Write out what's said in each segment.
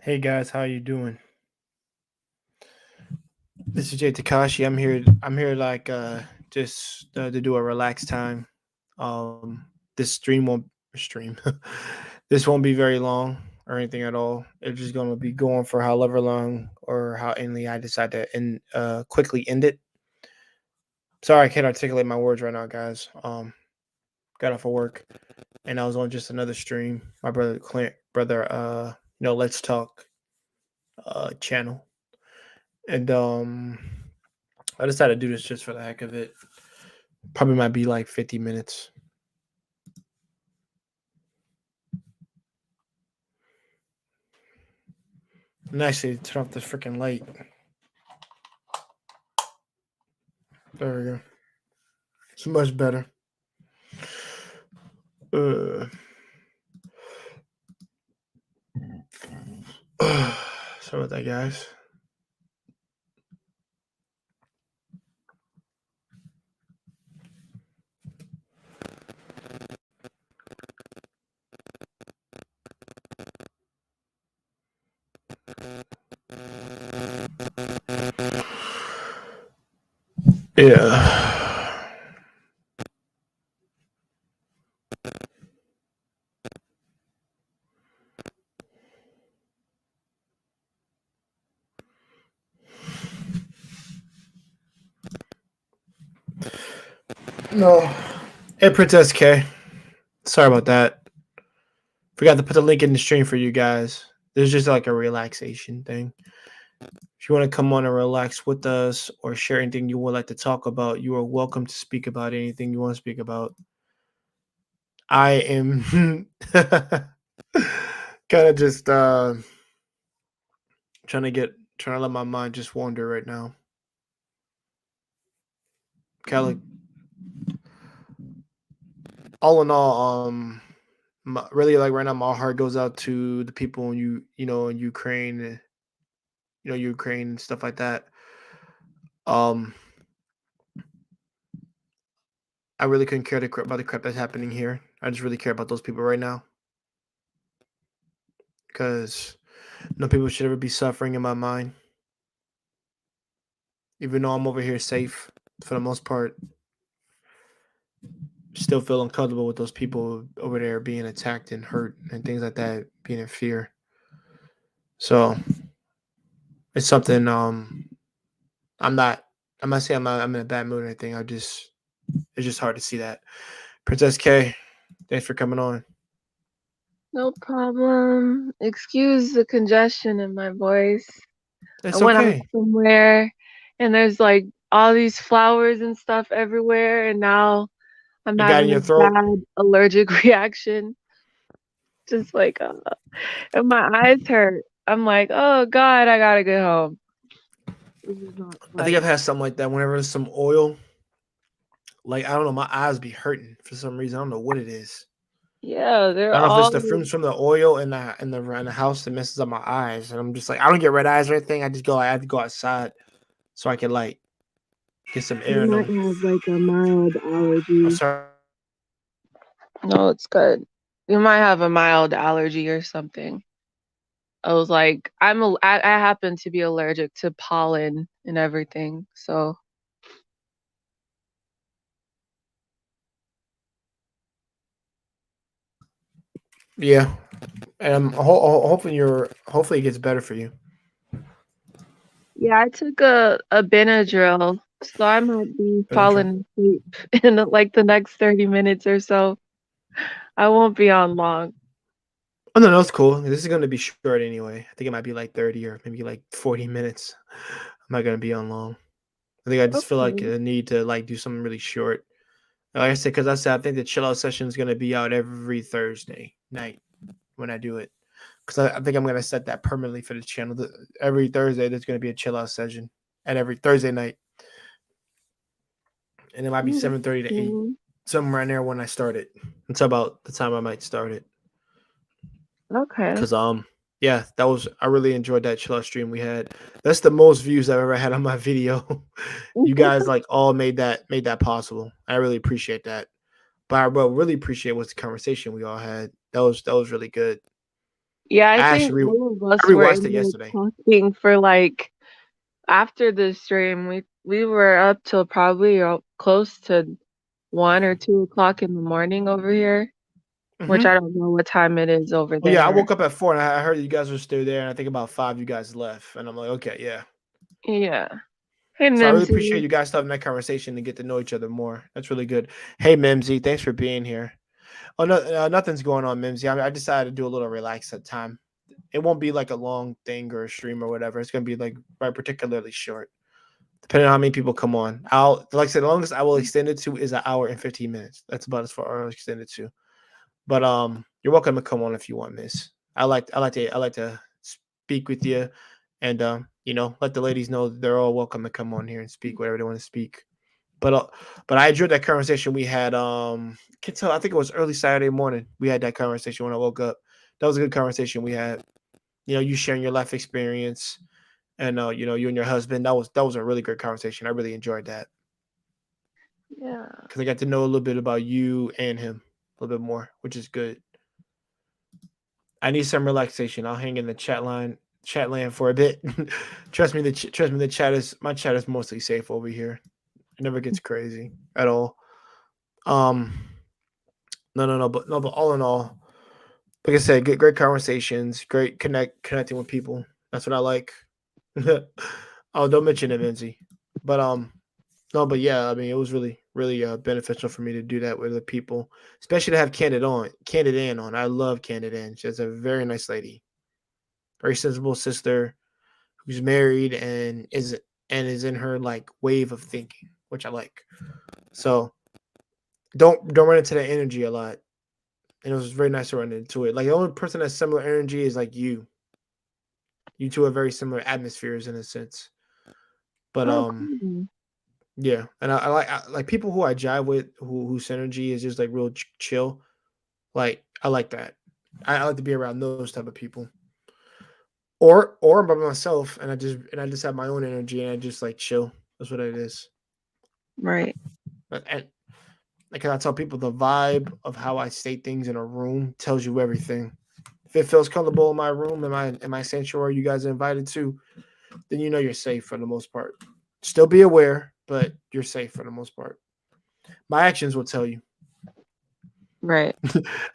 Hey guys, how you doing? This is Jay Takashi. I'm here like just to do a relaxed time. This stream. This won't be very long or anything at all. It's just gonna be going for however long or how endly I decide to quickly end it. Sorry, I can't articulate my words right now, guys. Got off of work and I was on just another stream. My brother Clint, brother, Let's Talk channel, and I decided to do this just for the heck of it. Probably might be like 50 minutes. Nicely turn off the freaking light. There we go. It's much better. Sorry about that, guys. Yeah. No. Hey, Princess K. Sorry about that. Forgot to put the link in the stream for you guys. There's just like a relaxation thing. If you want to come on and relax with us or share anything you would like to talk about, you are welcome to speak about anything you want to speak about. I am kind of just trying to let my mind just wander right now. Kind of all in all, really like right now, my heart goes out to the people in Ukraine, Ukraine and stuff like that. Um, I really couldn't care about the crap that's happening here. I just really care about those people right now because no people should ever be suffering in my mind. Even though I'm over here safe for the most part, still feel uncomfortable with those people over there being attacked and hurt and things like that, being in fear. So it's something I'm not I'm not saying I'm in a bad mood or anything. It's just hard to see that. Princess K, thanks for coming on. No problem. Excuse the congestion in my voice. I It's went out okay. somewhere and there's like all these flowers and stuff everywhere, and now I'm It got in having your a throat. bad allergic reaction. Just like, and my eyes hurt. I'm like, oh God, I gotta get home. This is not I think I've fun. had something like that. Whenever there's some oil, like I don't know, my eyes be hurting for some reason. I don't know what it is. Yeah, they're I don't know if it's all, the fumes from the oil in the house that messes up my eyes, and I'm just like I don't get red eyes or anything. I have to go outside so I can like get some you air in might them. have like a mild I'm allergy. sorry. No, it's good. You might have a mild allergy or something. I was like, I happen to be allergic to pollen and everything. So Yeah, and I'm hopefully it gets better for you. yeah, I took a Benadryl, so I might be Benadryl. falling asleep in like the next 30 minutes or so. I won't be on long. Oh no, that's cool. This is gonna be short anyway. I think it might be like 30 or maybe like 40 minutes. I'm not gonna be on long. I think I just feel like Okay. a need to like do something really short. Like I said, because I said I think the chill out session is gonna be out every Thursday night when I do it. Because I think I'm gonna set that permanently for the channel. Every Thursday there's gonna be a chill out session, and every Thursday night, and it might be Mm, that's 7:30 to 8, cool. somewhere around there when I start it. It's about the time I might start it. Okay. Cause yeah, that was I really enjoyed that chill out stream we had. That's the most views I've ever had on my video. You guys like all made that possible. I really appreciate that. But I really appreciate was the conversation we all had. That was really good. Yeah, I I think actually all of I us were rewatched it in there yesterday. talking for like after the stream. We were up till probably close to 1 or 2 o'clock in the morning over here, which Hmm. I don't know what time it is over Oh yeah, I there. woke up at 4 and I heard you guys were still there, and I think about 5 you guys left, and I'm like, okay, yeah. Yeah. Hey, So I really appreciate Nimsy. you guys having that conversation to get to know each other more. That's really good. Hey, Mimsy, thanks for being here. Oh no, nothing's going on, Mimsy. I decided to do a little relax at time. It won't be like a long thing or a stream or whatever. It's gonna be like right particularly short, depending on how many people come on. Like I said, the longest I will extend it to is an hour and 15 minutes. That's about as far I'll extend it to. But you're welcome to come on if you want, Miss. I like to speak with you, and let the ladies know that they're all welcome to come on here and speak whatever they want to speak. But uh, but I enjoyed that conversation we had. Can tell I think it was early Saturday morning. We had that conversation when I woke up. That was a good conversation we had. You sharing your life experience, and you and your husband. That was a really good conversation. I really enjoyed that Yeah. because I got to know a little bit about you and him a little bit more, which is good. I need some relaxation. I'll hang in the chat land for a bit. Trust me. The chat is mostly safe over here. It never gets crazy at all. Um, no, but all in all, like I said, great conversations, great connecting with people. That's what I like. Oh, don't mention it, Vinci. But no, but yeah, I mean, it was really beneficial for me to do that with the people, especially to have Candid Ann on. I love Candid Ann. She's a very nice lady, very sensible sister who's married and is in her like wave of thinking, which I like. So don't run into that energy a lot. And it was very nice to run into it. Like the only person that's similar energy is like you. You two are very similar atmospheres in a sense. But Oh, cool. yeah, and I like people who I jive with, whose energy is just like real chill. Like I like that. I like to be around those type of people. Or by myself, and I just have my own energy, and I just like chill. That's what it is. Right. And like I tell people, the vibe of how I state things in a room tells you everything. If it feels comfortable in my room, in my sanctuary, you guys are invited to, then you know you're safe for the most part. Still be aware, but you're safe for the most part. My actions will tell you. Right.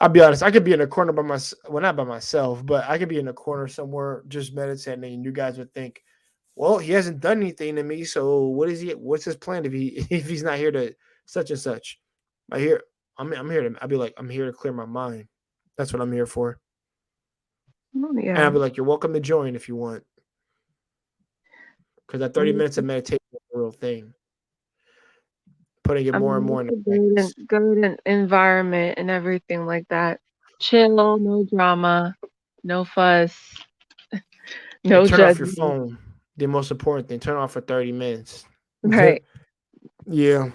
I'll be honest. I could be in a corner by myself. Well, not by myself, but I could be in a corner somewhere just meditating, and you guys would think, "Well, he hasn't done anything to me, so what is he? What's his plan if he if he's not here to such and such?" I hear. I'm here to. I'll be like, I'm here to clear my mind. That's what I'm here for. Oh, And yeah. I'll be like, you're welcome to join if you want, because that 30 I'm minutes of meditation is a real thing. Putting it I more and mean, more it's into a practice. good environment and everything like that. Chill, no drama, no fuss, And no turn off your judgment. phone. The most important thing, turn it off for 30 minutes. Right. Yeah.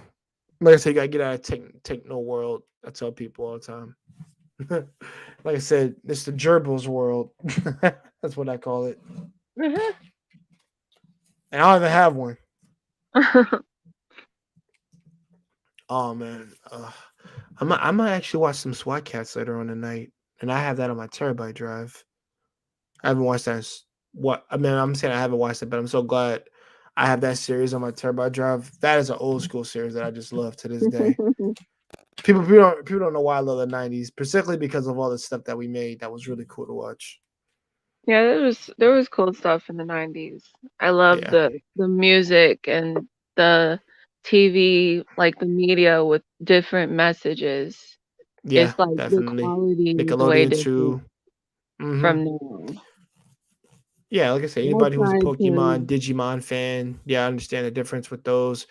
Like I said, you gotta get out of techno world. I tell people all the time. Like I said, it's the gerbils world. That's what I call it. And I don't even have one. Oh man. I might actually watch some SWAT cats later on tonight. And I have that on my terabyte drive. I haven't watched that. What I mean, I'm saying I haven't watched it, but I'm so glad I have that series on my terabyte drive. That is an old school series that I just love to this day. People don't know why I love the '90s, particularly because of all the stuff that we made. That was really cool to watch. Yeah, there was cool stuff in the 90s. I love Yeah, the music and the TV, like the media with different messages. yeah, It's like the definitely. quality is way Nickelodeon different too. Hmm. from now. Yeah, like I said, I anybody who's a try Pokemon, to Digimon fan, yeah, I understand the difference with those.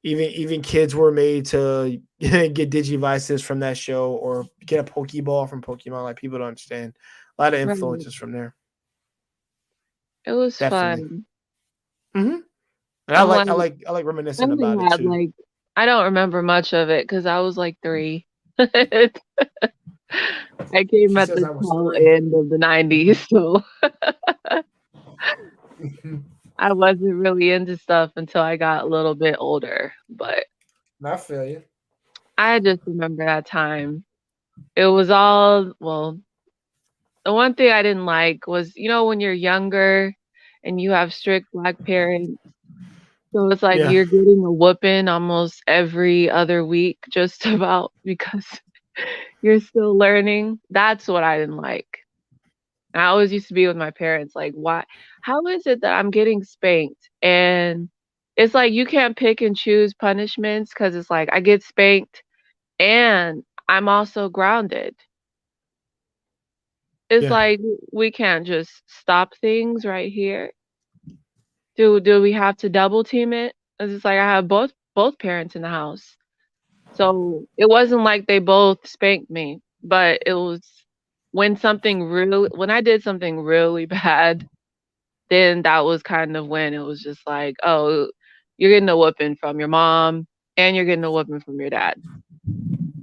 Even kids were made to get Digivices from that show or get a Pokeball from Pokemon. Like people don't understand. A lot of right. influences from there. It was Definitely. fun. Hmm. And I I'm like like I like I like I reminiscing only about it had too. like I don't remember much of it because I was like 3. I came She at says the I was tail 3. end of the 90s, so I wasn't really into stuff until I got a little bit older. But I feel you. I just remember that time. It was all, well, The one thing I didn't like was, when you're younger and you have strict black parents, so it's like Yeah. you're getting a whooping almost every other week just about because you're still learning. That's what I didn't like. I always used to be with my parents like, "Why how is it that I'm getting spanked?" And it's like you can't pick and choose punishments because it's like I get spanked and I'm also grounded. It's Yeah. like we can't just stop things right here. Do we have to double team it? 'Cause it's like I have both parents in the house. So, it wasn't like they both spanked me, but it was when I did something really bad, then that was kind of when it was just like, "Oh, you're getting a whooping from your mom, and you're getting a whooping from your dad."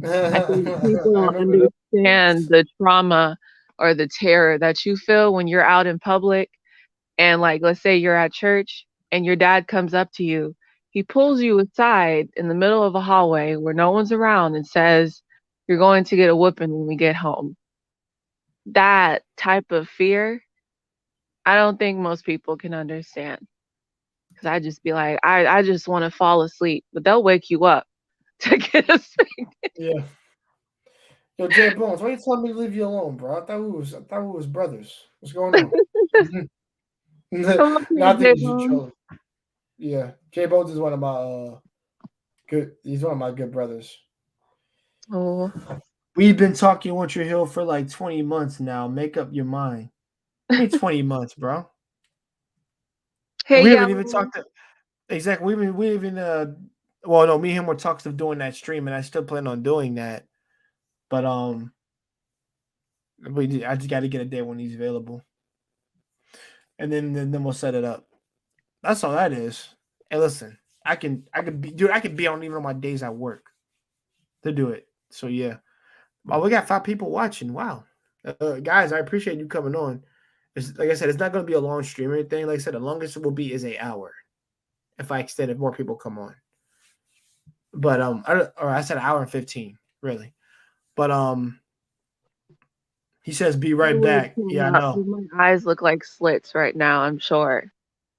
I think people I don't remember that. understand the trauma or the terror that you feel when you're out in public and, like, let's say you're at church and your dad comes up to you. He pulls you aside in the middle of a hallway where no one's around and says, "You're going to get a whooping when we get home." That type of fear, I don't think most people can understand. 'Cause I just be like, I just wanna fall asleep, but they'll wake you up to get a spank. Yeah. Yo, Jay Bones, why you telling me to leave you alone, bro? I thought we was brothers. What's going on? Come up No, here, I think it's you J-Bone. trolling. Yeah. Jay Bones is one of my good he's one of my good brothers. Oh. We've been talking Winter Hill for like 20 months now. Make up your mind. I mean 20 months, bro. And Hey, we haven't even Yellow. talked to exactly we even well no, me and him were talks of doing that stream and I still plan on doing that. But I just gotta get a day when he's available. And then we'll set it up. That's all that is. Hey, listen, I could be on even on my days at work to do it. So yeah, well, we got 5 people watching. Wow, guys, I appreciate you coming on. It's, like I said, it's not going to be a long stream or anything. Like I said, the longest it will be is an hour if I extend if more people come on. But I said an hour and 15, really. But he says be I right would back. Yeah, I cannot know. my eyes look like slits right now, I'm sure.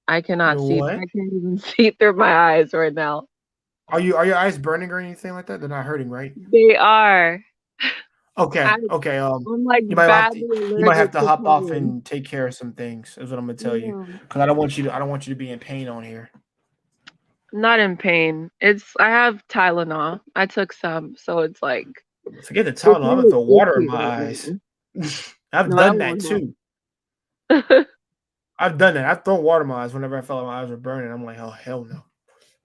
I cannot see What? I can't even see through my eyes right now. Are your eyes burning or anything like that? They're not hurting, right? They are. Okay, I okay. I'm, like, badly You might have allergic to to hop off pollen. and take care of some things. Is what I'm gonna tell you Yeah. because I don't want you to be in pain on here. I'm not in pain. I have Tylenol. I took some, so it's like Forget the it's Tylenol. I'm gonna really throw water in itchy my right eyes. now. I've No, that done that won't too. help. I've done that. I've thrown water in my eyes whenever I felt like my eyes were burning. I'm like, oh hell no,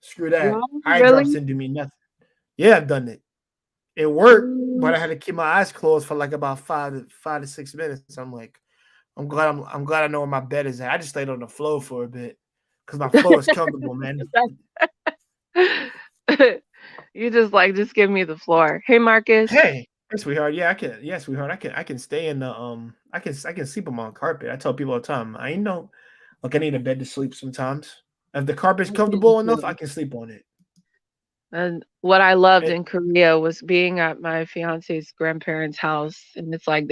screw No, that. Eye drops really? didn't do me nothing. Yeah, I've done it. It worked, but Mm, I had to keep my eyes closed for like about 5 to 6 minutes. I'm like, I'm glad I know where my bed is at. I just laid on the floor for a bit because my floor is comfortable, man. You just like, "Just give me the floor." Hey, Marcus. Hey, hey, sweetheart. Yeah, I can. Yeah, sweetheart. I can stay in the I can sleep on my carpet. I tell people all the time. I ain't know. Like I need a bed to sleep sometimes. If the carpet's I can comfortable enough, I too. can sleep on it. And what I loved It in Korea was being at my fiance's grandparents' house, and it's like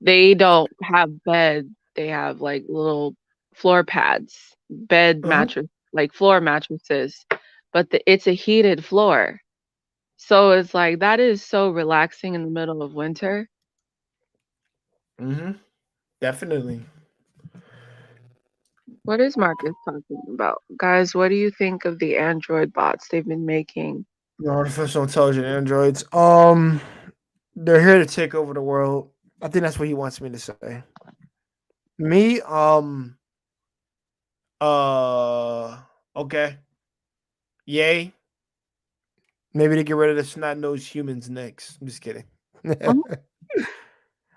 they don't have bed. They have, like, little floor pads, bed uh-huh. mattress like, floor mattresses, but it's a heated floor. So it's like, that is so relaxing in the middle of winter. Mm-hmm. Definitely. What is Marcus talking about? Guys, what do you think of the Android bots they've been making? The artificial intelligent androids. They're here to take over the world. I think that's what he wants me to say. Me, okay. Yay. Maybe to get rid of the snot nosed humans next. I'm just kidding. Mhm.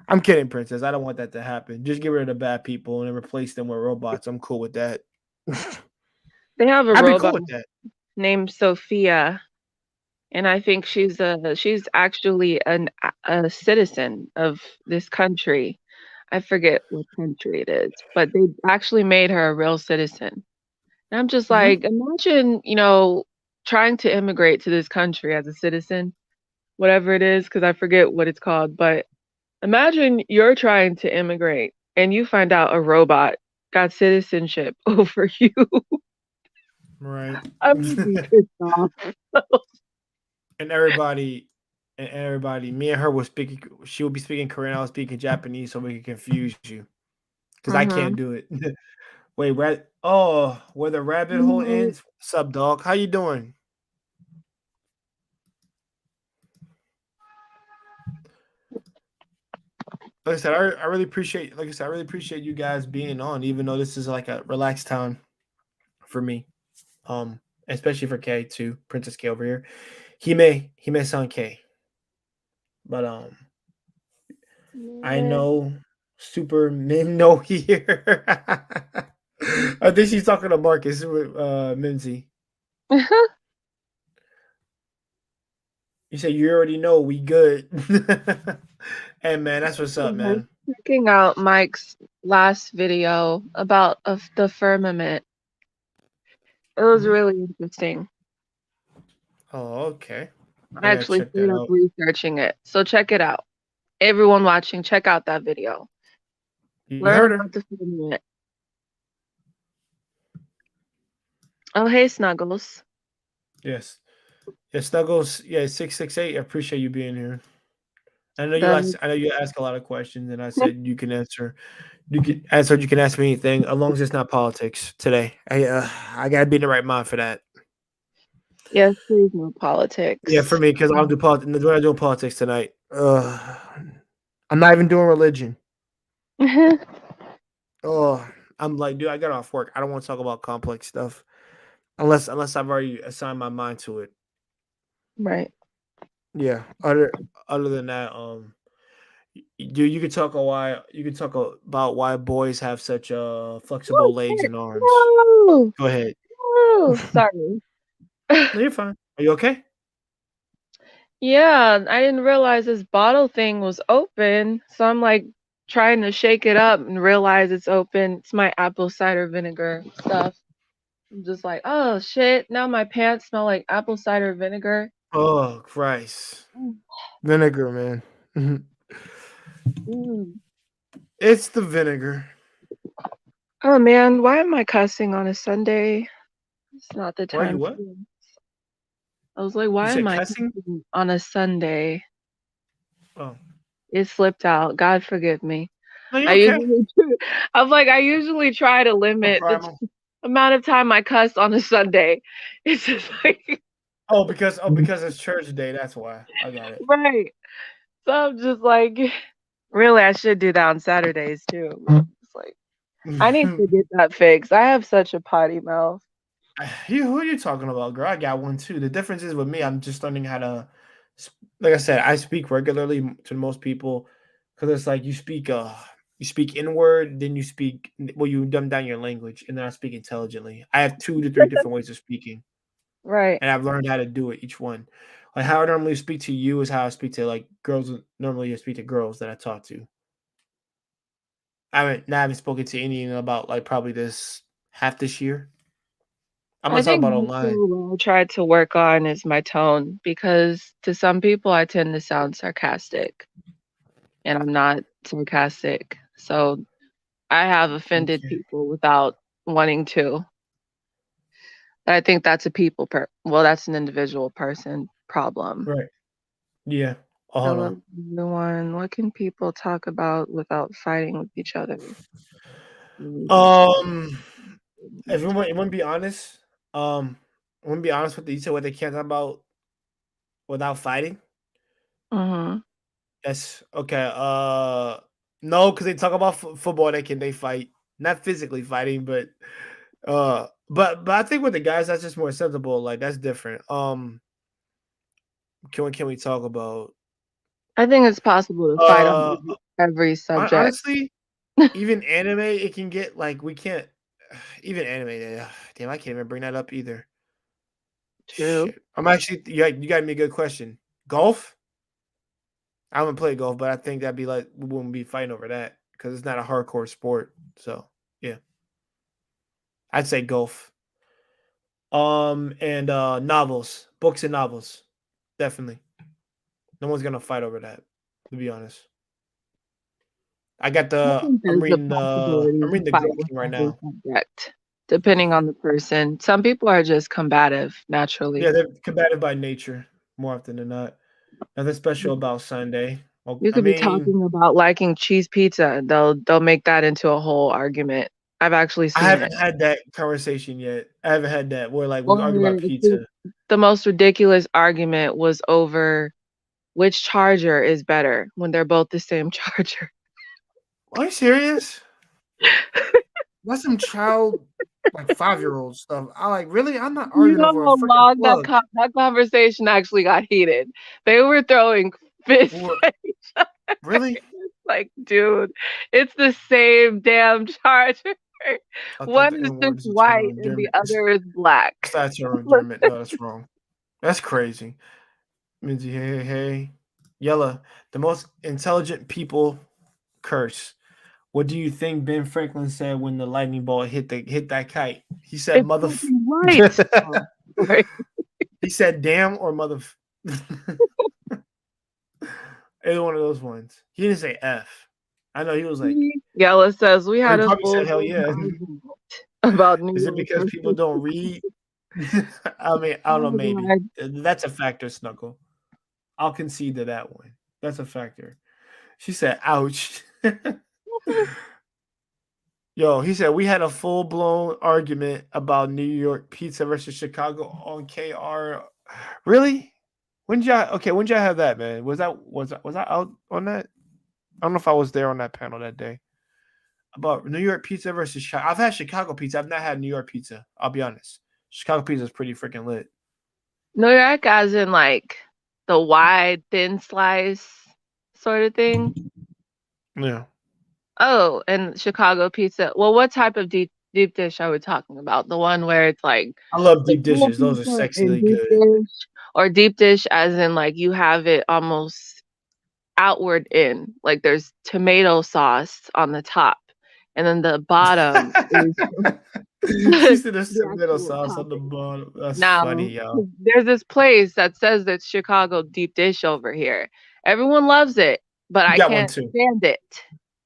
I'm kidding, Princess. I don't want that to happen. Just get rid of the bad people and then replace them with robots. I'm cool with that. They have a I'd be cool robot with that. named Sophia, and I think she's actually a citizen of this country. I forget what country it is, but they actually made her a real citizen. And I'm just Hmm. like, imagine, trying to immigrate to this country as a citizen, whatever it is, because I forget what it's called, but Imagine you're trying to immigrate and you find out a robot got citizenship over you. Right. I would be pissed off. and everybody me and her was speaking. She would be speaking Korean. I was speaking Japanese, so we could confuse you because I can't Mhm. do it. Wait, oh, where the rabbit hole Mhm. ends. Sup, dog? How you doing? Like I said, I really appreciate. Like I said, I really appreciate you guys being on, even though this is like a relaxed time for me. Especially for K too, Princess K over here. He may sound K, but I know Super Minno here. I think she's talking to Marcus with Minzy. You said you already know we good. Hey man, that's what's up, Mhm. man. Checking out Mike's last video about of the firmament. It was Mhm. really interesting. Oh, okay. I I gotta actually check that stayed up out. researching it. So check it out. Everyone watching, check out that video. You Learn heard her. about the firmament. Oh, hey, Snuggles. Yes. Yeah, Snuggles. Yeah, 668. I appreciate you being here. The I know you ask a lot of questions, and I said you can answer. You can answer. You can ask me anything, as long as it's not politics today. I gotta be in the right mind for that. yes, please, no Yeah, for politics. me, because I don't do politics. We're not doing politics tonight. I'm not even doing religion. Oh, I'm like, dude, I got off work. I don't want to talk about complex stuff unless I've already assigned my mind to it. Right. Yeah. Other than that, dude, you could talk a while. You could talk about why boys have such Oh, flexible legs shit. and arms. No. Go ahead. No. Sorry. No, you're fine. Are you okay? Yeah, I didn't realize this bottle thing was open. So I'm like trying to shake it up and realize it's open. It's my apple cider vinegar stuff. I'm just like, oh shit. Now my pants smell like apple cider vinegar. Oh Christ, Mm. vinegar, man. Mhm. Mm. It's the vinegar. Oh man, why am I cussing on a Sunday? It's not the Why are you time what? to. I was like, You why am said I cussing? cussing on a Sunday? Oh, It slipped out. God forgive me. no, you're I okay. usually I was like, I usually try to No limit the problem. amount of time I cuss on a Sunday. It's just like Because it's church day. That's why. I got it. right. So I'm just like, really, I should do that on Saturdays too. It's like I need to get that fixed. I have such a potty mouth. Who are you talking about, girl? I got one too. The difference is with me, I'm just learning how to, like I said, I speak regularly to most people because it's like you speak inward, then you speak, well, you dumb down your language, and then I speak intelligently. I have 2 to 3 different ways of speaking, Right. and I've learned how to do it each one. Like how I normally speak to you is how I speak to like girls. Normally, I speak to girls that I talk to. I haven't spoken to any in about like probably this half this year. I'm I not talking think about mostly online. what I try to work on is my tone because to some people I tend to sound sarcastic and I'm not sarcastic. So I have offended Okay. people without wanting to. I think that's a well, that's an individual person problem. Right. Yeah. Oh, hold Hello, on. everyone. What can people talk about without fighting with each other? Um, if you want to be honest, I want to be honest with you. Said what they can't talk about without fighting. Mhm. Yes. Okay. No, because they talk about football. They fight, not physically fighting, but I think with the guys that's just more acceptable. Like that's different. Can we talk about I think it's possible to fight on uh every subject. honestly, even anime it can get like we can't even anime. Damn, I can't even bring that up either. True. Shit. I'm actually you got me a good question. Golf? I haven't played golf, but I think that'd be like we wouldn't be fighting over that because it's not a hardcore sport. So yeah, I'd say golf. And novels, books and novels, definitely. No one's gonna fight over that, to be honest. I got I the. think there's a I'm possibility to reading the fight Girl with King right every now. subject, depending on the person. Some people are just combative naturally. Yeah, they're combative by nature more often than not. Nothing special about Sunday. Well, You I could be mean, talking about liking cheese pizza, and they'll make that into a whole argument. I've actually I seen it. haven't had that conversation yet. I haven't had that where like we Or argue about pizza. the most ridiculous argument was over which charger is better when they're both the same charger. Are you serious? That's some child, like 5-year-old stuff. I like really. I'm not You arguing know over a how freaking long plug. that conversation actually got heated. They were throwing fists Or at each other. really, Like, dude, it's the same damn charger. I thought One the is N just word is a term of white and the endearment. other is black. That's a term of endearment. No, that's wrong. That's crazy. Minzy, hey, hey, hey. Yella, the most intelligent people curse. What do you think Ben Franklin said when the lightning ball hit that kite? He said It's mother. fucking white. Oh, right. He said damn or mother. Either one of those ones. He didn't say F. I know he was like, Yella says we or he had a probably full said hell blown yeah. argument about New Is it York because people versus don't read? I mean, I don't know. Maybe God. that's a factor, Snuggle. I'll concede to that one. That's a factor. She said, "Ouch." Yo, he said we had a full blown argument about New York pizza versus Chicago on KR. Really? When did y'all? Okay, when did y'all have that, man? Was I out on that? I don't know if I was there on that panel that day about New York pizza versus Chicago. I've had Chicago pizza. I've not had New York pizza. I'll be honest. Chicago pizza is pretty freaking lit. New York as in like the wide, thin slice sort of thing. Yeah, Oh, and Chicago pizza. Well, what type of deep dish are we talking about? The one where it's like I love the deep full dishes. Those are pizza and sexily deep good. dish, or deep dish as in like you have it almost outward in, like there's tomato sauce on the top, and then the bottom is She the said there's tomato actual sauce on the topping. bottom. That's funny, Now, yo. there's this place that says it's Chicago deep dish over here. Everyone loves it, but You I got one can't too. stand it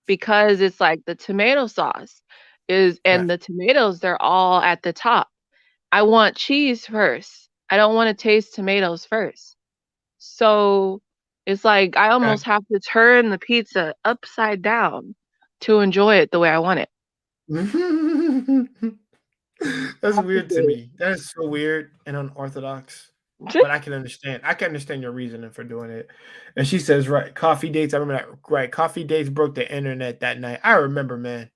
because it's like the tomato sauce is, Right. and the tomatoes, they're all at the top. I want cheese first. I don't want to taste tomatoes first. So it's like I Okay. almost have to turn the pizza upside down to enjoy it the way I want it. That's weird to Complicated. me. That is so weird and unorthodox. But I can understand. I can understand your reasoning for doing it. And she says, right, coffee dates. I remember that. Right, coffee dates broke the internet that night. I remember, man.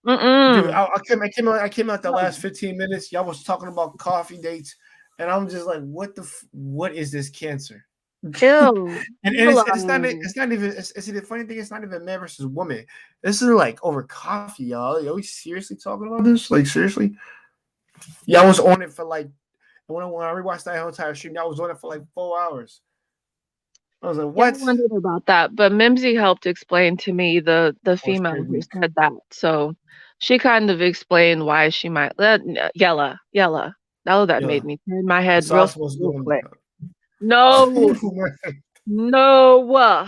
Dude, Mm-mm. I came out the last 15 minutes. Y'all was talking about coffee dates, and I'm just like, what is this cancer? Ew. And Hello. it's not even it's the funny thing, it's not even man versus woman. This is like over coffee, y'all. Are we seriously talking about this? Like seriously? Yeah, I was on it for like when I rewatched that whole entire stream, I was on it for like 4 hours. I was like, Yeah, I what? wondered about that, but Mimsy helped explain to me the Oh, it's female pretty who weak. said that. So she kind of explained why she might Yella, Yella. Oh, that Yeah. made me turn my The head sauce was real going quick. No, no.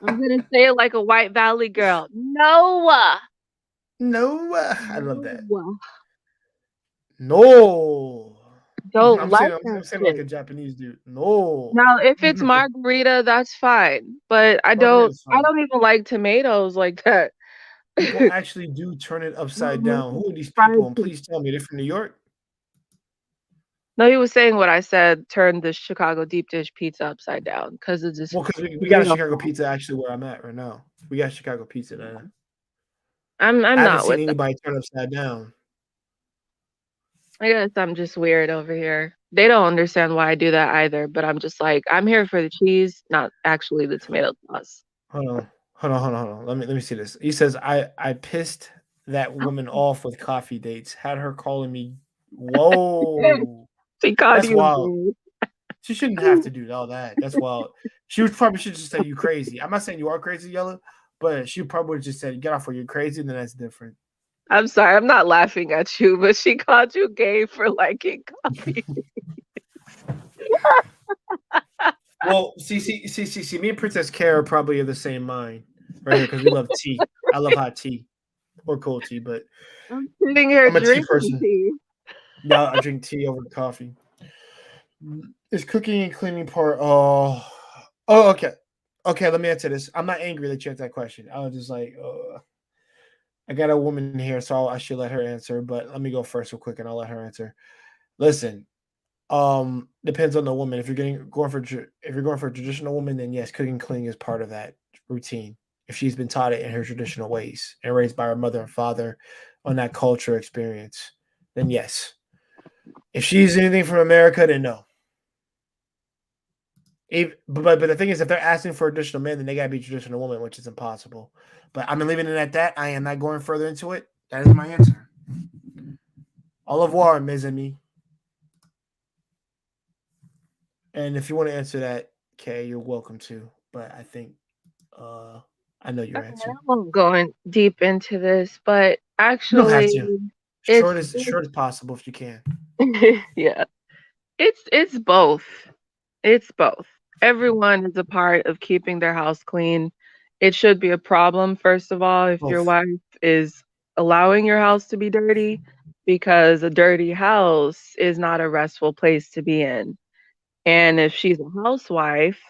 I'm gonna say it like a White Valley girl. No, No, I love that. no. No. Don't like that I'm saying it like shit. a Japanese dude. No. Now, if it's margarita, that's fine, but Margarita's I fine. don't even like tomatoes like that. People actually do turn it upside down. Who are these people? Fried And chicken. please tell me they're from New York. No, he was saying what I said, turn the Chicago deep dish pizza upside down because of this Well, because we got a tomato Chicago sauce. pizza actually where I'm at right now. We got Chicago pizza now. I'm I haven't not seen with that. anybody turn upside down. I guess I'm just weird over here. They don't understand why I do that either, but I'm just like, I'm here for the cheese, not actually the tomato sauce. Hold on. Hold on. Let me see this. He says I pissed that woman off with coffee dates. Had her calling me. Whoa. She called That's you wild. weird. She shouldn't have to do all that. That's wild. She was probably should just say you crazy. I'm not saying you are crazy, Yellow, but she probably would just said get off or you're crazy, then that's different. I'm sorry, I'm not laughing at you, but she called you gay for liking coffee. Well, see, me and Princess Kara probably are the same mind. right here because we love tea. I love hot tea or cold tea, but I'm sitting here I'm a tea drinking person. tea. Yeah, I drink tea over coffee. Is cooking and cleaning part? Oh, okay. Okay, let me answer this. I'm not angry that you asked that question. I was just like, I got a woman here, so I should let her answer. But let me go first, real quick, and I'll let her answer. Listen, depends on the woman. If you're if you're going for a traditional woman, then yes, cooking and cleaning is part of that routine. If she's been taught it in her traditional ways and raised by her mother and father on that culture experience, then yes. If she's anything from America, then no. But the thing is, if they're asking for additional men, then they gotta be traditional woman, which is impossible. But I'm leaving it at that. I am not going further into it. That is my answer. Au revoir, mes amis. And if you want to answer that, Kay, you're welcome to. But I think I know your Okay, I answer. won't go in deep into this, but You don't have actually, to. it's, Short as possible if you can. yeah, it's both. It's both. Everyone is a part of keeping their house clean. It should be a problem, first of all, if your Both. wife is allowing your house to be dirty, because a dirty house is not a restful place to be in. And if she's a housewife,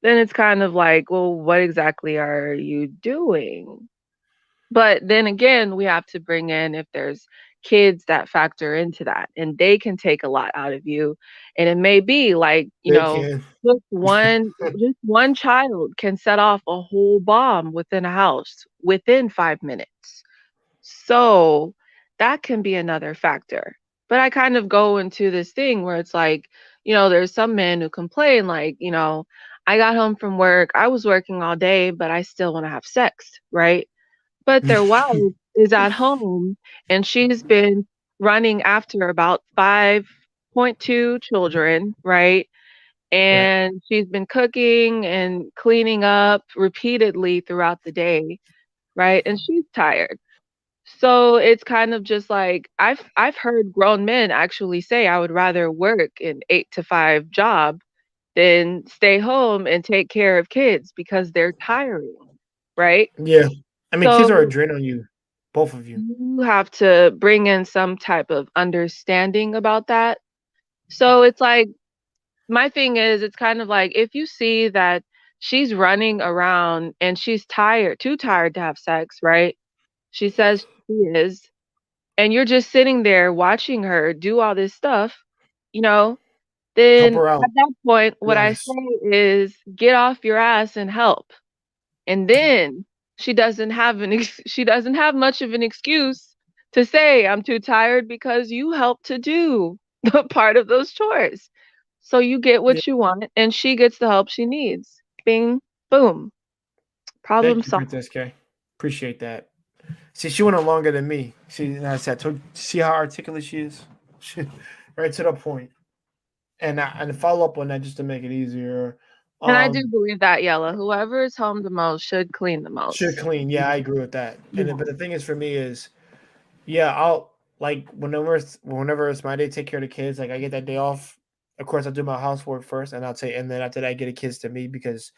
then it's kind of like, well, what exactly are you doing? But then again, we have to bring in if there's kids that factor into that, and they can take a lot out of you. And it may be like, They can. just one child can set off a whole bomb within a house within 5 minutes. So that can be another factor. But I kind of go into this thing where it's like, there's some men who complain, like, I got home from work, I was working all day, but I still want to have sex, right? But their wife is at home and she's been running after about 5.2 children, right? Right. And she's been cooking and cleaning up repeatedly throughout the day, right? And she's tired. So it's kind of just like I've heard grown men actually say I would rather work an 8 to 5 job than stay home and take care of kids because they're tiring, right? Yeah. I mean, kids are a So drain on you, both of you. you have to bring in some type of understanding about that. So it's like my thing is it's kind of like if you see that she's running around and she's tired, too tired to have sex, right? She says she is, and you're just sitting there watching her do all this stuff, you know, Help then her at out. that point, Be what I honest. say is get off your ass and help. And then she doesn't have much of an excuse to say I'm too tired because you helped to do the part of those chores. So you get Yeah. what you want and she gets the help she needs. Bing, boom. Problem Thank you, solved. Princess K. Appreciate that. See, she went on longer than me. See, and I said, see how articulate she is? She, right to the point. And follow up on that just to make it easier. And I do Um, believe that, Yella. Whoever is home the most should clean the should most. clean. Yeah, I agree with that. Yeah. But the thing is, for me is, yeah, I'll like whenever it's my day, take care of the kids. Like I get that day off. Of course, I'll do my housework first, and and then after that, I get the kids to me because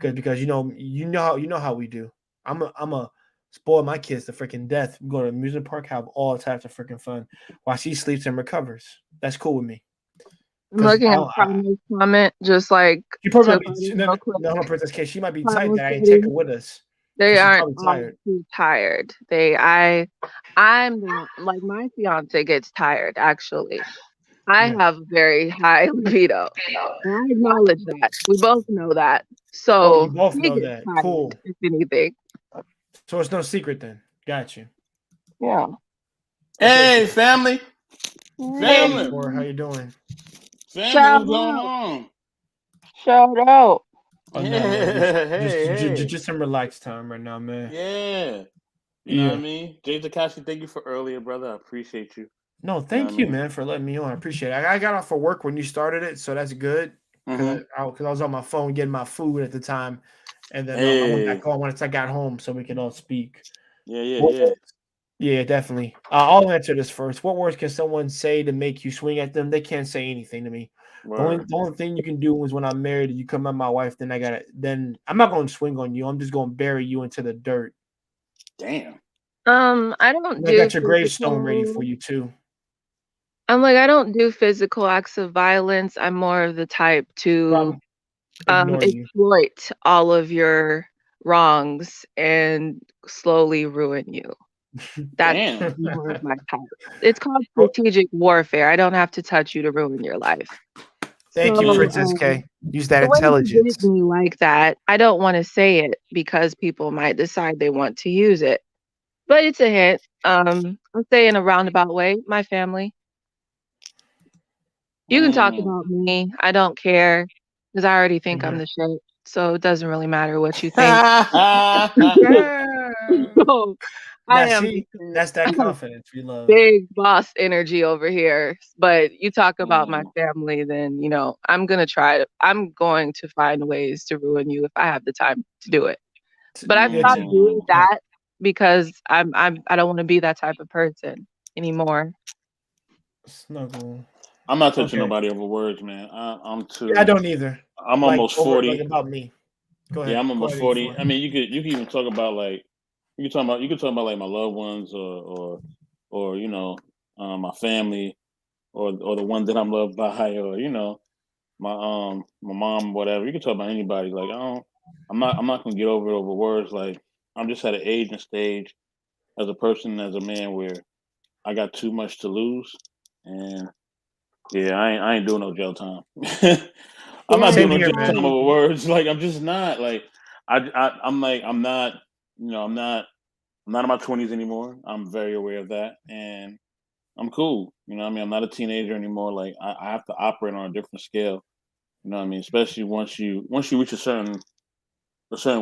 you know how we do. I'm a spoil my kids to freaking death. We go to the amusement park, have all types of freaking fun while she sleeps and recovers. That's cool with me I'm because looking at Carmen's comment, just like she probably to might be Carmen no, real quick. no, no, Princess K. She might be tight Carmen that I ain't take her said with us they because she's aren't probably all tired. too tired. I'm like my fiance gets tired actually. I Yeah. have very high libido. And I acknowledge that. We both know that. Oh, you So both he know gets that. tired, Cool. if anything. So it's no secret then. Got you. Yeah. Okay, Hey, cool. family. Hey, Family. Or how you doing? Family, shout what's going out. on? Shout out. Oh Yeah, no, man. hey. Just some relaxed time right now, man. Yeah. You know what I Yeah. mean? Jay Takashi, thank you for earlier, brother. I appreciate you. No, You know what I thank you, mean? man, for letting me on. I appreciate it. I got off for work when you started it, so that's good. Mm-hmm. Cause I was on my phone getting my food at the time, and then I went back Hey. on once I got home, so we could all speak. Yeah, yeah, What yeah. words? Yeah, definitely. I'll answer this first. What words can someone say to make you swing at them? They can't say anything to me. Word. The only thing you can do is when I'm married, you come at my wife, then I'm not gonna swing on you. I'm just gonna bury you into the dirt. Damn. I don't And I do got your gravestone ready physical. for you too. I'm like, I don't do physical acts of violence. I'm more of the type to Ignore you. exploit all of your wrongs and slowly ruin you. That's Damn. more of my type. It's called strategic warfare. I don't have to touch you to ruin your life. Thank you, So, Princess K. Use that the way you intelligence. did me like that, I don't want to say it because people might decide they want to use it. But it's a hint. I'll say in a roundabout way, my family. You can talk about me. I don't care because I already think I'm the shit. So it doesn't really matter what you think. So I Now, am see, the shit. that's that confidence we love. Big boss energy over here. But you talk about my family, then I'm going to find ways to ruin you if I have the time to do it. But I've stopped doing that because I don't want to be that type of person anymore. Snuggle. I'm not touching nobody over words, man. I'm too. I don't either. I'm almost 40. Like about me. Go ahead. Yeah, I'm almost ahead, 40. I mean, you could even talk about like you can talk about like my loved ones or my family or the one that I'm loved by or my mom, whatever. You can talk about anybody. Like I'm not gonna get over it over words. Like I'm just at an age and stage as a person, as a man, where I got too much to lose, and yeah, I ain't doing no jail time. I'm not doing no jail time over words. Like I'm just not. Like I'm like I'm not. I'm not in my 20s anymore. I'm very aware of that, and I'm cool. You know what I mean? I'm not a teenager anymore. Like I have to operate on a different scale. You know what I mean? Especially once you reach a certain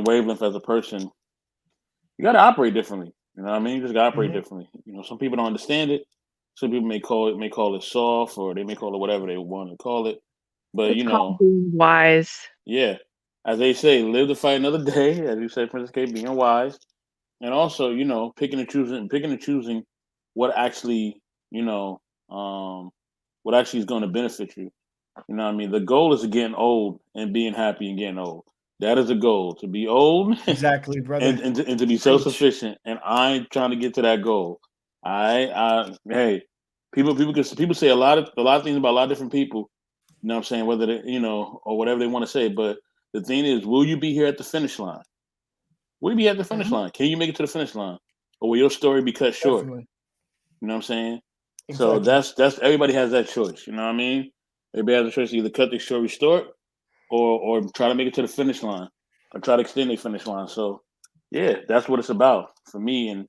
wavelength as a person, you got to operate differently. You know what I mean? You just got to operate differently. You know, some people don't understand it. Some people may call it soft, or they may call it whatever they want to call it. But It's called being wise. yeah, as they say, live to fight another day. As you said, Princess K, being wise, and also picking and choosing what actually what actually is going to benefit you. You know what I mean? The goal is getting old and being happy and getting old. That is the goal, to be old. Exactly, brother. and to be self-sufficient. And I'm trying to get to that goal. Hey, people say a lot of things about a lot of different people. You know what I'm saying? Whether they, or whatever they want to say. But the thing is, will you be here at the finish line? Will you be at the finish line? Can you make it to the finish line? Or will your story be cut short? Definitely. You know what I'm saying? Exactly. So that's everybody has that choice. You know what I mean? Everybody has a choice to either cut their story short or try to make it to the finish line or try to extend their finish line. So yeah, that's what it's about for me. And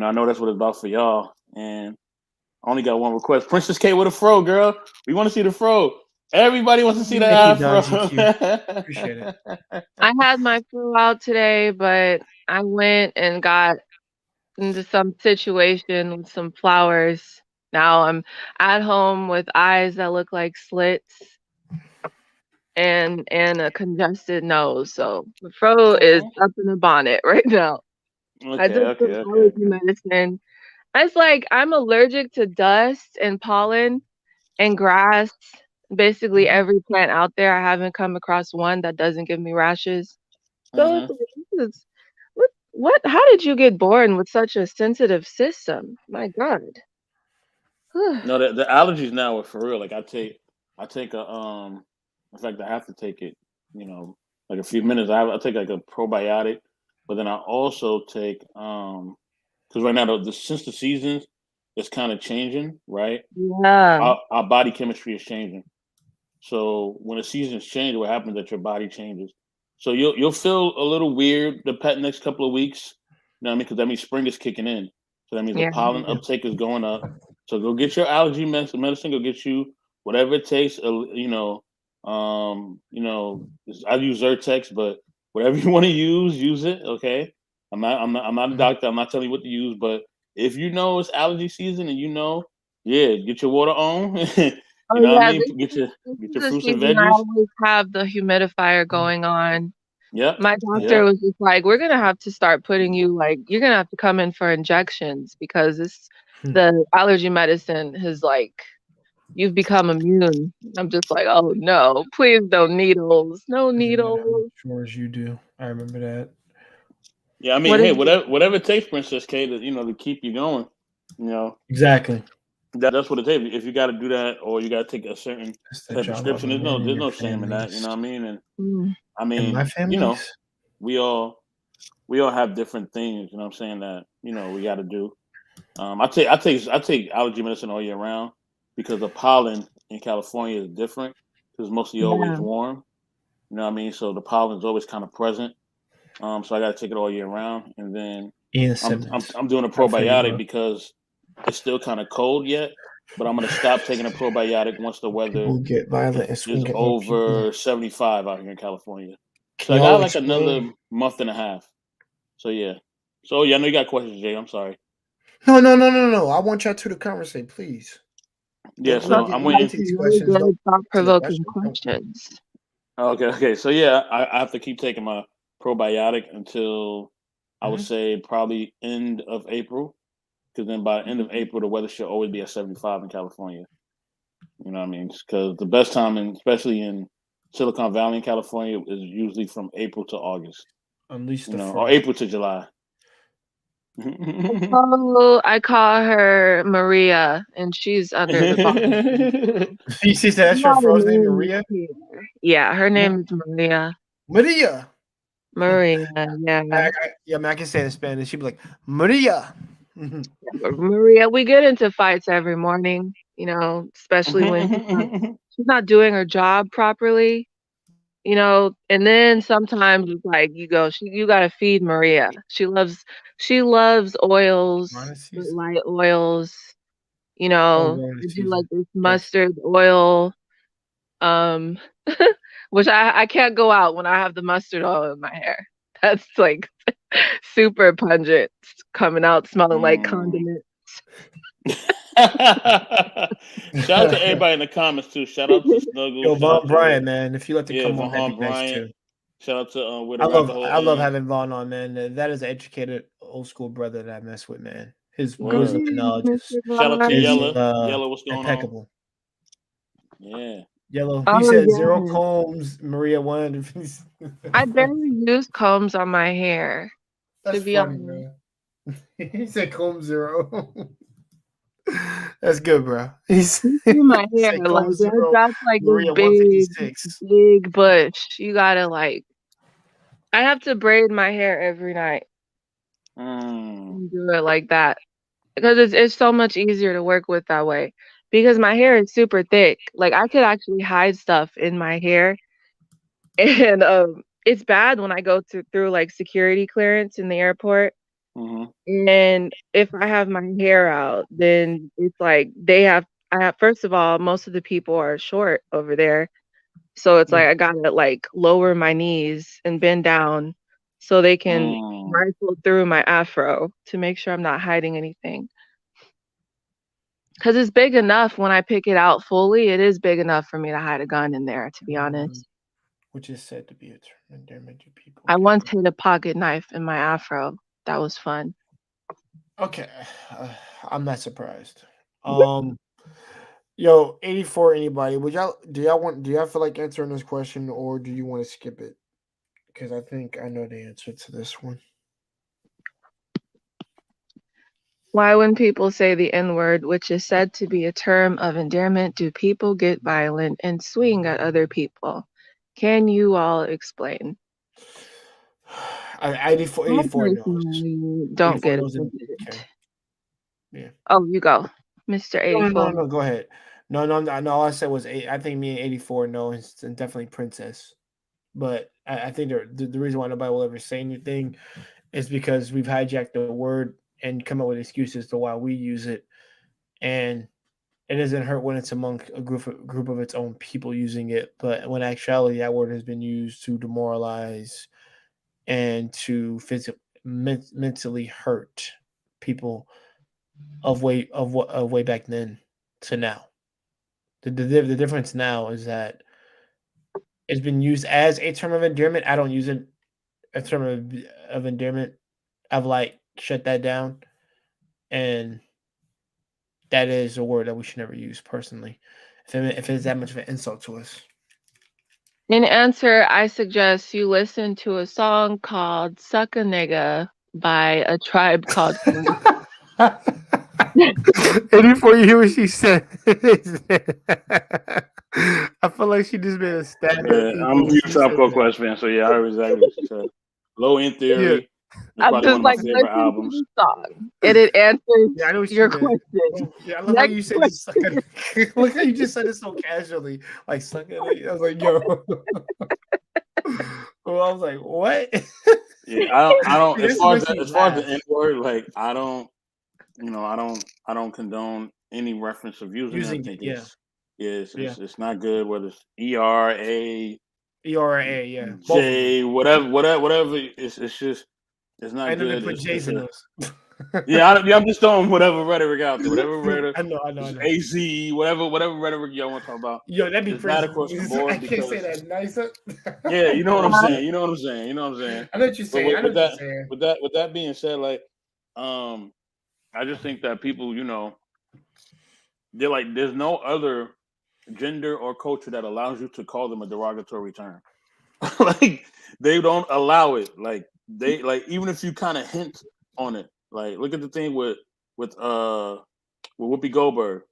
I know that's what it's about for y'all. And I only got one request. Princess K with a fro, girl. We want to see the fro. Everybody wants to see the afro. Appreciate it. I had my fro out today, but I went and got into some situation with some flowers. Now I'm at home with eyes that look like slits and a congested nose. So the fro is up in the bonnet right now. I took some allergy medicine. It's like I'm allergic to dust and pollen and grass. Basically every plant out there. I haven't come across one that doesn't give me rashes. So it's like, how did you get born with such a sensitive system? My God. No, the allergies now are for real. Like I take a in fact I have to take it, like a few minutes. I take like a probiotic, but then I also take because right now since the seasons it's kind of changing, right? Yeah. Our body chemistry is changing. So when the seasons change, what happens is that your body changes. So you'll feel a little weird the next couple of weeks. You know what I mean? Because that means spring is kicking in. So that means the pollen uptake is going up. So go get your allergy medicine. Go get you whatever it takes. I use Zyrtex, but whatever you want to use it. Okay. I'm not a doctor. I'm not telling you what to use, but if you know it's allergy season and get your water on. You know what I mean? Get your fruits and veggies. I always have the humidifier going on. Yeah. My doctor was just like, we're gonna have to start putting you you're gonna have to come in for injections because the allergy medicine has you've become immune. I'm just like, oh no, please no needles, no I'm needles. sure as you do. I remember that. Yeah, I mean, What hey, is it? whatever it takes, Princess K, to to keep you going. You know, Exactly. that's what it takes. If you got to do that, or you got to take a certain That's the type of job of prescription, a man in there's your no shame in that. You families. know what I mean? And Mm. I In my mean, families? we all have different things. You know what I'm saying that we got to do. I take allergy medicine all year round because the pollen in California is different because it's mostly always Yeah. warm. You know what I mean? So the pollen is always kind of present. So I got to take it all year round, and then Ian I'm Simmons. I'm doing a I feel you, probiotic bro. because it's still kind of cold yet. But I'm gonna stop taking a probiotic once the weather People get violent and is swing at more people. over 75 out here in California. Can So I got y'all like another explain? month and a half. So yeah. So yeah, I know you got questions, Jay. I'm sorry. No. I want y'all two to conversate, please. Yeah. Let me So Those get I'm let me are waiting. get these some really questions. Don't good answer the thought-provoking question. Don't. questions. Okay. So yeah, I have to keep taking my probiotic until I would Mhm. say probably end of April, because then by the end of April the weather should always be at 75 in California. You know what I mean? Because the best time, especially in Silicon Valley in California, is usually from April to August. Unleash the Or frost. April to July. Oh, I call her Maria, and she's under the bottom. You see, that's She's your not a frost name, name Maria. here. Yeah, her name is Maria. Maria. Maria, yeah. Yeah, man, I can say it in Spanish. She'd be like, Maria. Maria, we get into fights every morning, especially when she's not doing her job properly, and then sometimes it's like you gotta feed Maria. She loves oils, Honest season. light oils, Oh, Rona I do like season. this Yes. mustard oil, um, which I can't go out when I have the mustard oil in my hair. That's like super pungent, coming out smelling like Mm. condiment. Shout out to everybody in the comments too. Shout out to Snuggle. Yo, Shout Von out to Bryant, man. If you let to yeah come on, that'd be Vahan nice Bryant. too. Shout out to where the I love rabbit hole I love ends. having Vaughn on, man. That is an educated old school brother that I mess with, man. His Word. wisdom and Greetings, knowledge Mr. Shout out to is Vaughn. Yella. What's going on? Yeah. Yellow. He Oh said zero yeah, combs, Maria 100. I barely use combs on my hair, That's to be funny, honest. man. He said comb zero. That's good, bro. He's You he see my hair, said like comb zero, that's like this Maria big, 156. big bush. You gotta I have to braid my hair every night Mm. and do it like that because it's so much easier to work with that way. Because my hair is super thick, like I could actually hide stuff in my hair, and it's bad when I go through like security clearance in the airport. Hmm. And if I have my hair out, then it's like I have first of all, most of the people are short over there. So it's like I gotta like lower my knees and bend down so they can Mm. rifle through my afro to make sure I'm not hiding anything. Because it's big enough when I pick it out fully, it is big enough for me to hide a gun in there, to be honest. Which is said to be a term endearment to people. I once hid a pocket knife in my afro. That was fun. Okay, I'm not surprised. Um, Yo, 84. Anybody? Do y'all feel like answering this question, or do you want to skip it? Because I think I know the answer to this one. Why, when people say the N word, which is said to be a term of endearment, do people get violent and swing at other people? Can you all explain? 84. I 84 knows. personally don't 84 get knows. offended. Okay. Yeah. Oh, you go, Mr. No, no, 84. no. Go ahead. No. All I said was eight. I think me and 84 know, and definitely Princess. But I think the reason why nobody will ever say anything is because we've hijacked the word and come up with excuses to why we use it, and it doesn't hurt when it's among a group of its own people using it. But when actuality, that word has been used to demoralize and to mentally hurt people of way back then to now. The difference now is that it's been used as a term of endearment. I don't use it a term of endearment. I've like shut that down, and that is a word that we should never use personally. if it's that much of an insult to us. In answer, I suggest you listen to a song called "Suck a Nigga" by A Tribe Called Quest. And before you hear what she said, I feel like she just made a stab at Yeah, people I'm a when huge she Tribe said Called that. Quest fan, so yeah, I heard exactly what she said. Low End Theory. It's I'm probably just one of my like, favorite listen to albums. the song, and it answers Yeah, I know what your you meant. question. Yeah, I love how Next you said just suck at it. Look how you just said it so casually, like suck at it. I was like, yo. Well, I was like, what? Yeah, I don't. Dude, As this far as makes me as far as the laugh. N word, like I don't, I don't condone any reference of using it. I Using think it, yeah. it's not good. Whether it's ERA, ERA, yeah. Both of them. J, whatever. It's just it's not I know they good. put It's J's in a, those. I'm just throwing whatever rhetoric out there. Whatever rhetoric, I know. AZ, whatever rhetoric y'all want to talk about. Yo, that'd be It's bad crazy. across the I board can't say because that nicer. yeah, you know what I'm Uh-huh. saying. I know what you're But saying. I know what you're saying. with that being said, like, I just think that people, they're like, there's no other gender or culture that allows you to call them a derogatory term. Like, they don't allow it. Like, they like even if you kind of hint on it. Like, look at the thing with Whoopi Goldberg,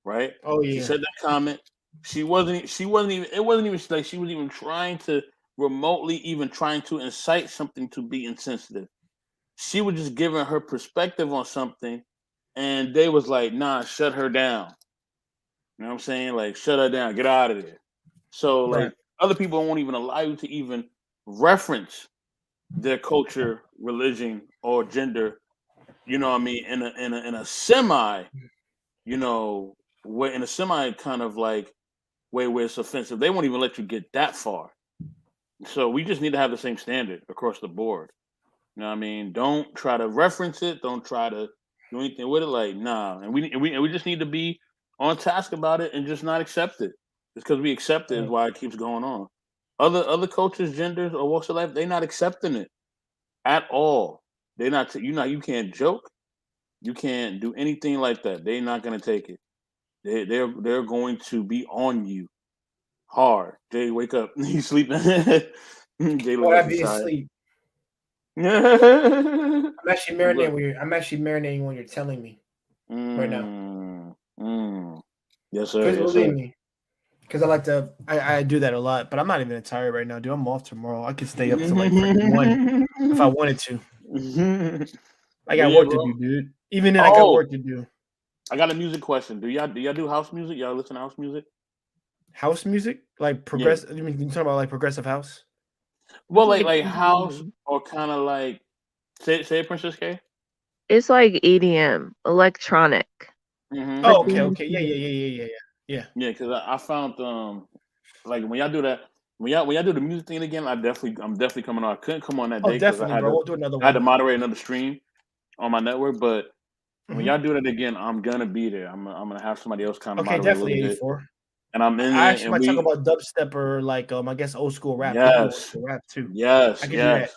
right? Oh She yeah. said that comment. She wasn't even. It wasn't even like she was even trying to remotely even trying to incite something to be insensitive. She was just giving her perspective on something, and they was like, "Nah, shut her down." You know what I'm saying? Like, shut her down, get out of there. So, Right. like, other people won't even allow you to even reference their culture, religion, or gender. You know what I mean? In a semi, way in a semi kind of like way where it's offensive. They won't even let you get that far. So we just need to have the same standard across the board. You know what I mean? Don't try to reference it. Don't try to do anything with it. Like, nah. And we just need to be on task about it and just not accept it. Just because we accept it is why it keeps going on. Other cultures, genders, or walks of life, they're not accepting it at all. They're not. You can't joke. You can't do anything like that. They're not gonna take it. They're going to be on you hard. Jay, wake up. You sleeping? Jay look Or like I'd he's be tired. asleep. Mm, I'm actually marinating when you're telling me right now. Yes, sir. Because Yes, believe sir. me, because I do that a lot, but I'm not even tired right now, dude. I'm off tomorrow. I could stay up to like freaking 1 if I wanted to. I But got yeah, work to bro. do, dude. Even then, I got Oh, work to do. I got a music question. Do y'all do house music? Y'all listen to house music? House music, like Yeah. progressive. You mean you talking about like progressive house? Well, Like like house EDM. or kind of like say it, Princess K. It's like EDM, electronic. Mm-hmm. But Oh, okay, dance okay, music. yeah. Yeah, because I found like when y'all do that when y'all do the music thing again, I'm definitely coming on. I couldn't come on that Oh, day because definitely, bro. We'll do another I had to one. moderate another stream on my network. But when Mhm. y'all do that again, I'm gonna be there. I'm gonna have somebody else kind of Okay, moderate a little definitely bit, 84. and I'm in I there, actually and might talk we about dubstep or like I guess old school rap. We can do old yes, school rap too. yes, I can do that yes,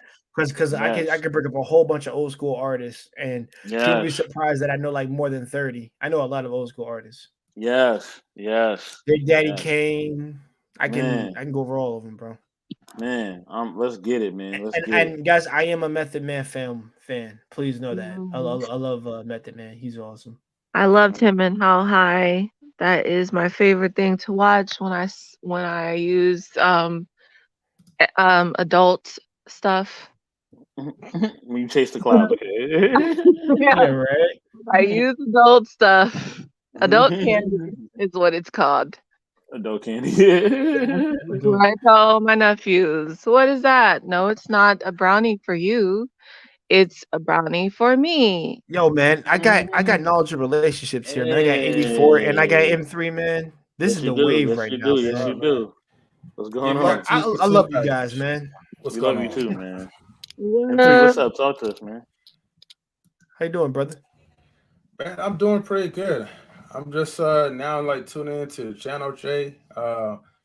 because I yes, could bring up a whole bunch of old school artists, and people be yes, surprised that I know like more than 30. I know a lot of old school artists. yes, yes, Big Daddy yes. Kane. I Man, can go over all of them, bro. man, let's get it, man. Let's And get it. and guys, I am a Method Man fan. Please know that. I Mhm. love Method Man. He's awesome. I loved him in How High. That is my favorite thing to watch when I use adult stuff. When you chase the clouds, okay. Yeah, Yeah, right. I use adult stuff. Adult candy is what it's called. Adult candy. That's what I tell my nephews. What is that? No, it's not a brownie for you. It's a brownie for me. Yo, man, I got knowledge of relationships here, man. I got 84 and I got Hey. M3, man. This Yes, is you the do. wave Yes, right you now, do. What's Yes, man. you up, man? do. What's Yeah, going we got on? I love you guys. guys, man. What's We going love you on? too, man. What M3, what's up? up? Talk to us, man. How you doing, brother? Man, I'm doing pretty good. I'm just now like tuning into Channel J.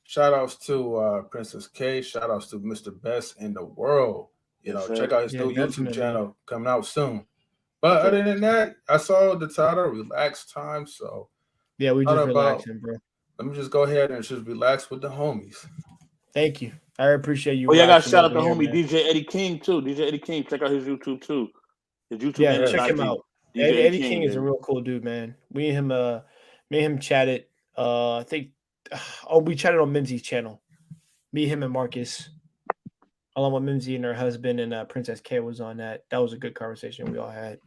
Shout outs to Princess K. Shout outs to Mr. Best in the world. Yes, Check sir. out his Yeah, new YouTube definitely. channel coming out soon. But Okay. other than that, I saw the title Relax Time, so Yeah, we thought just about relaxing, bro. let me just go ahead and just relax with the homies. Thank you. I appreciate you. Oh yeah, I got relaxing shout out over to here, homie man. DJ Eddie King too. DJ Eddie King, check out his YouTube too. His YouTube Yeah, and his check him IG. out. DJ Eddie King is a baby. real cool dude, man. Me and him chatted. I think, we chatted on Mimsy's channel. Me, him, and Marcus, along with Mimsy and her husband, and Princess K was on that. That was a good conversation we all had.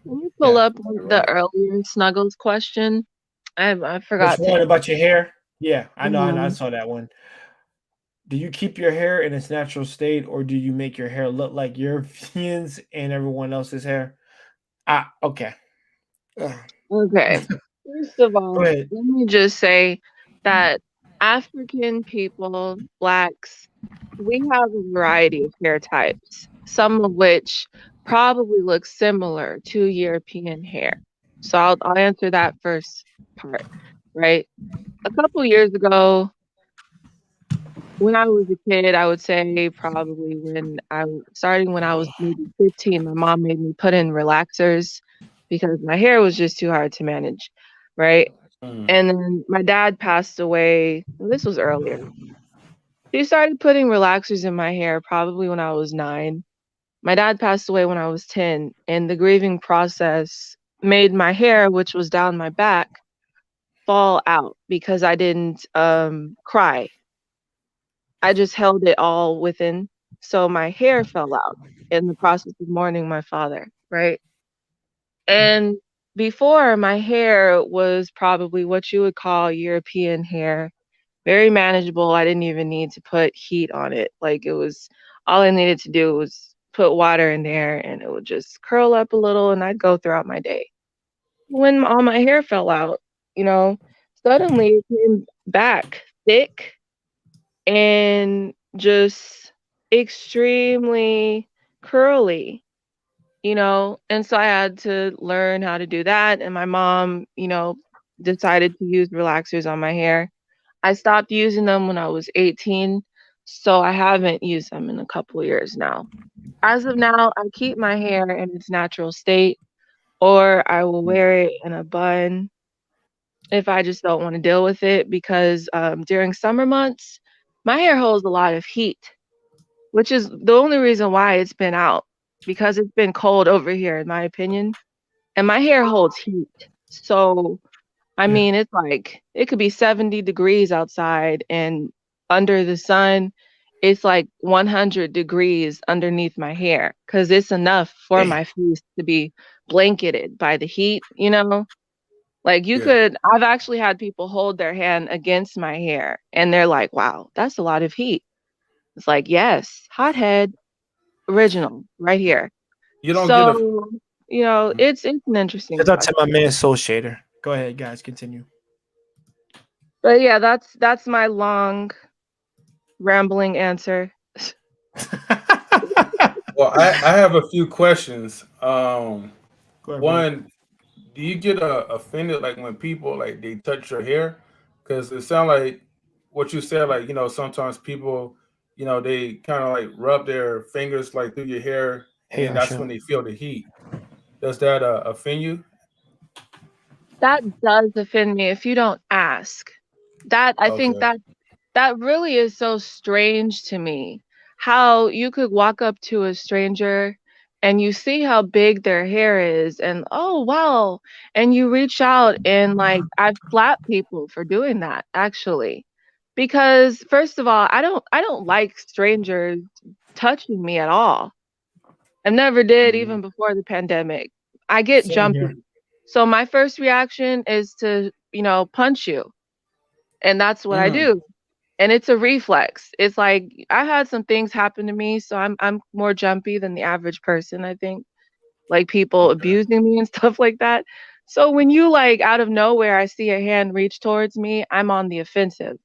Can you pull Yeah. up the earlier Snuggles question? I forgot Which one to. about your hair? Yeah, I know. I Mhm. saw that one. Do you keep your hair in its natural state, or do you make your hair look like Europeans and everyone else's hair? Okay. Okay. First of Go all, ahead. let me just say that African people, blacks, we have a variety of hair types, some of which probably look similar to European hair. So I'll answer that first part, right? A couple years ago, when I was a kid, I would say probably starting when I was maybe 15, my mom made me put in relaxers because my hair was just too hard to manage, right? And then my dad passed away. This was earlier. He started putting relaxers in my hair probably when I was 9. My dad passed away when I was 10, and the grieving process made my hair, which was down my back, fall out because I didn't cry. I just held it all within. So my hair fell out in the process of mourning my father, right? And before, my hair was probably what you would call European hair, very manageable. I didn't even need to put heat on it. Like, it was all I needed to do was put water in there and it would just curl up a little and I'd go throughout my day. When all my hair fell out, you know, suddenly it came back thick and just extremely curly, and so I had to learn how to do that. And my mom, decided to use relaxers on my hair. I stopped using them when I was 18, so I haven't used them in a couple of years now. As of now, I keep my hair in its natural state, or I will wear it in a bun if I just don't want to deal with it because during summer months, my hair holds a lot of heat, which is the only reason why it's been out because it's been cold over here, in my opinion. And my hair holds heat. So, I mean, it's like it could be 70 degrees outside, and under the sun, it's like 100 degrees underneath my hair because it's enough for my face to be blanketed by the heat. Like I've actually had people hold their hand against my hair and they're like, wow, that's a lot of heat. It's like, yes, hothead original right here. You don't get a. So, it's an interesting Shout out to question. my man Soul Shader. Go ahead, guys. Continue. But yeah, that's my long rambling answer. Well, I have a few questions. Go ahead, brother. One, do you get offended like when people like they touch your hair? Because it sounds like what you said, like sometimes people, they kind of like rub their fingers like through your hair, and Hey, then that's Arshel. when they feel the heat. Does that offend you? That does offend me if you don't ask. I think Okay. that really is so strange to me. How you could walk up to a stranger and you see how big their hair is and oh wow, and you reach out and like I've slapped people for doing that actually. Because first of all, I don't like strangers touching me at all. I never did even before the pandemic. I get Same jumpy. here. So my first reaction is to, punch you. And that's what I Mm. do. And it's a reflex. It's like I've had some things happen to me, so I'm more jumpy than the average person, I think. Like people Okay. abusing me and stuff like that. So when you like out of nowhere I see a hand reach towards me, I'm on the offensive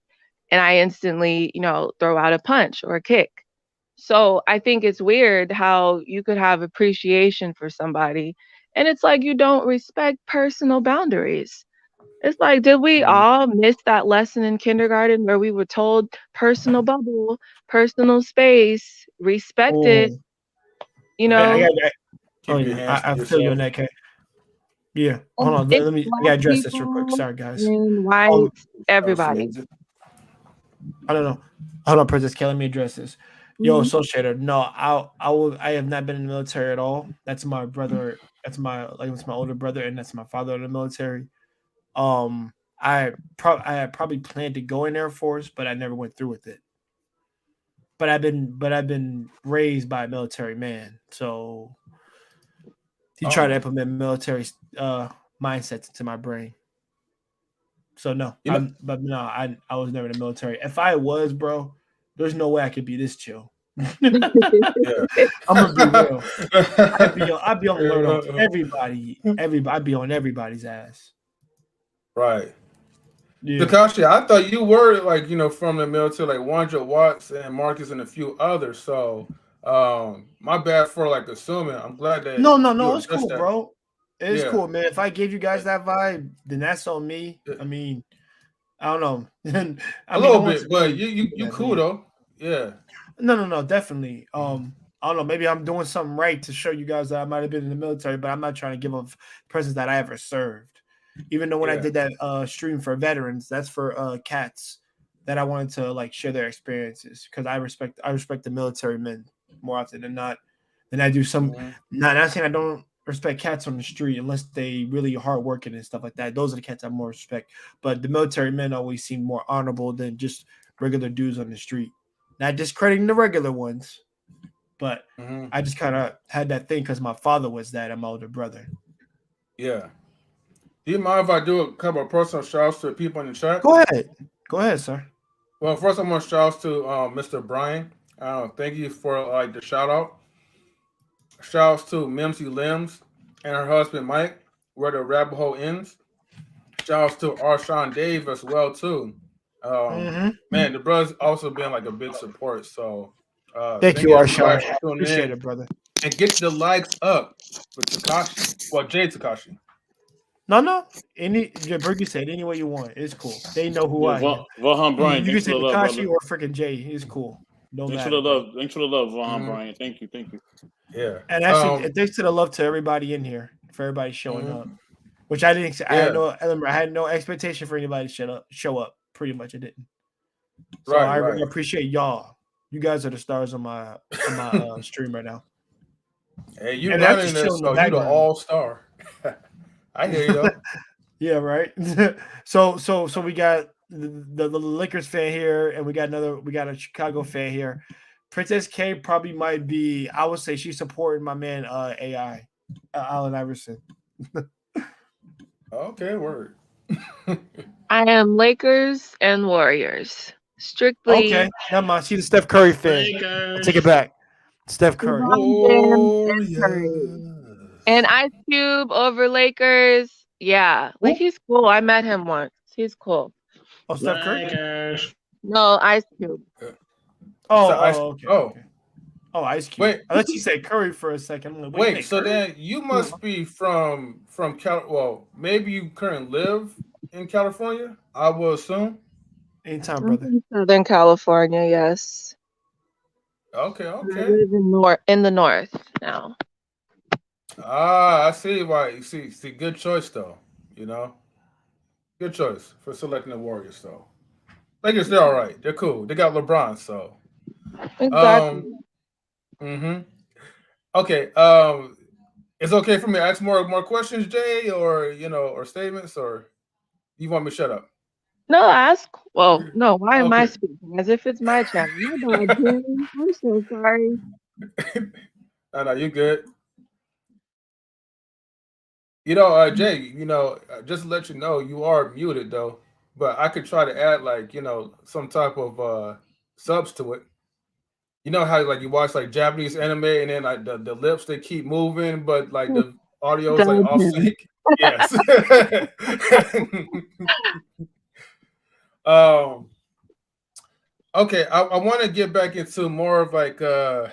and I instantly, throw out a punch or a kick. So I think it's weird how you could have appreciation for somebody and it's like you don't respect personal boundaries. It's like, did we all miss that lesson in kindergarten where we were told personal bubble, personal space, respect it, Oh, you I know? got. Oh Keep your yeah, hands to I feel you on yourself. that, Kat. Yeah. Hold on. It's Let me. I black gotta address this real quick. people Sorry, guys. and whites, everybody. I don't know. Hold on, Princess K. Let me address this. Yo, Mhm. Associator. No, I have not been in the military at all. That's my brother. That's my older brother, and that's my father in the military. Um, I had probably planned to go in Air Force, but I never went through with it. But I've been raised by a military man, so he tried to implement military mindsets into my brain. So no, I was never in the military. If I was, bro, there's no way I could be this chill. I'm gonna be real. I'd be on alert on everybody. I'd be on everybody's ass. Right. Yeah. Takashi, I thought you were like, from the military, like 100 Watts and Marcus and a few others. So my bad for like assuming. I'm glad that No, it's addressed cool, that. bro. It's Yeah. cool, man. If I gave you guys that vibe, then that's on me. I mean, I don't know. A little bit, but you cool though. Yeah. No, definitely. I don't know. Maybe I'm doing something right to show you guys that I might have been in the military, but I'm not trying to give up presents that I ever served. Even though when I did that stream for veterans, that's for cats that I wanted to like share their experiences because I respect the military men more often than not. Than I do some. Not saying I don't respect cats on the street unless they really hardworking and stuff like that. Those are the cats I more respect. But the military men always seem more honorable than just regular dudes on the street. Not discrediting the regular ones, but I just kind of had that thing because my father was that and my older brother. Yeah. Do you mind if I do a couple of personal shouts to the people in the chat? Go ahead, sir. Well, first I want to shout out to Mr. Brian. Thank you for like the shout out. Shouts to Mimsy Limbs and her husband Mike, where the rabbit hole ends. Shouts to Arshawn Dave as well too. Man, the brother's also been like a big support. So thank you, Arshawn. Tuning Appreciate in. it, brother. And get the likes up for Takashi. Well, Jay Takashi. No. Berkey said any way you want. It's cool. They know who I am. Vahan Bryant, You can say Takashi love, or freaking Jay. It's cool. No thanks matter. Thanks for the love, Vahan Bryant. Thank you. Yeah. And actually, thanks to the love to everybody in here for everybody showing up. Which I didn't. I had no expectation for anybody to show up. Pretty much, I didn't. So I appreciate y'all. You guys are the stars on my stream right now. Hey, you running this, so you the all-star. I hear you though. Yeah, right. So we got the Lakers fan here, and we got a Chicago fan here. Princess K probably might be. I would say she's supporting my man AI, Allen Iverson. Okay, word. I am Lakers and Warriors. Strictly. Okay, never mind. She's a Steph Curry fan. I'll take it back. Steph Curry. And Ice Cube over Lakers. Yeah, like he's cool. I met him once. He's cool. Oh, Steph Curry? No, Ice Cube. Okay. Oh, Ice Cube. Wait, I thought you said Curry for a second. Like, wait, so then you must be from well, maybe you currently live in California, I will assume. Anytime, brother. Southern California, yes. Okay. I live in the north now. I see why. You see, good choice though. Good choice for selecting the Warriors though. Lakers, they're all right. They're cool. They got LeBron, so. Exactly. Okay. It's okay for me to ask more questions, Jay, or or statements, or you want me to shut up? No, ask. Well, no. Why am I speaking as if it's my channel? I'm so sorry. No, you good. Jay, just to let you know, you are muted though. But I could try to add like, some type of subs to it. You know how like you watch like Japanese anime and then like the lips they keep moving, but like the audio is like off sync. Yes. Okay, I want to get back into more of like the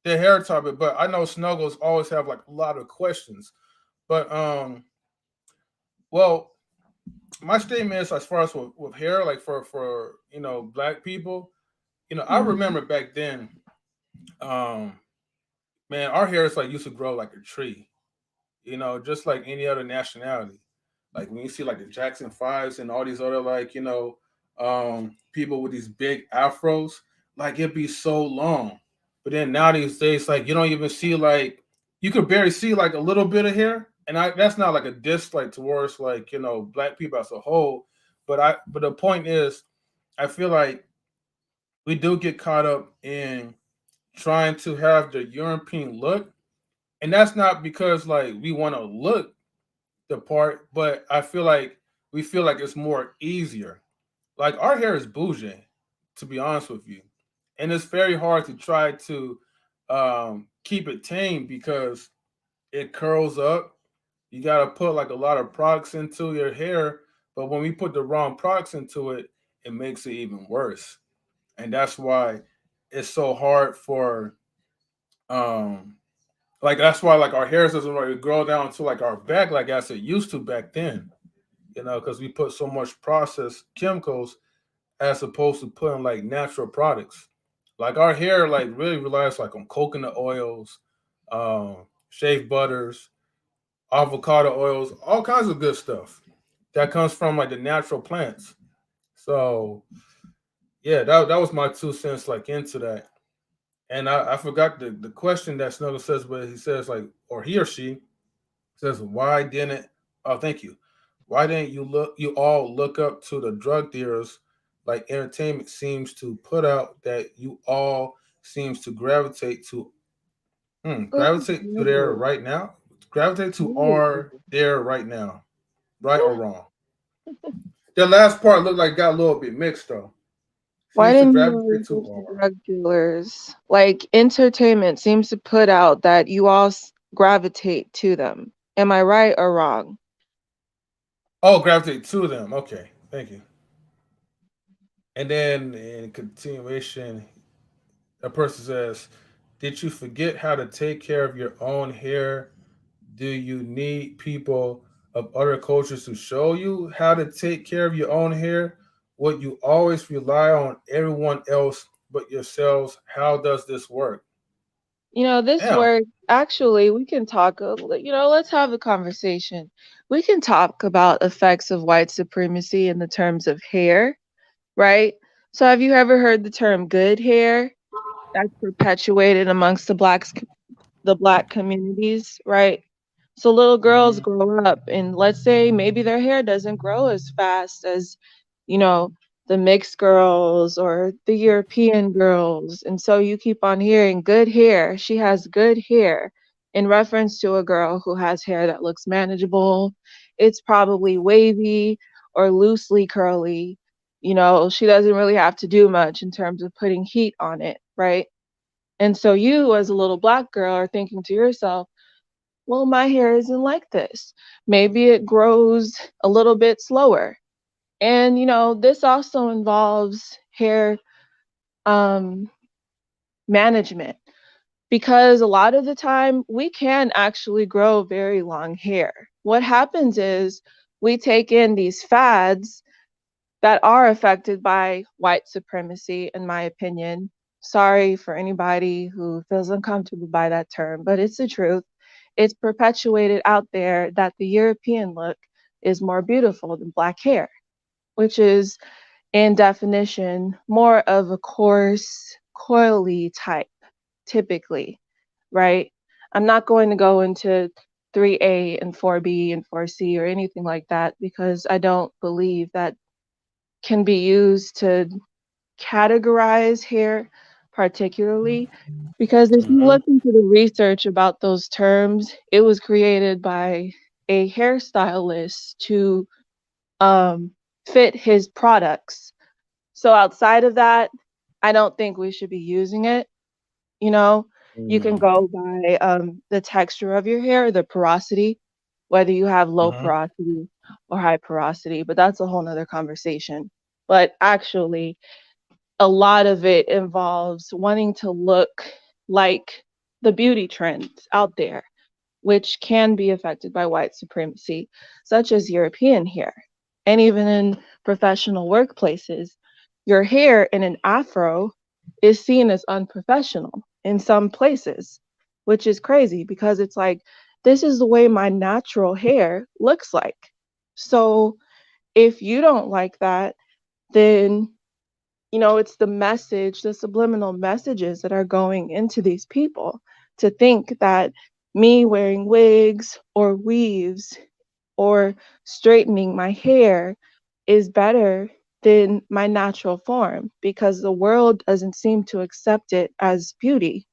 hair topic, but I know Snuggles always have like a lot of questions. But well, my statement is as far as with hair, like for Black people, I remember back then, man, our hair is like used to grow like a tree. you know, just like any other nationality. Like when you see like the Jackson Fives and all these other like, people with these big afros, like it'd be so long. But then now these days, like you don't even see like you could barely see like a little bit of hair. And that's not like a diss like towards like, black people as a whole. But the point is, I feel like we do get caught up in trying to have the European look. And that's not because like we want to look the part, but I feel like we feel like it's more easier. Like our hair is bougie, to be honest with you, and it's very hard to try to keep it tame because it curls up. You got to put like a lot of products into your hair, but when we put the wrong products into it, it makes it even worse, and that's why it's so hard for um like that's why like our hair doesn't really grow down to like our back like as it used to back then, because we put so much processed chemicals as opposed to putting like natural products. Like our hair like really relies like on coconut oils, shea butters, avocado oils, all kinds of good stuff that comes from like the natural plants. So yeah, that was my 2 cents like into that. And I forgot the question that Snuggle says, but he says like, or he or she says, why didn't? Oh, thank you. Why didn't you all look up to the drug dealers? Like entertainment seems to put out that you all seems to gravitate to gravitate to there Ooh. right now. Gravitate to Ooh. are there right now, right or wrong. The last part looked like got a little bit mixed though. Why Seems to didn't you gravitate to look to are. drug dealers? Like entertainment seems to put out that you all gravitate to them. Am I right or wrong? Oh, gravitate to them. Okay, thank you. And then in continuation, a person says, did you forget how to take care of your own hair? Do you need people of other cultures to show you how to take care of your own hair? Would you always rely on everyone else but yourselves? How does this work? This Damn. work, actually, we can talk, let's have a conversation. We can talk about effects of white supremacy in the terms of hair, right? So have you ever heard the term good hair? That's perpetuated amongst the black communities, right? So little girls Hmm. grow up and let's say maybe their hair doesn't grow as fast as, you know, the mixed girls or the European girls. And so you keep on hearing good hair. She has good hair in reference to a girl who has hair that looks manageable. It's probably wavy or loosely curly. She doesn't really have to do much in terms of putting heat on it, right? And so you, as a little black girl, are thinking to yourself, well, my hair isn't like this. Maybe it grows a little bit slower. And, this also involves hair um, management because a lot of the time we can actually grow very long hair. What happens is we take in these fads that are affected by white supremacy, in my opinion. Sorry for anybody who feels uncomfortable by that term, but it's the truth. It's perpetuated out there that the European look is more beautiful than black hair, which is, in definition, more of a coarse, coily type, typically, right? I'm not going to go into 3A and 4B and 4C or anything like that because I don't believe that can be used to categorize hair particularly because if you Hmm. look into the research about those terms, it was created by a hairstylist to um, fit his products. So outside of that, I don't think we should be using it. You know, you can go by the texture of your hair, the porosity, whether you have low Hmm. porosity or high porosity, but that's a whole nother conversation. But actually, a lot of it involves wanting to look like the beauty trends out there, which can be affected by white supremacy, such as European hair. And even in professional workplaces, your hair in an afro is seen as unprofessional in some places, which is crazy because it's like this is the way my natural hair looks like. So if you don't like that, then it's the message, the subliminal messages that are going into these people to think that me wearing wigs or weaves or straightening my hair is better than my natural form, because the world doesn't seem to accept it as beauty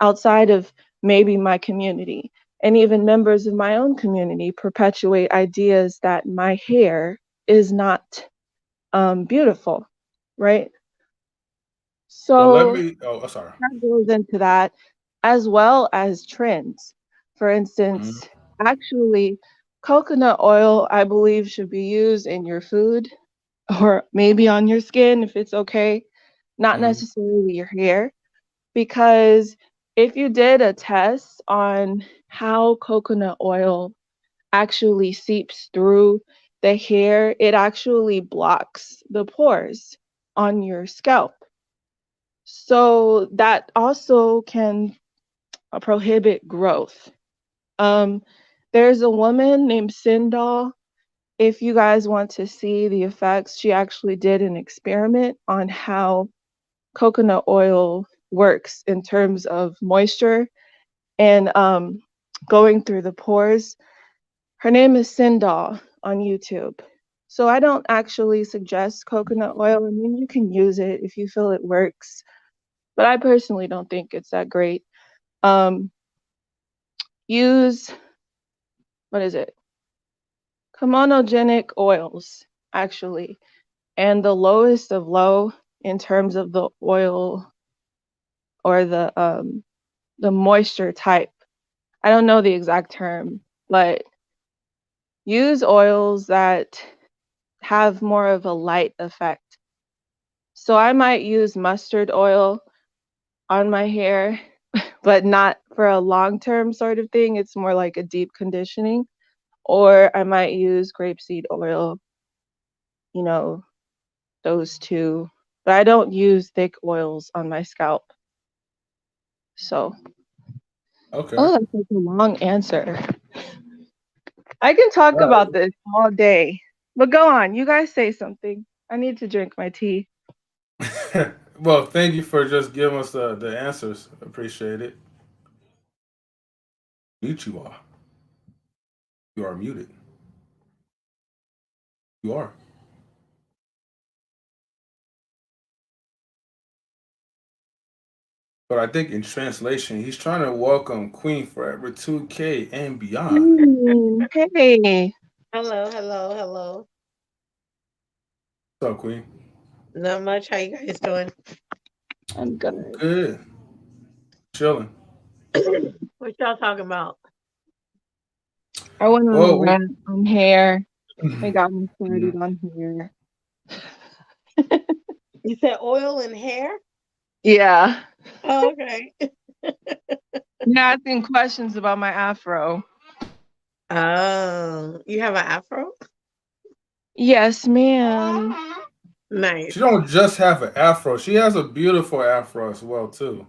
outside of maybe my community. And even members of my own community perpetuate ideas that my hair is not beautiful, right? Well, let So me. Oh, sorry. that goes into that, as well as trends. For Mhm. instance, actually, coconut oil, I believe, should be used in your food or maybe on your skin if it's okay, not Mhm. necessarily your hair. Because if you did a test on how coconut oil actually seeps through the hair, it actually blocks the pores on your scalp. So that also can prohibit growth. Um, there's a woman named Sindal. If you guys want to see the effects, she actually did an experiment on how coconut oil works in terms of moisture and going through the pores. Her name is Sindal on YouTube. So I don't actually suggest coconut oil. I mean, you can use it if you feel it works, but I personally don't think it's that great. Um, use, what is it? Commonogenic oils, actually. And the lowest of low in terms of the oil or the moisture type. I don't know the exact term, but use oils that have more of a light effect. So I might use mustard oil on my hair, but not for a long-term sort of thing. It's more like a deep conditioning. Or I might use grapeseed oil, you know, those two. But I don't use thick oils on my scalp. So, Okay. oh, that's like a long answer. I can talk about this all day. But go on, you guys say something. I need to drink my tea. Well, thank you for just giving us the answers. Appreciate it. Mute you are. You are muted. You are. But I think in translation, he's trying to welcome Queen Forever 2K and beyond. Hey. Hello, hello, hello. What's up, Queen? Not much. How you guys doing? I'm good. Good. Chilling. What y'all talking about? I went on a Well, rant on hair. They got me started on hair. You said oil and hair? Yeah. Oh, okay. You're asking questions about my afro. Oh, you have an afro? Yes, ma'am. Nice. she don't just have an afro. She has a beautiful afro as well, too.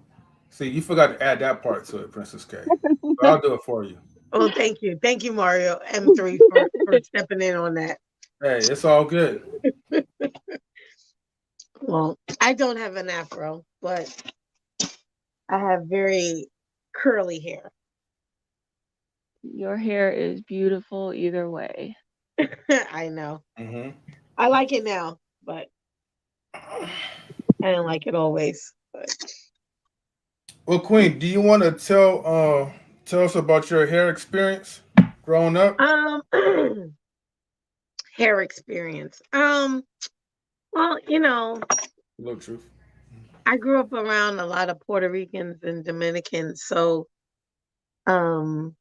See, you forgot to add that part to it, Princess K. But I'll do it for you. Well, thank you. Thank you, Mario M3, for stepping in on that. Hey, it's all good. Well, I don't have an afro, but I have very curly hair. Your hair is beautiful either way. I know. Hmm. I like it now, but I didn't like it always. But Well, Queen, do you want to tell us about your hair experience growing up? hair experience. Well, Little truth. I grew up around a lot of Puerto Ricans and Dominicans, so um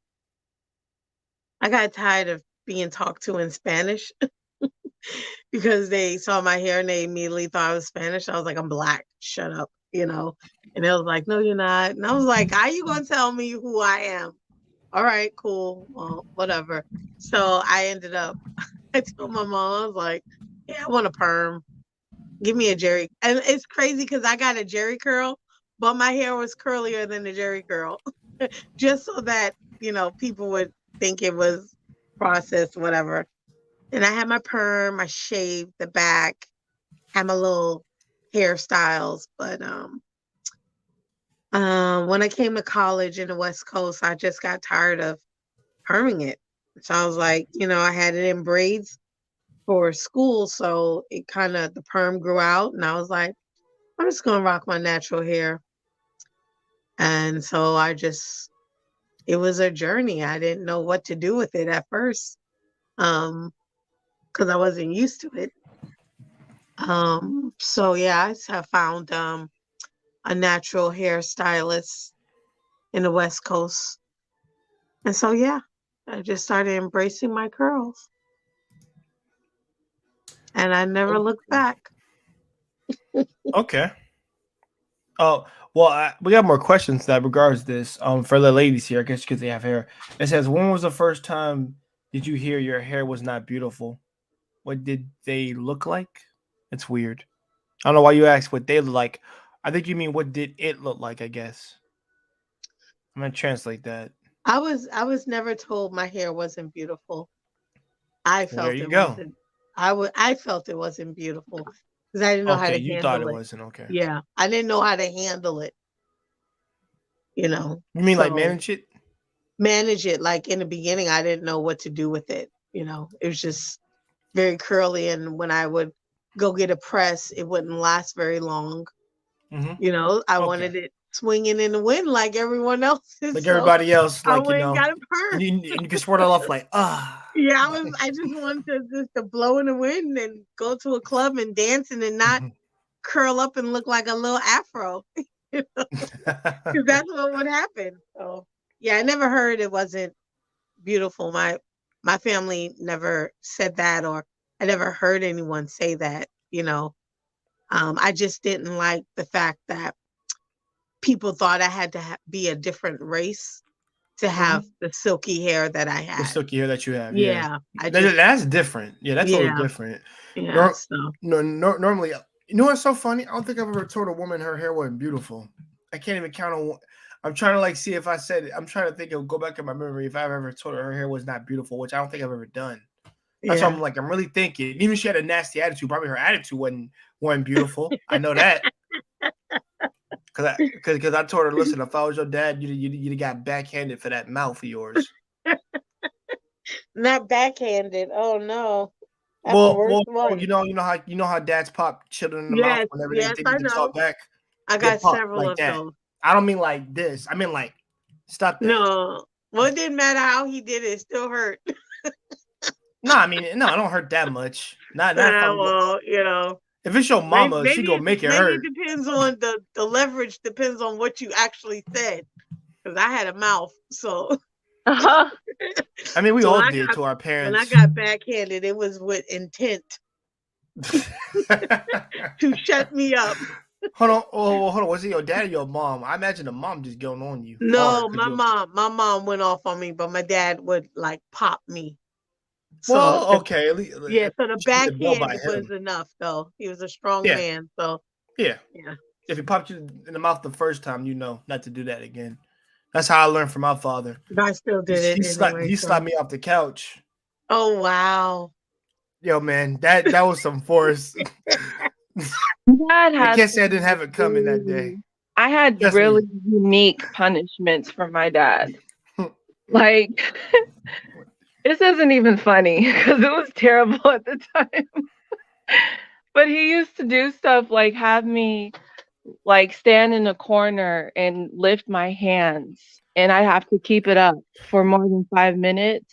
I got tired of being talked to in Spanish because they saw my hair and they immediately thought I was Spanish. I was like, I'm black, shut up, And they was like, no, you're not. And I was like, how you gonna tell me who I am? All right, cool. Well, whatever. So I ended up I told my mom, I was like, yeah, I want a perm. Give me a Jerry. And it's crazy because I got a Jerry curl, but my hair was curlier than the Jerry curl. Just so that people would think it was processed, whatever. And I had my perm, I shaved the back, had my little hairstyles. But when I came to college in the West Coast, I just got tired of perming it. So I was like, I had it in braids for school, so it kind of the perm grew out, and I was like, I'm just gonna rock my natural hair. And so it was a journey. I didn't know what to do with it at first, because I wasn't used to it. So yeah, I found a natural hairstylist in the West Coast, and so yeah, I just started embracing my curls, and I never looked back. Okay. Oh, well, we got more questions that regards this. For the ladies here, I guess because they have hair. It says, when was the first time did you hear your hair was not beautiful? What did they look like? It's weird. I don't know why you asked what they look like. I think you mean what did it look like, I guess. I'm gonna translate that. I was never told my hair wasn't beautiful. I Well, there felt you it go. wasn't. I felt it wasn't beautiful because I didn't know how Okay, to you thought it handle it. wasn't okay. Yeah, I didn't know how to handle it. You mean like So manage it? manage it. Like in the beginning, I didn't know what to do with it. It was just very curly, and when I would go get a press, it wouldn't last very long. Mm-hmm. I Okay. wanted it swinging in the wind like everyone else's. Like So everybody else, I like went and got a perm. and you can swirl it off like Yeah, I just wanted to blow in the wind and go to a club and dancing and not curl up and look like a little afro. Because that's what would happen. So yeah, I never heard it wasn't beautiful. My family never said that, or I never heard anyone say that. I just didn't like the fact that people thought I had to be a different race to have the silky hair that I the had. silky hair that you have. Yeah, That's different. Yeah, that's totally yeah, different. yeah. So Normally, you know what's so funny? I don't think I've ever told a woman her hair wasn't beautiful. I can't even count on. I'm trying to see if I said it. I'm trying to think of go back in my memory if I've ever told her hair was not beautiful, which I don't think I've ever done. That's why I'm really thinking. Even if she had a nasty attitude, probably her attitude wasn't beautiful. I know that. Because I told her, listen, if I was your dad, you'd got backhanded for that mouth of yours. not backhanded. Oh no. That's Well, the worst one. you know how dads pop children in the mouth whenever they think they can talk back. I got several like of that. those. I don't mean like this. I mean like stop that. No. Well, it didn't matter how he did it, it still hurt. No, I mean, no, I don't hurt that much. Not well, if it's your mama, she gonna make it hurt. Maybe it depends on the leverage, depends on what you actually said. Because I had a mouth, so Uh-huh. I mean, we all did to our parents. When I got backhanded, it was with intent to shut me up. Hold on. Was it your dad or your mom? I imagine the mom just going on you. No, my mom went off on me, but my dad would like pop me. So, well, okay. Yeah, so the backhand was enough, though. He was a strong man, so yeah. If he popped you in the mouth the first time, not to do that again. That's how I learned from my father. But I still did it. He slapped me off the couch. Oh wow! Yo, man, that was some force. I can't say I didn't have it coming that day. I had really unique punishments from my dad. Like, this isn't even funny because it was terrible at the time. But he used to do stuff like have me like stand in a corner and lift my hands, and I have to keep it up for more than 5 minutes.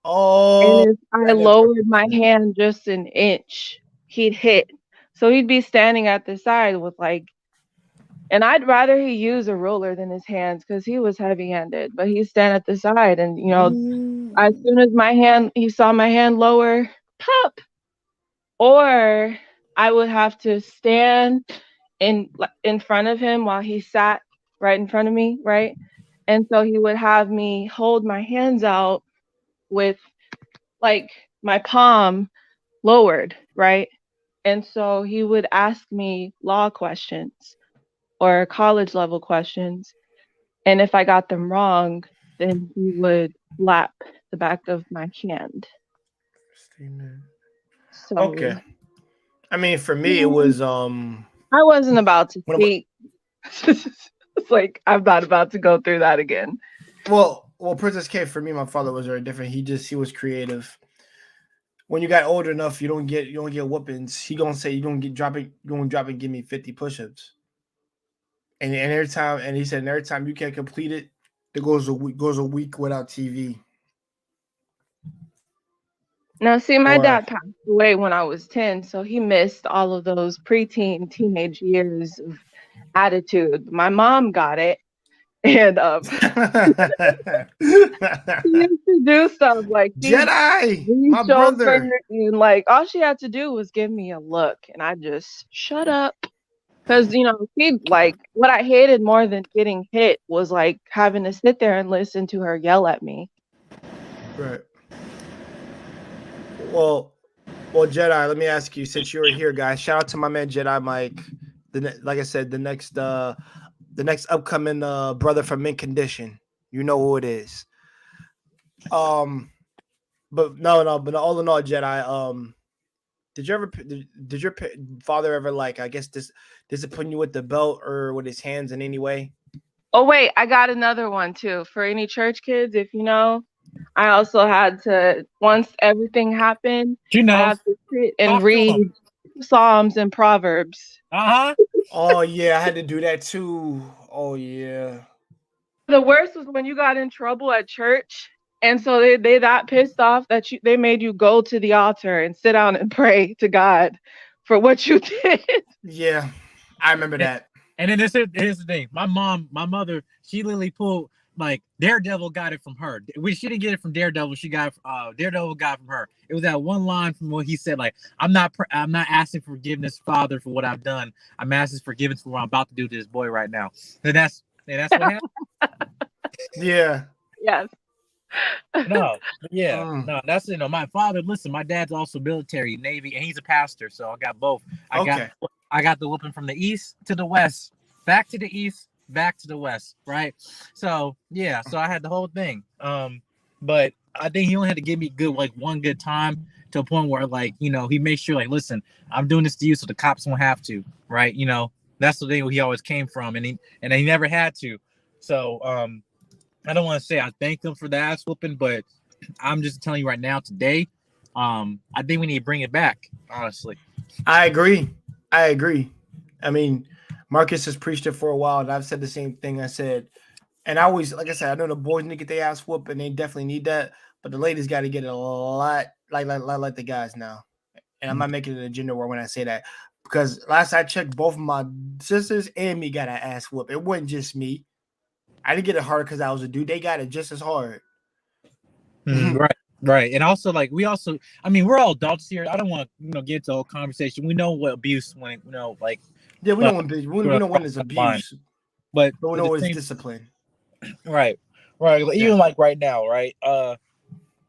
Oh, and if I lowered my hand just an inch, he'd hit. So he'd be standing at the side with and I'd rather he use a ruler than his hands because he was heavy-handed, but he'd stand at the side and, as soon as he saw my hand lower, pop. Or I would have to stand in front of him while he sat right in front of me, right? And so he would have me hold my hands out with my palm lowered, right? And so he would ask me law questions or college level questions. And if I got them wrong, then he would slap the back of my hand. So Okay. I mean, for me, it was I wasn't about to What about- speak. It's like I'm not about to go through that again. well, Princess K. For me, my father was very different. He was creative. When you got old enough, you don't get whoopings. He gonna say you gonna drop and give me 50 push-ups. And every time, and he said every time you can't complete it, there goes a week without TV. Now, see, my Or- dad passed away when I was 10, so he missed all of those preteen, teenage years of attitude. My mom got it, and she used to do stuff like Jedi, my showed brother. her, and like all she had to do was give me a look, and I just shut up. Because he like what I hated more than getting hit was like having to sit there and listen to her yell at me. Right. Well, Jedi. Let me ask you, since you're here, guys. Shout out to my man Jedi Mike. Like I said, the next upcoming brother from Mint Condition. You know who it is. But all in all, Jedi. Did your father ever, like, I guess, discipline you with the belt or with his hands in any way? Oh wait, I got another one too for any church kids. If you know, I also had to, once everything happened, You I know. have to sit and Talk to read 'em. Psalms and Proverbs. Oh yeah, I had to do that too. Oh yeah. The worst was when you got in trouble at church, and so they that pissed off that they made you go to the altar and sit down and pray to God for what you did. Yeah, I remember that. And then here's the thing. My mother, she literally pulled, like, Daredevil got it from her. She didn't get it from Daredevil. Daredevil got it from her. It was that one line from what he said, like, I'm not asking forgiveness, Father, for what I've done. I'm asking forgiveness for what I'm about to do to this boy right now. And that's what happened. Yeah. Yes. No, that's my father. Listen, my dad's also military, Navy, and he's a pastor, so I got both. I got the whooping from the east to the west, back to the east, back to the west, right? So yeah, so I had the whole thing. But I think he only had to give me one good time to a point where, like, he made sure, like, listen, I'm doing this to you so the cops won't have to, right? That's the thing he always came from, and he never had to. So I don't want to say I thank him for the ass whooping, but I'm just telling you right now, today, I think we need to bring it back, honestly. I agree. I mean, Marcus has preached it for a while, and I've said the same thing. I said, and I always, like I said, I know the boys need to get their ass whooped, and they definitely need that, but the ladies got to get it a lot like the guys now. And I'm not making it a gender war when I say that, because last I checked, both of my sisters and me got an ass whoop. It wasn't just me. I didn't get it hard because I was a dude. They got it just as hard. Right. And also, like, we're all adults here. I don't want to get into a whole conversation. We know what abuse when like. Yeah, we know when it's abuse, but we know it's discipline. Right. Even like right now, right?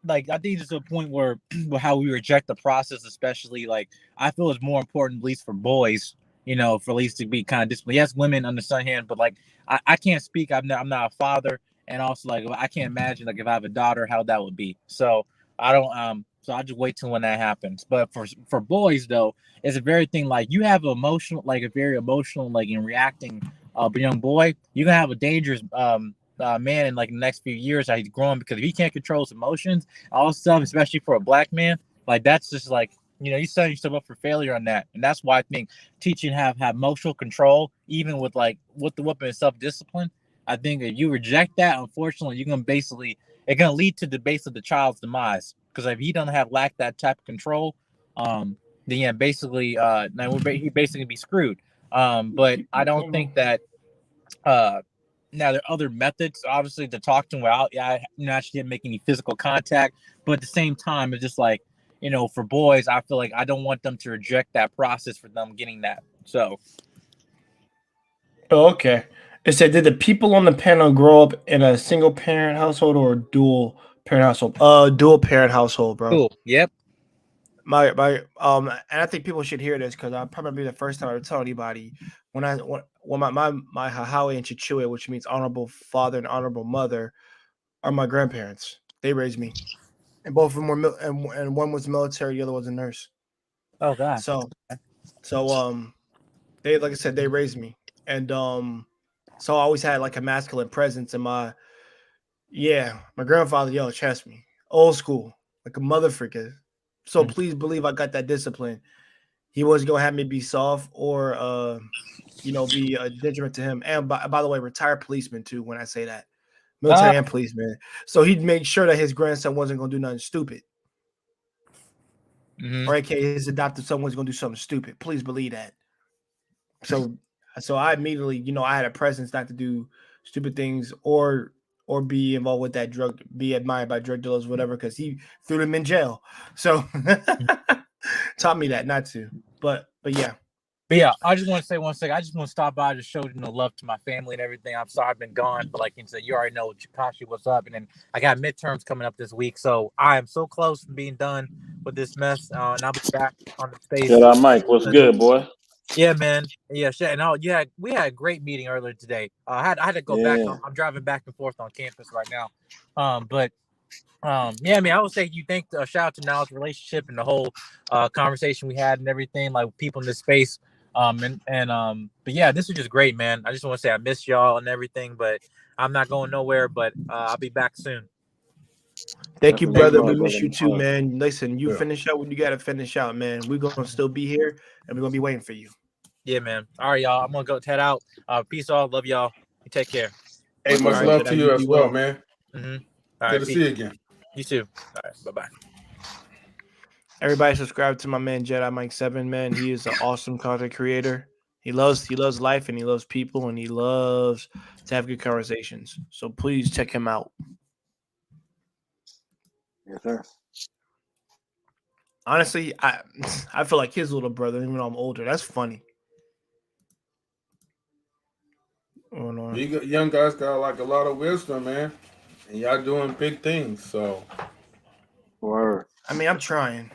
Like, I think it's a point where how we reject the process, especially, like, I feel it's more important, at least for boys, for at least to be kind of disciplined. Yes, women on the other hand, but like, I can't speak. I'm not a father. And also, like, I can't imagine, like, if I have a daughter, how that would be. So I don't. So I just wait till when that happens. But for boys, though, it's a very thing. Like, you have a very emotional, like, in reacting, young boy, you're gonna have a dangerous man in, like, the next few years as he's growing, because if he can't control his emotions, all this stuff, especially for a black man, like, that's just like, you're setting yourself up for failure on that. And that's why I think teaching have emotional control, even with the whooping and self-discipline. I think if you reject that, unfortunately, it's going to lead to the child's demise. Because if he doesn't lack that type of control, then yeah, basically, he basically be screwed. But I don't think that. Now there are other methods, obviously, to talk to him without, actually didn't make any physical contact. But at the same time, it's just like, for boys, I feel like I don't want them to reject that process for them getting that. So. Oh, okay. It said, did the people on the panel grow up in a single parent household or a dual parent household? Dual parent household, bro. Cool. Yep. And I think people should hear this, because I'll probably be the first time I tell anybody when my Hahawe and Chichue, which means honorable father and honorable mother, are my grandparents. They raised me, and both of them were and one was military, the other was a nurse. Oh God. So they, like I said, they raised me, and so I always had like a masculine presence in my grandfather. Yo, trust me, old school, like a mother freaker. So please believe I got that discipline. He wasn't gonna have me be soft or be a detriment to him. And by the way, retired policeman too. When I say that, military and policeman, so he'd make sure that his grandson wasn't gonna do nothing stupid. Or aka his adopted son was gonna do something stupid. Please believe that. So I immediately, I had a presence not to do stupid things or be involved with that drug, be admired by drug dealers, whatever, because he threw them in jail. So taught me that not to. But yeah. But yeah, I just want to say one second. I just want to stop by to show love to my family and everything. I'm sorry I've been gone, but like you said, you already know Chikashi, what's up. And then I got midterms coming up this week, so I am so close to being done with this mess. And I'll be back on the space. Shout out, Mike. What's good, boy? Yeah, man. Yeah, shit. And we had a great meeting earlier today. I had to go back. I'm driving back and forth on campus right now. Yeah, I mean, I would say shout out to Knowledge Relationship and the whole conversation we had and everything, like people in this space. But yeah, this was just great, man. I just want to say I miss y'all and everything, but I'm not going nowhere. But I'll be back soon. Thank you, brother. We miss you too, man. Listen, you finish out what you got to finish out, man. We're gonna still be here, and we're gonna be waiting for you. Yeah, man. All right, y'all. I'm gonna go head out. Peace all. Love y'all. You take care. Hey, much love to you as well, man. Mm-hmm. Good to see you again. You too. All right. Bye-bye. Everybody subscribe to my man Jedi Mike 7, man. He is an awesome content creator. He loves life and he loves people and he loves to have good conversations. So please check him out. Yes, sir. Honestly, I feel like his little brother, even though I'm older. That's funny. Oh, no. You young guys got like a lot of wisdom, man. And y'all doing big things, so. Word. I mean, I'm trying.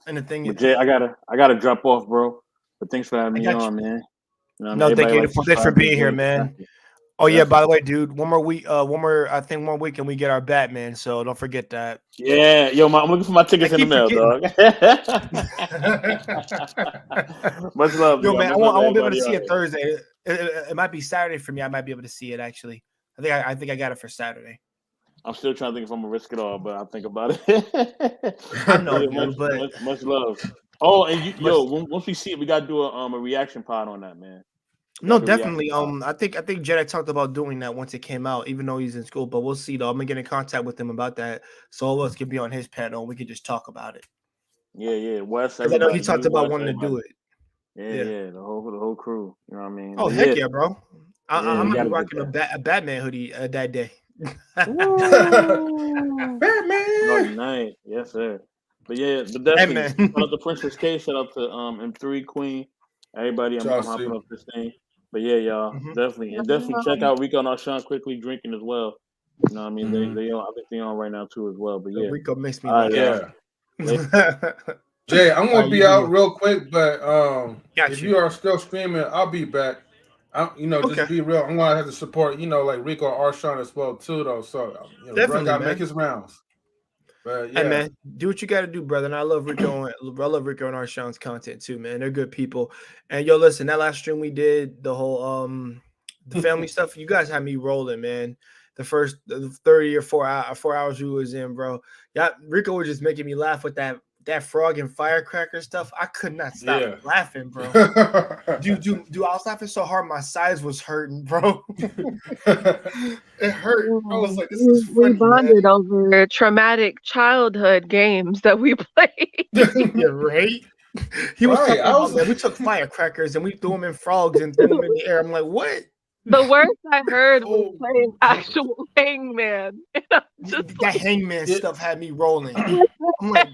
And the thing is, Jay, I gotta drop off, bro. But thanks for having me on, man. You know, no, thank you for being here, man. Oh yeah, by the way, dude, one more week and we get our Batman, so don't forget that. Yeah, yo, I'm looking for my tickets in the mail, dog. Much love, yo, man. I won't be able to see it Thursday. It might be Saturday for me. I might be able to see it actually. I think I got it for Saturday. I'm still trying to think if I'm gonna risk it all, but I'll think about it. I know, dude, but much love. Oh, and once we see it, we gotta do a reaction pod on that, man. No, definitely. I think Jedi talked about doing that once it came out, even though he's in school. But we'll see, though. I'm gonna get in contact with him about that, so all of us can be on his panel and we can just talk about it. Yeah. Wes, I know he talked about wanting to do it. Yeah, the whole crew. You know what I mean? Oh, heck yeah, bro! I'm gonna be rocking a Batman hoodie that day. Batman. Oh, nice, yes, sir. But yeah, but definitely shout out to Princess K, shout out to M3 Queen, everybody. I'm hopping up this thing. But yeah, y'all, definitely check out Rico and Arshawn Quickly Drinking as well. You know what I mean? They I think they're on right now too as well. But yeah, Rico makes me laugh. Jay, I'm gonna be out real quick, but if you are still streaming, I'll be back. Just be real. I'm gonna have to support, like Rico Arshawn as well too, though. So definitely gotta make his rounds. But yeah, hey man, do what you gotta do, brother. And I love Rico and Arshawn's content too, man. They're good people. And yo, listen, that last stream we did, the whole the family stuff, you guys had me rolling, man. The first 30 or 4 hours we was in, bro. Yeah, Rico was just making me laugh with that frog and firecracker stuff. I could not stop laughing, bro. Dude, I was laughing so hard my sides was hurting, bro. It hurt. I was like, this is funny, we bonded over traumatic childhood games that we played. Yeah, right? He was talking about that. We took firecrackers and we threw them in frogs and threw them in the air. I'm like, what? The worst I heard was playing actual Hangman. That Hangman stuff had me rolling. I'm like,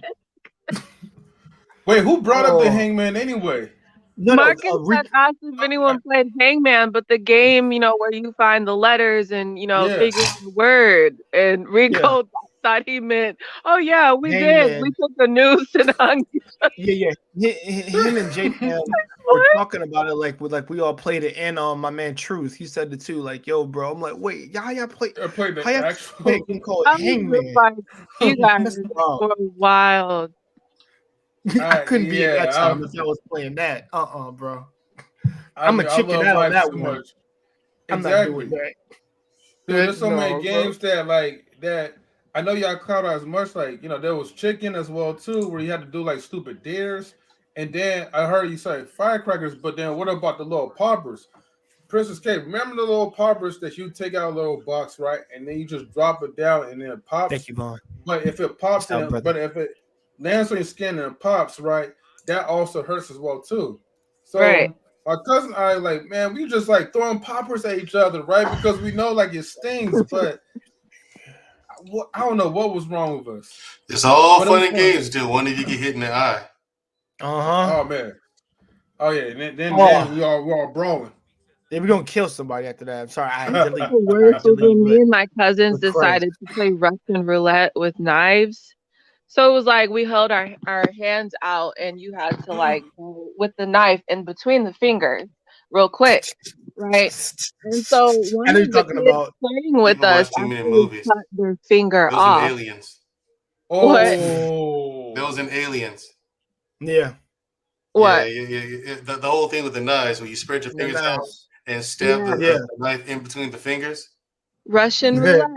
wait, who brought up the Hangman anyway? Marcus had asked if anyone played Hangman, but the game, where you find the letters and figure the word, and Rico thought he meant, oh yeah, we did. Hangman. We took the noose and hung. Yeah. Him and J Cam were talking about it like we all played it, and my man Truth, he said it too. Like, yo, bro, I'm like, wait, y'all play? I played the How y'all actual. play a game called I was Hangman? like, you guys That's wild. were wild. I couldn't be at that yeah, time if I was playing that. Bro. I I'm mean, a I chicken love out on life that too one. much. I'm not Exactly. doing that. Dude, there's so No, many bro. games that I know y'all caught as much. Like, you know, there was chicken as well too, where you had to do like stupid dares. And then I heard you say firecrackers, but then what about the little poppers? Princess K, remember the little poppers that you take out a little box, right? And then you just drop it down and then it pops. Thank you, Vaughn. But if it pops, Stout brother. but if it lands on your skin and it pops, right, that also hurts as well too. So Right. my cousin and I like, man, we just like throwing poppers at each other, right? Because we know like it stings, but I don't know what was wrong with us. It's all But it fun was and fun. games till one of you get hit in the eye. Uh-huh. Oh man. Oh yeah, and then Oh. we all brawling. Then we're gonna kill somebody after that. I'm sorry, I delete. The worst was when me and my cousins with Craig. decided to play Russian roulette with knives. So it was like we held our hands out and you had to like go with the knife in between the fingers real quick, right? And so one I know of you're the talking kids about. playing with People us watch too many actually movies. cut their finger Those off. in Aliens. Oh, Those in Aliens. Yeah. What? Yeah. The whole thing with the knives, where you spread your fingers out and stab Yeah. the knife in between the fingers. Russian Yeah. roulette,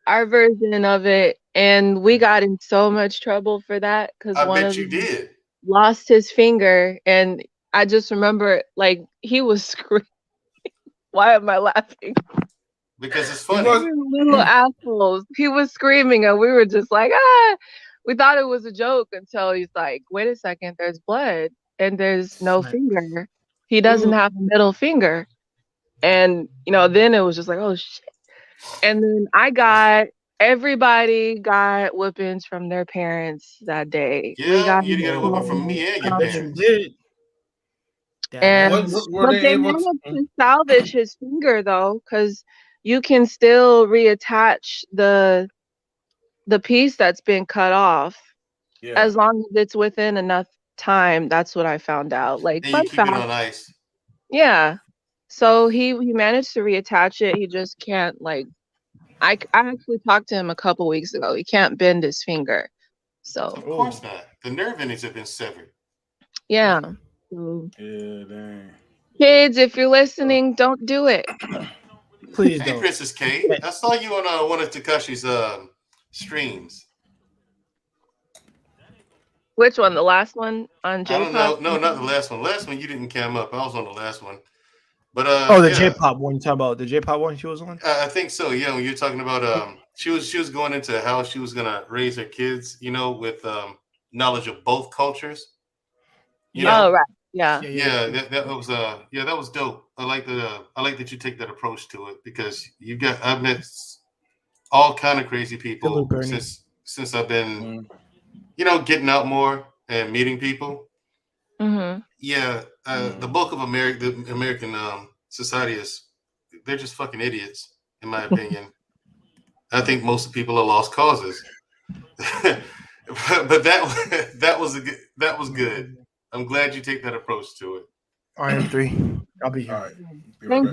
our version of it, and we got in so much trouble for that because I one bet of you them did. lost his finger, and I just remember like he was screaming. Why am I laughing? Because it's He funny. was- We were little assholes. He was screaming, and we were just like, ah. We thought it was a joke until he's like, wait a second, there's blood and there's no Snap. finger. He doesn't Ooh. have a middle finger. And, you know, then it was just like, oh, shit. And then everybody got whippings from their parents that day. Yeah, you got a whooping from me and your I bet you parents. did. And What were but they they able managed to? to salvage his finger though, because you can still reattach the piece that's been cut off Yeah. as long as it's within enough time. That's what I found out. Like, And you fun keep it fact. on ice. Yeah. So he managed to reattach it. He just can't like. I actually talked to him a couple weeks ago. He can't bend his finger. So Of course not. The nerve endings have been severed. yeah. So, Yeah, dang. kids, if you're listening, don't do it. Please Hey, don't. Princess K, I saw you on one of Takashi's streams. Which one? The last one on I don't know. J-Pop? No, not the last one. Last one you didn't cam up. I was on the last one. But Oh, the yeah, J-pop one. You talking about the J-pop one she was on? I think so. Yeah, when you're talking about she was going into how she was gonna raise her kids, you know, with knowledge of both cultures. You know? Oh right. Yeah. Yeah, that was that was dope. I like that you take that approach to it because I've met all kind of crazy people Hello, Bernie. since I've been getting out more and meeting people. Mm-hmm. Yeah, the bulk of the American society they're just fucking idiots, in my opinion. I think most of the people are lost causes. but that was good. I'm glad you take that approach to it. RM3. I'll be here. All right. Thank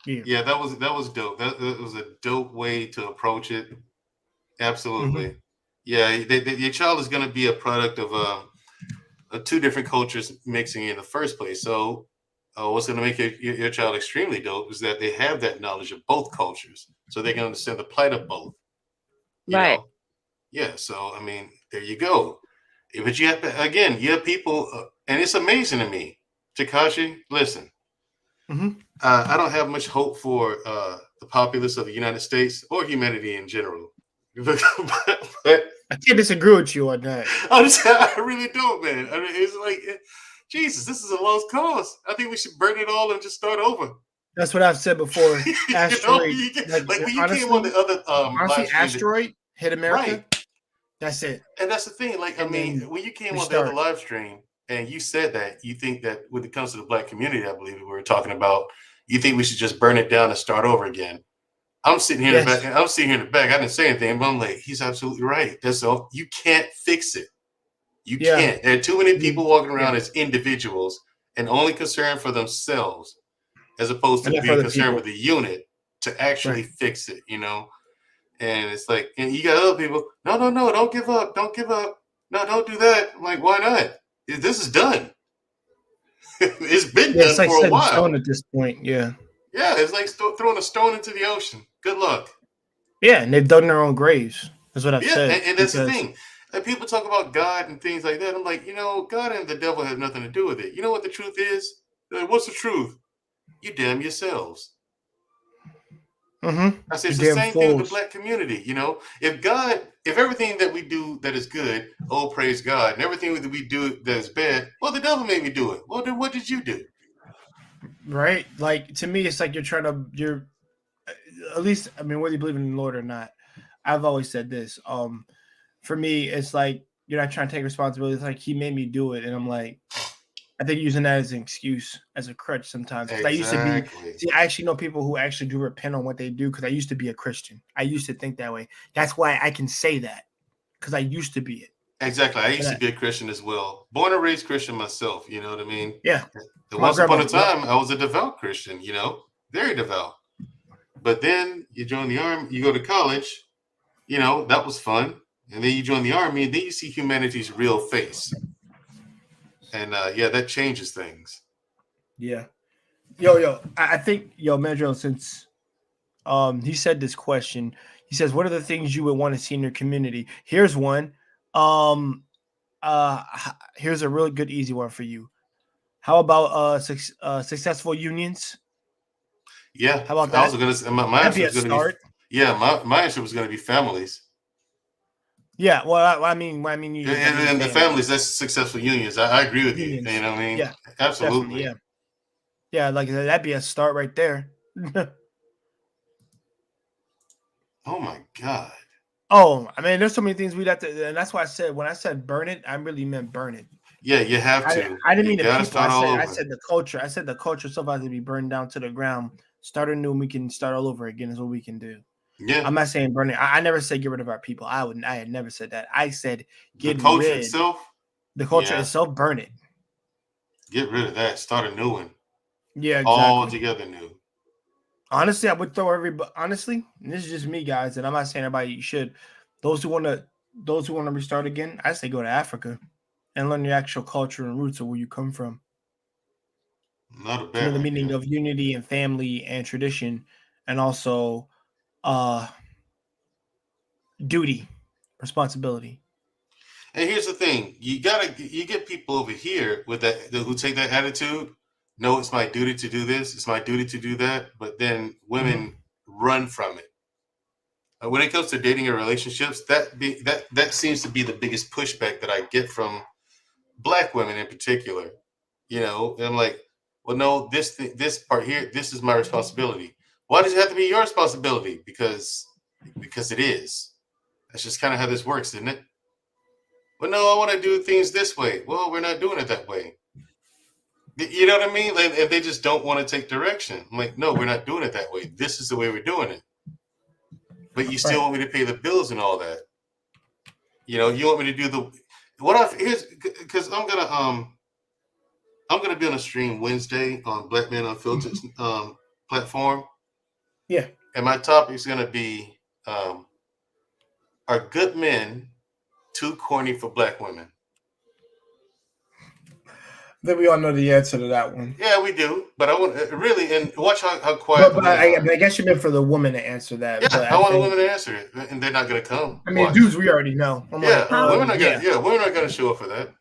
you. Yeah, that was dope. That was a dope way to approach it. Absolutely. Yeah, your child is going to be a product of two different cultures mixing in the first place. So what's going to make your child extremely dope is that they have that knowledge of both cultures, so they can understand the plight of both. You Right. know? Yeah. So I mean, there you go. But you have people, and it's amazing to me, Tekashi. Listen, I don't have much hope for the populace of the United States or humanity in general. but I can't disagree with you on that. I really don't, man. I mean, it's like, Jesus, this is a lost cause. I think we should burn it all and just start over. That's what I've said before. Asteroid. Like when you honestly, came on the other honestly, live stream, asteroid hit America. right? That's it. And that's the thing. Like, I And mean, then when you came we on the other start. live stream and you said that you think that when it comes to the Black community, I believe we were talking about, you think we should just burn it down and start over again. I'm sitting here in the Yes. back. I'm sitting here in the back. I didn't say anything, but I'm like, he's absolutely right. That's all. You can't fix it. You Yeah. can't. There are too many people walking around Yeah. as individuals and only concerned for themselves, as opposed to And not for being other concerned people. with the unit to actually Right. fix it. You know. And it's like, and you got other people. No, don't give up. Don't give up. No, don't do that. I'm like, why not? This is done. It's been Yeah, it's done like for a set in while. stone at this point. Yeah. Yeah, it's like throwing a stone into the ocean. Good luck. Yeah, and they've dug their own graves. That's what I've Yeah, said. and that's the because- thing. And people talk about God and things like that. I'm like, God and the devil have nothing to do with it. You know what the truth is? They're like, what's the truth? You damn yourselves. Mhm. I said it's You the damn same thing with the fools. black community. If everything that we do that is good, oh praise God, and everything that we do that is bad, well, the devil made me do it. Well, then what did you do? Right? Like to me, it's like you're at least, I mean, whether you believe in the Lord or not, I've always said this. For me, it's like you're not trying to take responsibility. It's like he made me do it, and I'm like, I think using that as an excuse, as a crutch sometimes. Because I used to Exactly. see, I actually know people who actually do repent on what they do. Because I used to be a Christian. I used to think that way. That's why I can say that. Because I used to be it. Exactly. I used Yeah. to be a Christian as well. Born and raised Christian myself. You know what I mean? Yeah. And My once upon a grandma- time, I was a devout Christian. Very devout. But then you join the army, you go to college. That was fun. And then you join the army, and then you see humanity's real face. And that changes things. Yeah. Yo, I think, Medro, since he said this question, he says, what are the things you would want to see in your community? Here's one. Here's a really good, easy one for you. How about successful unions? Yeah. How about I was that? going to say, my That'd answer be a was going to start. be, my answer was going to be families. Yeah, well, I mean, you And the families, that's successful unions. I agree with Unions. you. You know what I mean? Yeah, Absolutely. definitely, yeah. Like that'd be a start right there. Oh my God. Oh, I mean, there's so many things we'd have to, and that's why I said when I said burn it, I really meant burn it. Yeah, you have to. I didn't You mean the gotta people. start all I over. said the culture. I said the culture so has to be burned down to the ground. Start anew, and we can start all over again. Is what we can do. Yeah. I'm not saying burn it. I never said get rid of our people. I had never said that. I said The get culture rid. itself. The culture Yeah. itself, burn it. Get rid of that. Start a new one. Yeah, exactly. All together new. Honestly, I would throw everybody. Honestly, and this is just me, guys, and I'm not saying everybody should. Those who want to restart again, I say go to Africa and learn the actual culture and roots of where you come from. Not a To know bad the meaning idea. of unity and family and tradition, and also duty, responsibility. And here's the thing: you get people over here with that who take that attitude. No, it's my duty to do this. It's my duty to do that. But then women run from it. When it comes to dating and relationships, that seems to be the biggest pushback that I get from Black women in particular. And I'm like, well, no, this part here, this is my responsibility. Why does it have to be your responsibility? Because it is. That's just kind of how this works, isn't it? But no, I want to do things this way. Well, we're not doing it that way. You know what I mean? And they just don't want to take direction. I'm like, no, we're not doing it that way. This is the way we're doing it. But you still want me to pay the bills and all that. You want me to do because I'm gonna be on a stream Wednesday on Black Men Unfiltered platform. Yeah. And my topic is gonna be are good men too corny for Black women? Then we all know the answer to that one. Yeah, we do. But I want really and watch how quiet. But I guess you meant for the woman to answer that. Yeah, but I want the women to answer it, and they're not gonna come. I mean, Watch. dudes, we already know. I'm Yeah, like, women are yeah. gonna. Yeah, women are gonna show up for that.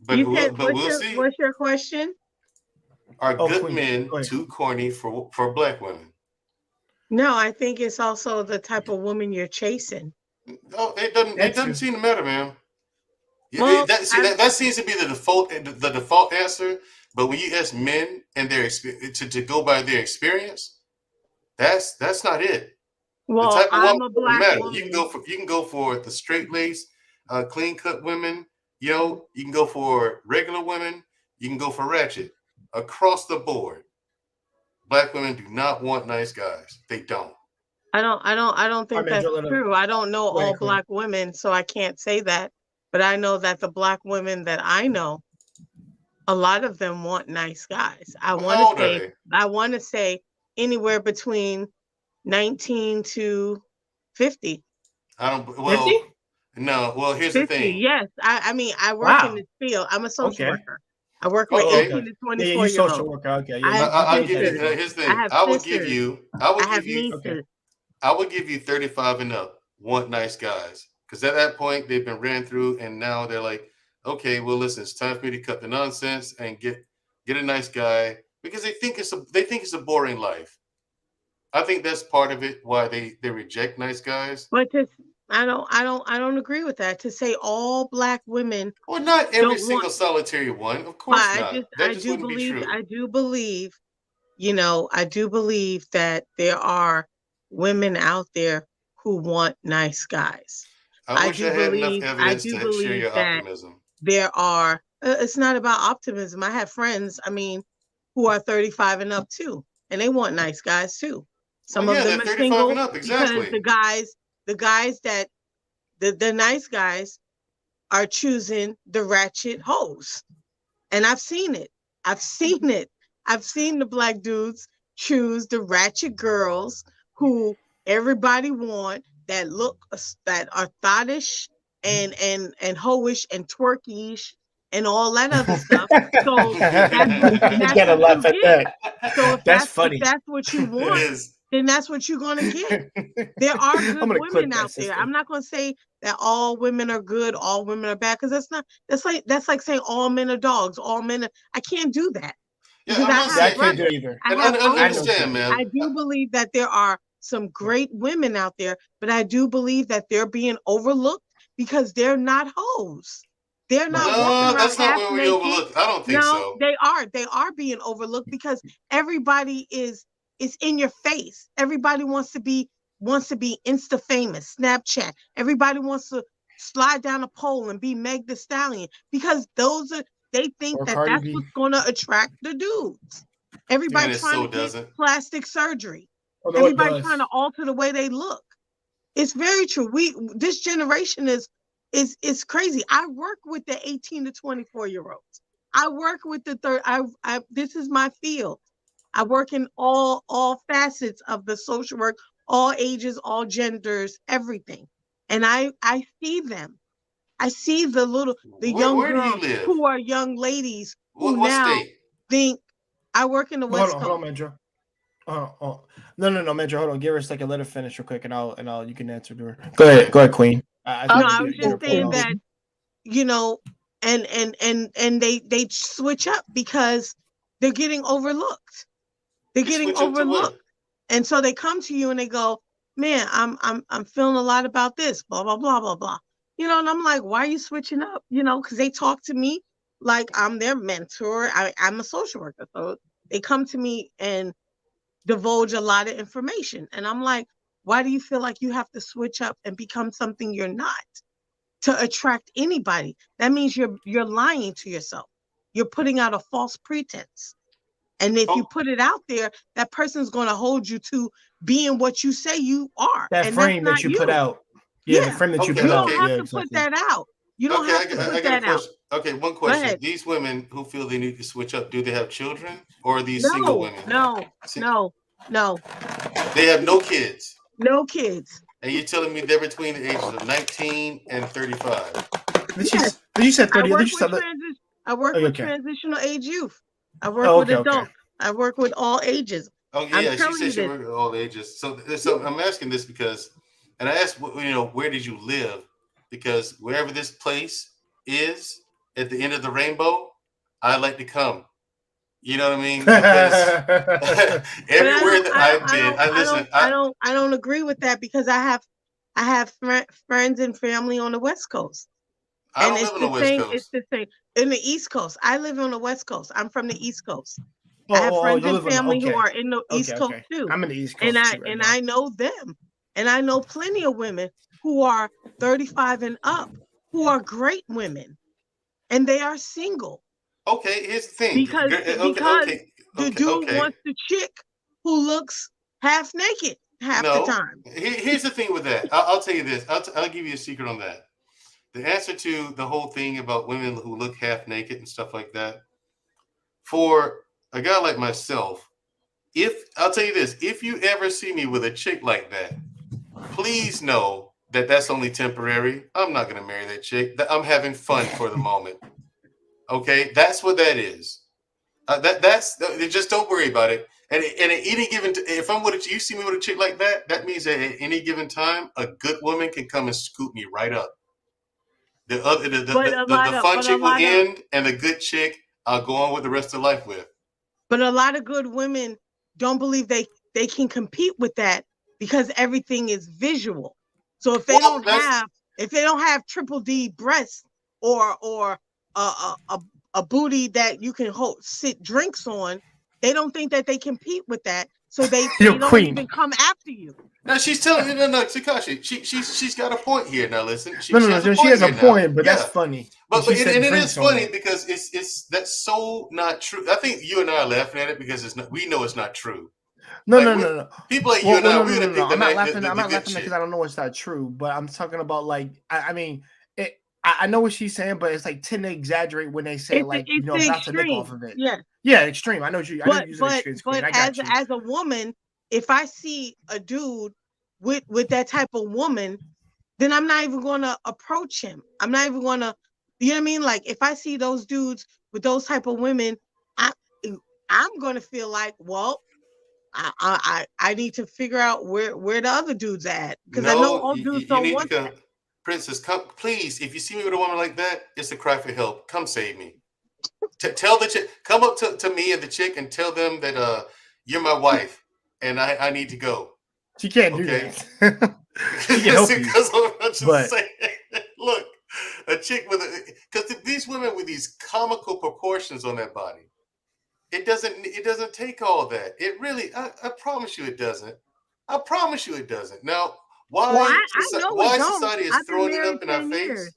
But You said, we'll see. what's your question? Are good please, men go ahead. too corny for Black women? No, I think it's also the type of woman you're chasing. No, it doesn't. That It doesn't too. seem to matter, man. Well, That seems to be the default answer. But when you ask men and their experience to go by their experience, that's not it. Well, the type of I'm woman a doesn't Black matter. woman. You can go for the straight laced, clean cut women. You can go for regular women. You can go for ratchet. Across the board, Black women do not want nice guys. They don't. I don't think that's true. I don't know Go ahead, all Queen. black women, so I can't say that. But I know that the black women that I know, a lot of them want nice guys. I Well, want how to old are say, they? I want to say anywhere between 19 to 50. I don't. 50? Well, no. Well, here's the 50, thing. yes. I mean, I work in Wow. this field. I'm a social Okay. worker. I work with Okay. 18 to Yeah, 24 you year social olds. worker. Okay, I yeah. have I'll You give you. sisters. Here's the I thing. have I would give sisters. you. I would I have give you. nieces. Okay. I would give you 35 and up. Want nice guys, because at that point they've been ran through, and now they're like, okay, well, listen, it's time for me to cut the nonsense and get a nice guy, because they think it's a boring life. I think that's part of it why they reject nice guys. But I don't agree with that. To say all black women Well, not every don't want, single solitary one, of but course not. That just wouldn't be true. I do believe, I do believe that there are women out there who want nice guys. I wish I had enough I evidence do to share believe your that optimism. there are, it's not about optimism. I have friends, I mean, who are 35 and up too, and they want nice guys too. Some Well, of yeah, them they're are 35 single and up, because exactly. the guys that, the nice guys are choosing the ratchet hoes. And I've seen it. I've seen it. I've seen the black dudes choose the ratchet girls who everybody want, that look, that are thottish and hoish and twerkish and all that other stuff. So that's what You that's gotta what laugh you at get. that. So if That's funny. that's what you It want, is. then that's what you're gonna get. There are I'm good gonna clip women that, out there. sister. I'm not gonna say that all women are good, all women are bad, because that's like saying all men are dogs, all men are, I can't do that. Yeah, Because I'm I not have Yeah, I saying. can't do brothers. it either. I And have I uncles. understand, man. I do believe that there are some great women out there, but I do believe that they're being overlooked because they're not hoes. They're not walking No, around that's not half where we naked. overlook. I don't think No, so. they are. They are being overlooked because everybody is in your face. Everybody wants to be Insta famous, Snapchat. Everybody wants to slide down a pole and be Meg the Stallion because they think Or that Cardi that's B. what's going to attract the dudes. Everybody And it trying so to get doesn't. plastic surgery. Although it Everybody does. trying to alter the way they look. It's very true. This generation is crazy. I work with the 18 to 24 year olds. I work with the third. This is my field. I work in all facets of the social work, all ages, all genders, everything. And I see them. I see the young Where do you girls live? who are young ladies who What now state? think. I work in the West Hold on, Coast. Medra. No, Medra, hold on. Give her a second. Let her finish real quick, and I'll you can answer to her. Go ahead, Queen. I was just saying that, and they switch up because they're getting overlooked. They're You getting switch up to what? overlooked. And so they come to you and they go, man, I'm feeling a lot about this, blah, blah, blah, blah, blah. And I'm like, why are you switching up? Because they talk to me like I'm their mentor. I'm a social worker. So they come to me and divulge a lot of information. And I'm like, why do you feel like you have to switch up and become something you're not to attract anybody? That means you're lying to yourself. You're putting out a false pretense. And if you put it out there, that person's going to hold you to being what you say you are. That and frame that's that you not put out. Yeah, the frame that you Okay, put you out. don't have Yeah, to exactly. put that out. You don't have to put I got that a out. question. Okay, one Go question. ahead. These women who feel they need to switch up, do they have children or are these single women? No. They have no kids. No kids. And you're telling me they're between the ages of 19 and 35. Did you say 30? I work with transitional age youth. I work with adults. I work with all ages. Oh yeah, she said she worked with all ages. So I'm asking this because, and I asked, where did you live? Because wherever this place is at the end of the rainbow, I like to come. You know what I mean? Because everywhere that I've been, I don't agree with that because I have friends and family on the West Coast. I don't live on the West Coast. It's the same in the East Coast. I live on the West Coast. I'm from the East Coast. I have friends and family who are in the East Coast too. I'm in the East Coast and I know them, and I know plenty of women who are 35 and up who are great women, and they are single. Okay, here's the thing. Because the dude wants the chick who looks half naked. half the No. time. Here's the thing with that. I'll tell you this. I'll give you a secret on that. The answer to the whole thing about women who look half naked and stuff like that, for a guy like myself, I'll tell you this, if you ever see me with a chick like that, please know that that's only temporary. I'm not going to marry that chick. I'm having fun for the moment. Okay, that's what that is. That's just don't worry about it. And at any given, if I'm with you see me with a chick like that, that means that at any given time, a good woman can come and scoop me right up. The fun chick will end, and the good chick I'll go on with the rest of life with. But a lot of good women don't believe they can compete with that because everything is visual. So if they don't have triple D breasts or a booty that you can sit drinks on, they don't think that they compete with that. So they don't even come after you. Now she's telling me, no, Tekashi, she's got a point here. Now listen, she has a point, but that's funny. But it is funny because that's so not true. I think you and I are laughing at it because we know it's not true. No. People like you and I, we're gonna think I'm not laughing because I don't know it's not true. But I'm talking about like I mean, I know what she's saying, but it's like tend to exaggerate when they say about to nick off of it. Yeah, extreme. I know you. But as a woman, if I see a dude with that type of woman, then I'm not even going to approach him. I'm not even going to, you know what I mean? Like if I see those dudes with those type of women, I'm going to feel like, well, I need to figure out where the other dudes at because I know all dudes don't want that. Princess, come please. If you see me with a woman like that, it's a cry for help. Come save me. Tell the chick, come up to me and the chick and tell them that you're my wife and I need to go. She can't do that. She can help you. But saying, look, a chick because these women with these comical proportions on their body, it doesn't take all that. It really, I promise you, it doesn't. I promise you, it doesn't. Now. Why society is throwing it up in our face?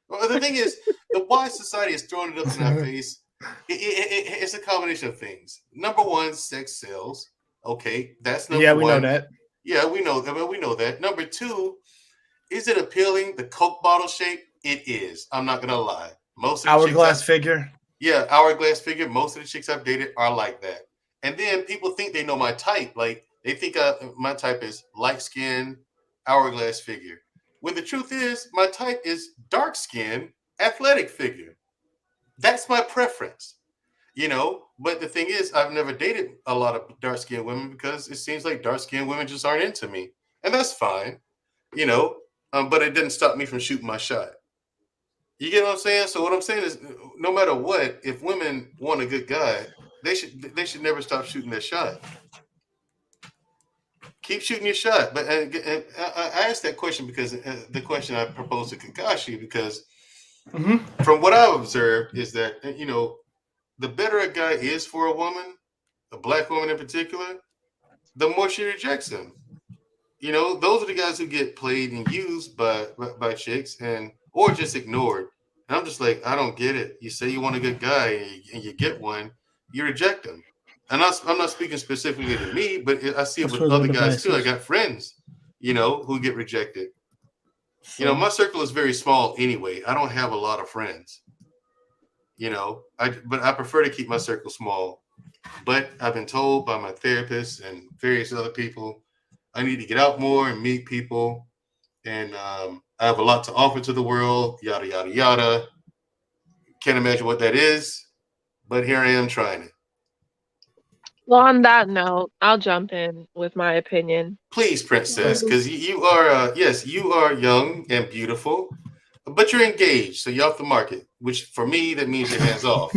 Well, the thing is, why society is throwing it up in our face, it's a combination of things. Number one, sex sells. Okay, that's number one. Yeah, we know that. Yeah, we know that. We know that. Number two, is it appealing? The Coke bottle shape? It is. I'm not gonna lie. Most of hourglass figure. Yeah, hourglass figure. Most of the chicks I've dated are like that. And then people think they know my type. Like they think my type is light skin. Hourglass figure. When the truth is, my type is dark skin, athletic figure. That's my preference, But the thing is, I've never dated a lot of dark skinned women because it seems like dark skinned women just aren't into me, and that's fine, But it didn't stop me from shooting my shot. You get what I'm saying? So what I'm saying is, no matter what, if women want a good guy, they should never stop shooting their shot. Keep shooting your shot. But I asked that question because the question I proposed to Kakashi, because from what I've observed is that, the better a guy is for a woman, a black woman in particular, the more she rejects him. Those are the guys who get played and used by chicks or just ignored. And I'm just like, I don't get it. You say you want a good guy and you get one, you reject him. And I'm not speaking specifically to me, but I see it with other guys too. I got friends, who get rejected. My circle is very small anyway. I don't have a lot of friends, but I prefer to keep my circle small. But I've been told by my therapist and various other people, I need to get out more and meet people. And I have a lot to offer to the world, yada, yada, yada. Can't imagine what that is, but here I am trying it. Well, on that note, I'll jump in with my opinion. Please, Princess, because you are, you are young and beautiful, but you're engaged, so you're off the market, which for me, that means your hands off.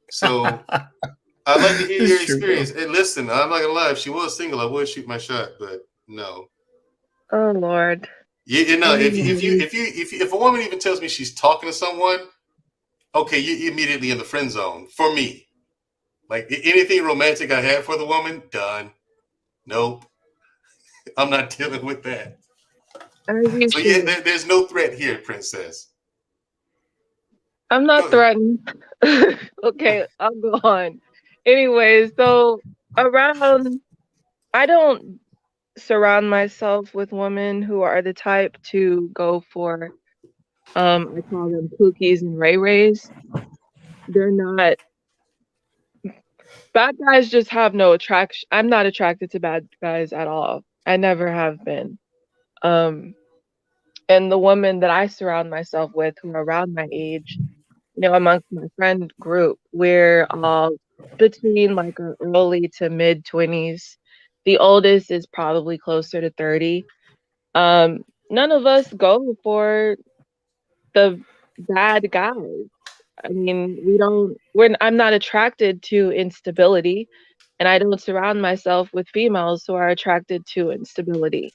So I'd like to hear your experience. Hey, listen, I'm not going to lie. If she was single, I would shoot my shot, but no. Oh, Lord. If a woman even tells me she's talking to someone, okay, you're immediately in the friend zone for me. Like anything romantic I had for the woman, done. Nope. I'm not dealing with that. So there's no threat here, Princess. I'm not threatened. Okay, I'll go on. Anyway, so I don't surround myself with women who are the type to go for, I call them Pookies and Ray Rays. They're not bad guys, just have no attraction. I'm not attracted to bad guys at all. I never have been. And the women that I surround myself with who are around my age, amongst my friend group, we're all between like our early to mid 20s. The oldest is probably closer to 30. None of us go for the bad guys. I mean, I'm not attracted to instability, and I don't surround myself with females who are attracted to instability.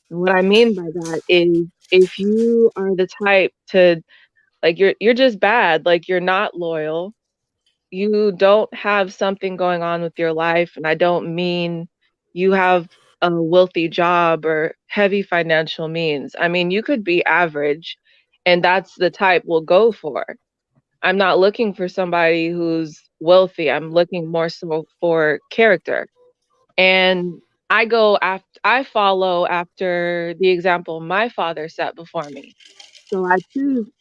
And what I mean by that is if you are the type to, like, you're just bad, like you're not loyal, you don't have something going on with your life, and I don't mean you have a wealthy job or heavy financial means. I mean, you could be average, and that's the type we'll go for. I'm not looking for somebody who's wealthy. I'm looking more so for character. And I follow after the example my father set before me. So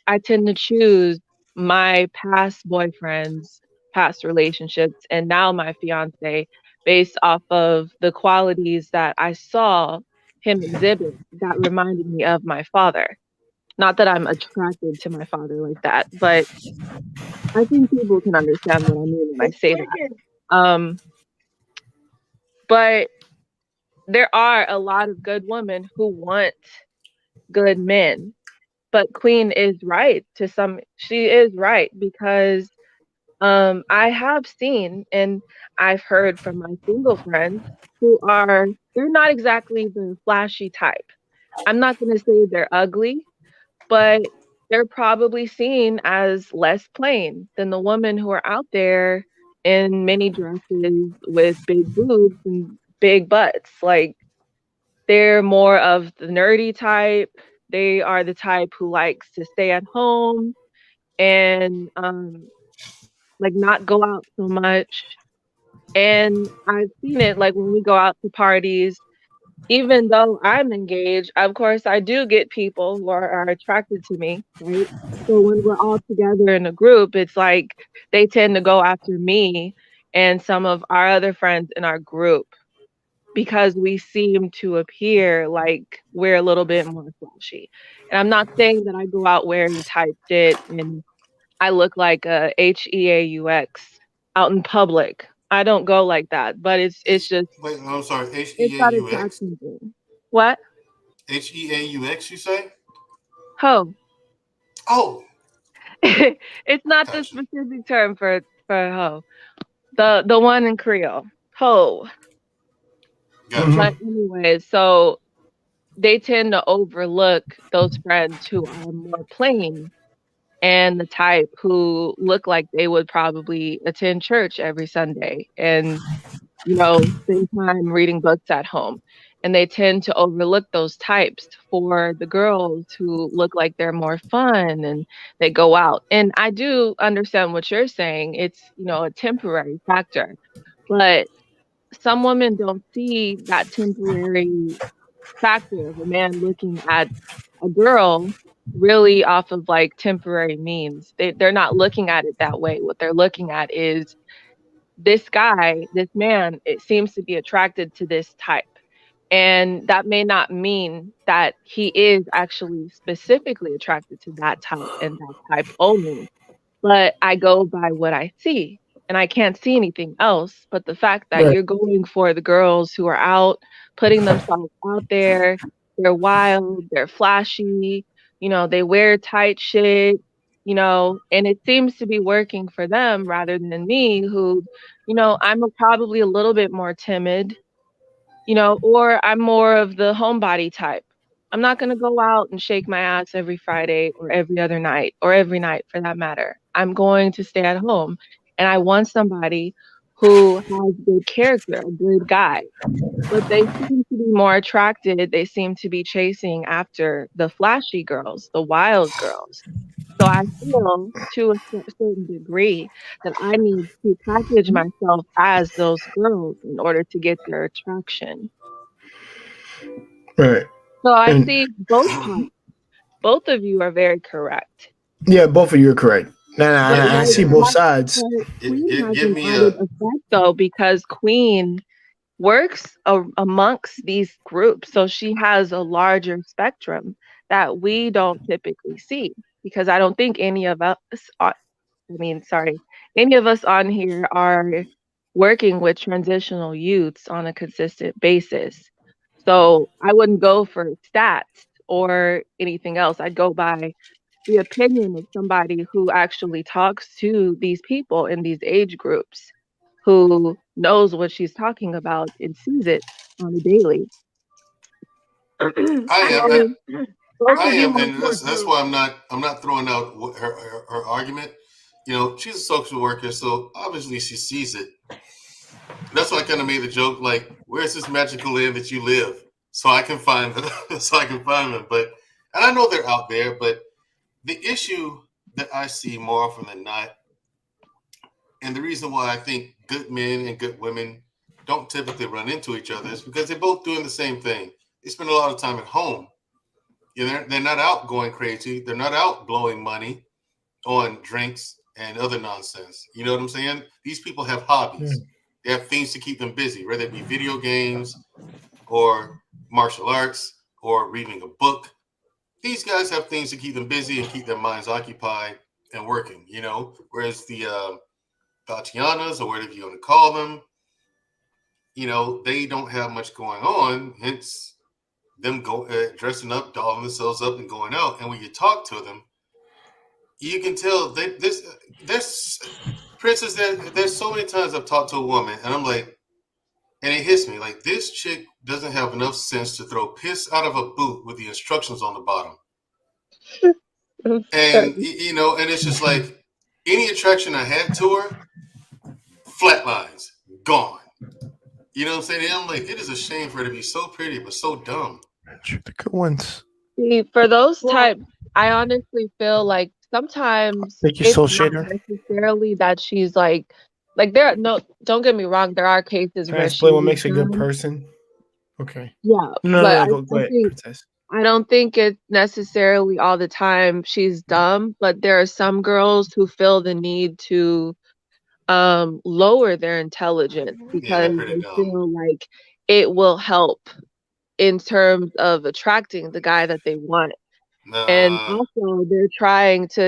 I tend to choose my past boyfriends, past relationships, and now my fiance based off of the qualities that I saw him exhibit that reminded me of my father. Not that I'm attracted to my father like that, but I think people can understand what I mean when I say that. But there are a lot of good women who want good men. But Queen is right she is right because I have seen and I've heard from my single friends they're not exactly the flashy type. I'm not going to say they're ugly, but they're probably seen as less plain than the women who are out there in mini dresses with big boobs and big butts. Like, they're more of the nerdy type. They are the type who likes to stay at home and like not go out so much. And I've seen it like when we go out to parties, even though I'm engaged, of course I do get people who are attracted to me, right? So when we're all together in a group, it's like they tend to go after me and some of our other friends in our group because we seem to appear like we're a little bit more flashy. And I'm not saying that I go out wearing tight shit and I look like a HEAUX out in public. I don't go like that, but it's just Wait, I'm sorry. it's that HEAUX? attraction thing. What? HEAUX, you say? Ho. Oh, It's not the gotcha. specific term for ho. The one in Creole. Ho. Gotcha. But anyway, so they tend to overlook those friends who are more plain and the type who look like they would probably attend church every Sunday and, spend time reading books at home. And they tend to overlook those types for the girls who look like they're more fun and they go out. And I do understand what you're saying. It's, a temporary factor. But some women don't see that temporary factor of a man looking at a girl really off of like temporary means. They're not looking at it that way. What they're looking at is this guy, this man, it seems to be attracted to this type. And that may not mean that he is actually specifically attracted to that type and that type only. But I go by what I see. And I can't see anything else. But the fact that Right. you're going for the girls who are out, putting themselves out there, they're wild, they're flashy, they wear tight shit, and it seems to be working for them rather than me, who, I'm probably a little bit more timid, or I'm more of the homebody type. I'm not going to go out and shake my ass every Friday or every other night or every night for that matter. I'm going to stay at home. And I want somebody who has good character, a good guy. But they seem to be more attracted. They seem to be chasing after the flashy girls, the wild girls. So I feel to a certain degree that I need to package myself as those girls in order to get their attraction. Right. So I And see both of you are very correct. yeah, both of you are correct. Nah, But I see both sides. Queen has Give an me added a effect though, because Queen works amongst these groups, so she has a larger spectrum that we don't typically see. Because I don't think any of us, any of us on here are working with transitional youths on a consistent basis. So I wouldn't go for stats or anything else. I'd go by the opinion of somebody who actually talks to these people in these age groups, who knows what she's talking about and sees it on a daily. I am. So both I of you am, are and that's why I'm not throwing out her argument. You know, she's a social worker, so obviously she sees it. That's why I kind of made the joke, like, "Where's this magical land that you live?" So I can find them. So I can find them. But and I know they're out there, but the issue that I see more often than not, and the reason why I think good men and good women don't typically run into each other is because they're both doing the same thing. They spend a lot of time at home. You know, they're not out going crazy. They're not out blowing money on drinks and other nonsense. You know what I'm saying? These people have hobbies. They have things to keep them busy, whether it be video games or martial arts or reading a book. These guys have things to keep them busy and keep their minds occupied and working, you know, whereas the Tatianas or whatever you want to call them, you know, they don't have much going on, hence them dressing up, dolling themselves up and going out. And when you talk to them, you can tell there's Princess, there's so many times I've talked to a woman and I'm like, and it hits me like this chick doesn't have enough sense to throw piss out of a boot with the instructions on the bottom. And you know, and it's just like any attraction I had to her, flatlines, gone. You know what I'm saying? And I'm like, it is a shame for her to be so pretty but so dumb. The good ones. See, for those types, I honestly feel like sometimes Thank you, it's Soul not Shader. necessarily that she's like there. No, don't get me wrong. There are cases Can I where explain what she's makes a good dumb. person? Okay. Yeah, No, but go I ahead, think Princess. I don't think it's necessarily all the time she's dumb, but there are some girls who feel the need to lower their intelligence Yeah, they're because pretty they dumb. feel like it will help in terms of attracting the guy that they want. And also they're trying to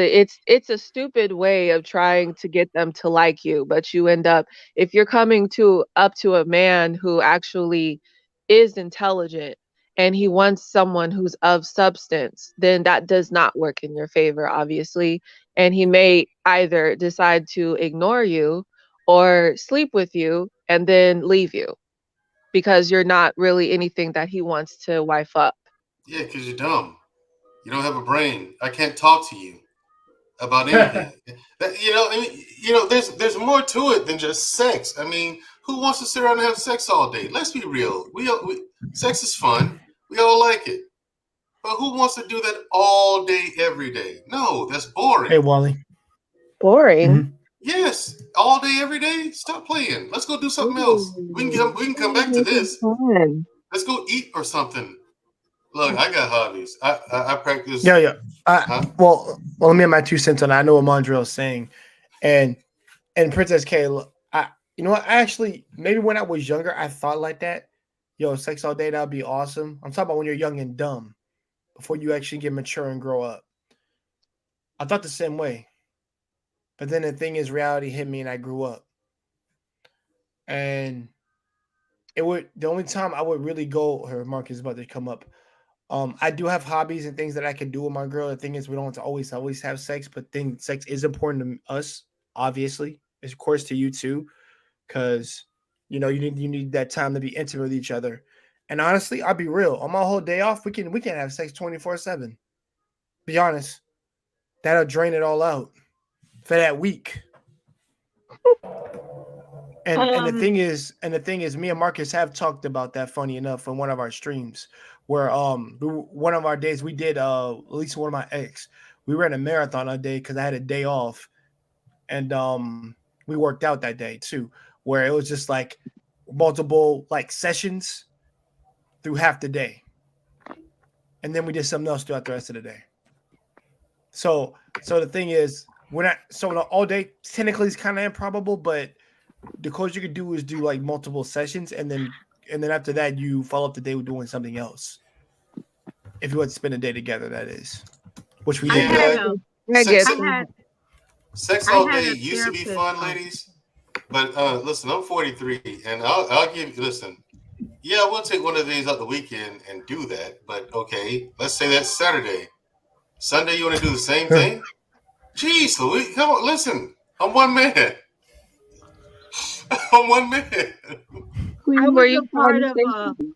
it's a stupid way of trying to get them to like you, but you end up, if you're coming up to a man who actually is intelligent and he wants someone who's of substance, then that does not work in your favor, obviously. And he may either decide to ignore you or sleep with you and then leave you because you're not really anything that he wants to wife up. Yeah, because you're dumb. You don't have a brain. I can't talk to you about anything. You know, I mean, you know, there's more to it than just sex. I mean, who wants to sit around and have sex all day? Let's be real. Sex is fun. We all like it. But who wants to do that all day, every day? No, that's boring. Hey, Wally. Boring. Mm-hmm. Yes, all day, every day. Stop playing. Let's go do something else. We can come back to this. Fun. Let's go eat or something. Look, I got hobbies. I practice. Yeah. Well, let me have my 2 cents on it. I know what Mondrell's saying, and Princess K. You know what? I actually, maybe when I was younger, I thought like that. Yo, sex all day, that'd be awesome. I'm talking about when you're young and dumb, before you actually get mature and grow up. I thought the same way, but then the thing is, reality hit me, and I grew up, and the only time I would really go. Her Mark is about to come up. I do have hobbies and things that I can do with my girl. The thing is, we don't have to always have sex, but sex is important to us, obviously. Of course, to you too, because you know you need that time to be intimate with each other. And honestly, I'll be real. On my whole day off, we can have sex 24/7. Be honest, that'll drain it all out for that week. And the thing is, me and Marcus have talked about that. Funny enough, on one of our streams, where one of our days we did at least one of my ex, we ran a marathon a day because I had a day off, and we worked out that day too, where it was just like multiple like sessions through half the day. and then we did something else throughout the rest of the day. So the thing is, we're not. So the all day technically is kind of improbable, but the closest you could do is do like multiple sessions, and then after that you follow up the day with doing something else. If you want to spend a day together, that is, which we I did. had I get I had Sex I all had day a used to be therapist fun, once. ladies. But listen, I'm 43, and I'll give you. Listen, yeah, we'll take one of these out the weekend and do that. But okay, let's say that's Saturday. Sunday, you want to do the same thing? Jeez, Louis, come on, listen. I'm one man. I'm one man. I Were was you a part trying to of say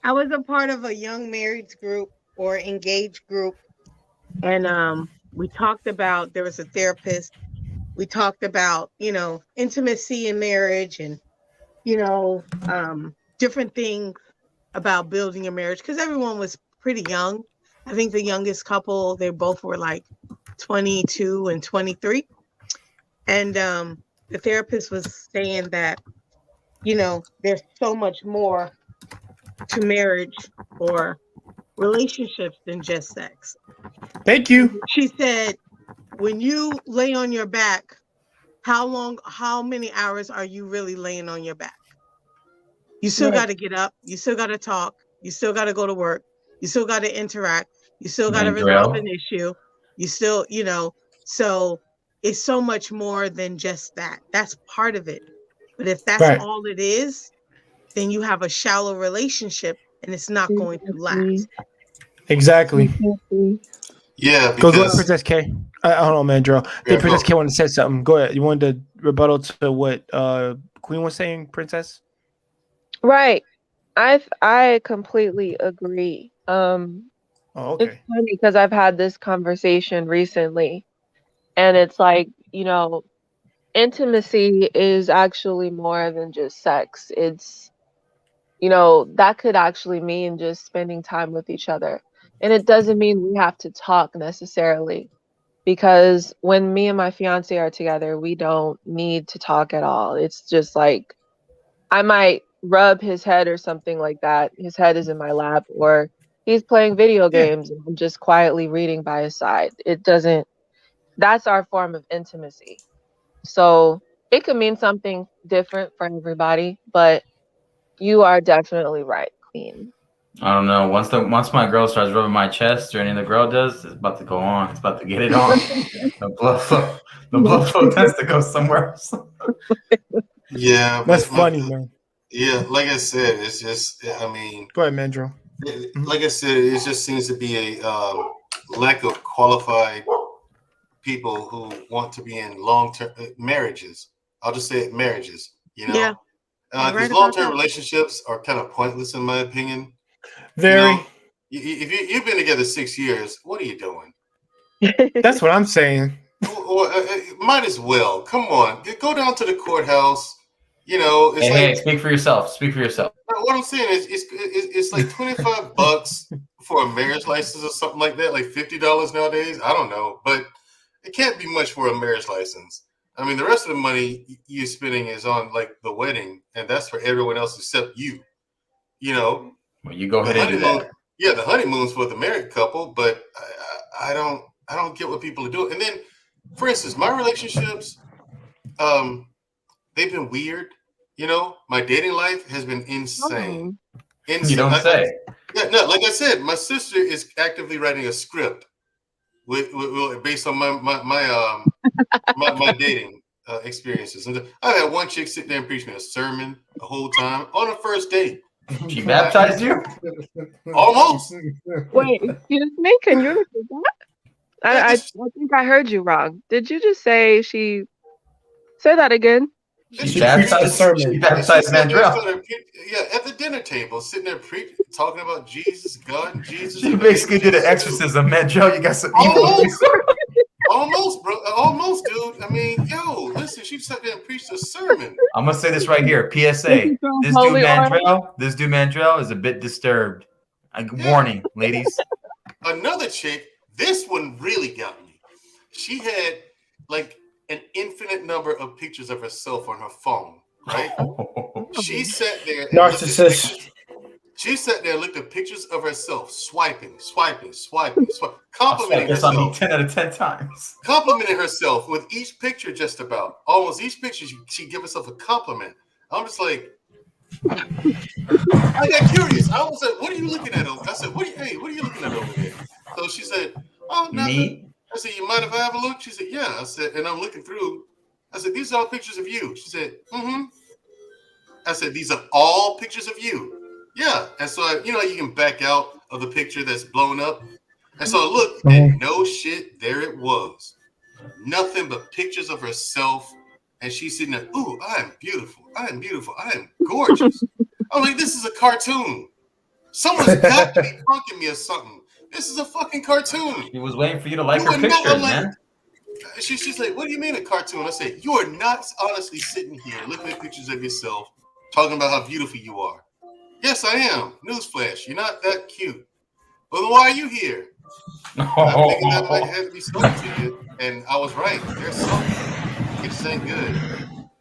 I was a part of a young marrieds group or engaged group, and we talked about, there was a therapist. We talked about, intimacy in marriage and, different things about building a marriage because everyone was pretty young. I think the youngest couple, they both were like 22 and 23. And the therapist was saying that, there's so much more to marriage or relationships than just sex. Thank you. She said, when you lay on your back, how many hours are you really laying on your back? You still got to get up. You still got to talk. You still got to go to work. You still got to interact. You still got to resolve an issue. You still, so it's so much more than just that. That's part of it. But if that's Right. all it is, then you have a shallow relationship and it's not going to last. Exactly. Yeah, Go ahead, because Princess K. Hold on, man, Drew. Yeah, Princess go. K wanted to say something. Go ahead. You wanted to rebuttal to what Queen was saying, Princess? Right. I completely agree. Oh, It's okay. funny because I've had this conversation recently, and it's like, intimacy is actually more than just sex. It's, that could actually mean just spending time with each other. And it doesn't mean we have to talk necessarily, because when me and my fiance are together, we don't need to talk at all. It's just like I might rub his head or something like that. His head is in my lap, or he's playing video games and I'm just quietly reading by his side. That's our form of intimacy. So it could mean something different for everybody, but you are definitely right, Queen. I don't know. Once my girl starts rubbing my chest, or any of the girl does, it's about to go on. It's about to get it on. The blood flow tends to go somewhere else. yeah, That's but funny, man. Yeah, like I said, it's just. I mean, Go ahead, man, Drew. like I said, it just seems to be a lack of qualified people who want to be in long-term marriages. I'll just say it, marriages. Yeah. Because Right about long-term that. relationships are kind of pointless, in my opinion. Very. If you've been together 6 years, what are you doing? That's what I'm saying. Might as well. Come on, go down to the courthouse. It's Hey, speak for yourself. Speak for yourself. What I'm saying is, it's like $25 for a marriage license or something like that, like $50 nowadays. I don't know, but it can't be much for a marriage license. I mean, the rest of the money you're spending is on like the wedding, and that's for everyone else except you. Well, you go ahead and do that. Yeah, the honeymoon's for the married couple, but I don't get what people are doing. And then, for instance, my relationships, they've been weird. My dating life has been insane. You don't say. No, like I said, my sister is actively writing a script with based on my dating experiences. And I had one chick sit there and preach me a sermon the whole time on a first date. She baptized you? Almost. Wait, excuse me? Can you repeat that? I think I heard you wrong. Did you just say say that again? She baptized Mandrell. Yeah, at the dinner table, sitting there talking about Jesus, God, and Jesus. She basically did an exorcism, Mandrell. You got some evil. Almost, bro. Almost, dude. I mean, listen, she sat there and preached a sermon. I'm gonna say this right here. PSA. This dude Mandrell is a bit disturbed. Warning, ladies. Another chick, this one really got me. She had like an infinite number of pictures of herself on her phone, right? She sat there. Narcissist. She sat there and looked at pictures of herself, swiping, I complimenting guess on me herself. 10 out of 10 times. Complimenting herself with each picture, just about. Almost each picture, she'd give herself a compliment. I'm just like, I got curious. I was like, what are you looking at over? I said, what are you looking at over there? So she said, oh, nothing. Me? I said, you mind if I have a look? She said, yeah. I said, and I'm looking through. I said, these are all pictures of you. She said, mm-hmm. I said, these are all pictures of you. Yeah. And so, you can back out of the picture that's blown up. And so I looked, and no shit, there it was. Nothing but pictures of herself. And she's sitting there, ooh, I am beautiful. I am beautiful. I am gorgeous. I'm like, this is a cartoon. Someone's got to be punking me or something. This is a fucking cartoon. He was waiting for you to like her pictures, man. She's like, what do you mean a cartoon? I said, you are not honestly sitting here looking at pictures of yourself, talking about how beautiful you are. Yes, I am. Newsflash, you're not that cute. Well, then why are you here? I'm thinking that might have to be something to you. And I was right. There's something. It just ain't good.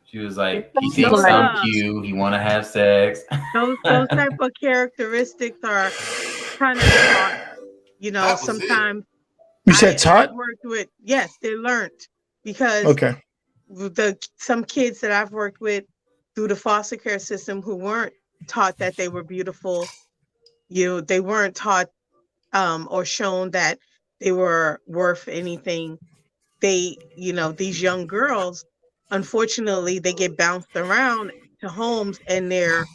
She was like, he thinks I'm cute. He want to have sex. Those type of characteristics are kind of taught, That was sometimes. You said taught? I've worked with, yes, they learned because some kids that I've worked with through the foster care system who weren't taught that they were beautiful, they weren't taught or shown that they were worth anything. They, these young girls, unfortunately, they get bounced around to homes and they're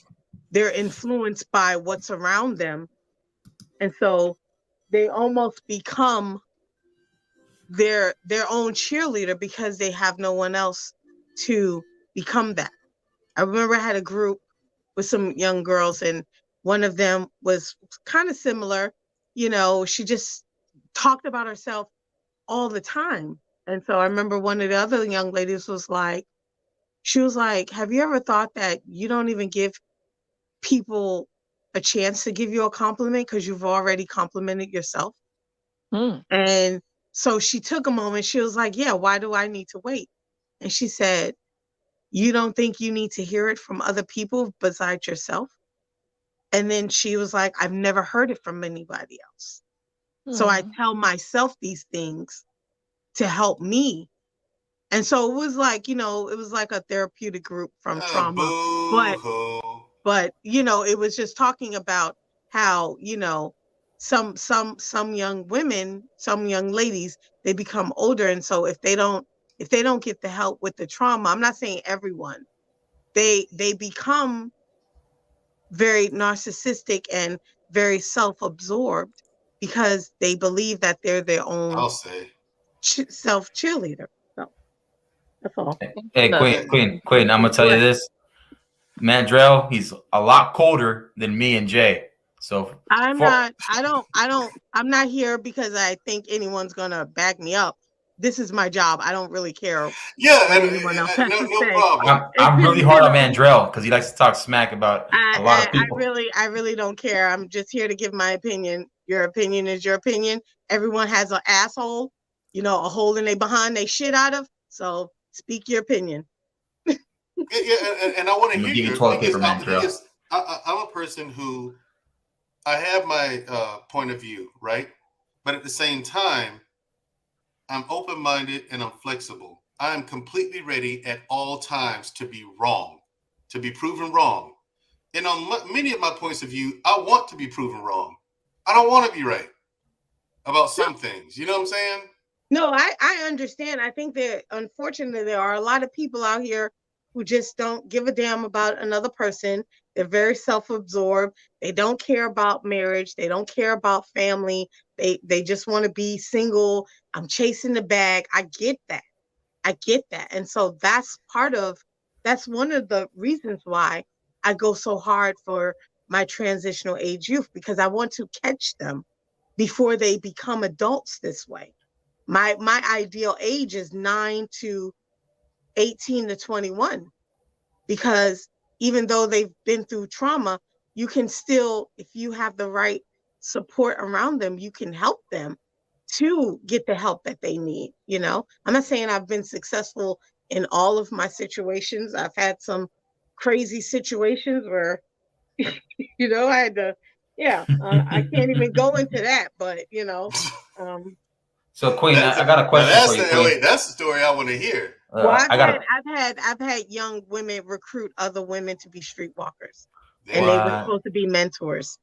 influenced by what's around them. And so they almost become their own cheerleader because they have no one else to become that. I remember I had a group with some young girls and one of them was kind of similar. She just talked about herself all the time. And so I remember one of the other young ladies was like, have you ever thought that you don't even give people a chance to give you a compliment because you've already complimented yourself? And so she took a moment. She was like, yeah, why do I need to wait? And she said, you don't think you need to hear it from other people besides yourself? And then she was like, I've never heard it from anybody else. So I tell myself these things to help me. And so it was like, it was like a therapeutic group from trauma. But it was just talking about how, some young women, some young ladies, they become older. And so if they don't get the help with the trauma, I'm not saying everyone, they become very narcissistic and very self-absorbed because they believe that they're their own self cheerleader. So that's all. Hey, Queen, I'm gonna tell you this. Mandrell, he's a lot colder than me and Jay. So I'm not here because I think anyone's gonna back me up. This is my job. I don't really care. Yeah, what anyone else has to say. problem. I'm really hard on Mandrell because he likes to talk smack about a lot of people. I really don't care. I'm just here to give my opinion. Your opinion is your opinion. Everyone has an asshole, a hole in their behind they shit out of. So speak your opinion. And I want to hear you your toilet paper, Mandrell. I'm a person who I have my point of view, right? But at the same time, I'm open-minded and I'm flexible. I am completely ready at all times to be wrong, to be proven wrong. And on many of my points of view, I want to be proven wrong. I don't want to be right about some things. You know what I'm saying? No, I understand. I think that unfortunately there are a lot of people out here who just don't give a damn about another person. They're very self-absorbed. They don't care about marriage. They don't care about family. They just want to be single. I'm chasing the bag. I get that. And so that's one of the reasons why I go so hard for my transitional age youth, because I want to catch them before they become adults this way. My ideal age is 9 to 18 to 21, because even though they've been through trauma, you can still, if you have the right support around them, you can help them to get the help that they need. I'm not saying I've been successful in all of my situations. I've had some crazy situations where You know, I had to. Yeah, I can't even go into that, but So Queen, That's I got a question that's for you, the, Queen. wait, that's the story I want to hear. well, I I've had young women recruit other women to be streetwalkers, There and you they were go. supposed to be mentors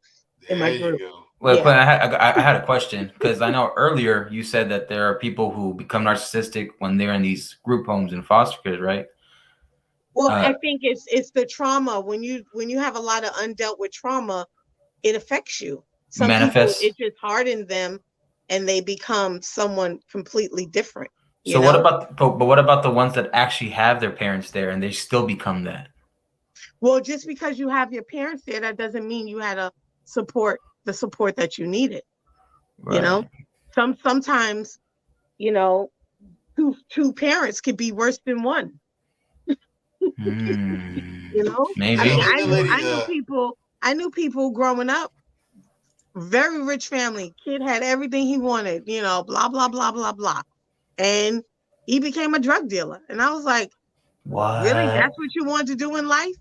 in my There you group. go. Well, Yeah. Quinn, I had a question because I know earlier you said that there are people who become narcissistic when they're in these group homes and foster kids, right? Well, I think it's the trauma. When you have a lot of undealt with trauma, it affects you. Some Manifests. people, it just hardens them, and they become someone completely different. So what about but what about the ones that actually have their parents there and they still become that? Well, just because you have your parents there, that doesn't mean you had the support that you needed. Right. You know, sometimes, two parents could be worse than one. You know, Maybe. I mean, I knew people growing up, very rich family, kid had everything he wanted, blah, blah, blah, blah, blah. And he became a drug dealer. And I was like, what? Really? That's what you wanted to do in life?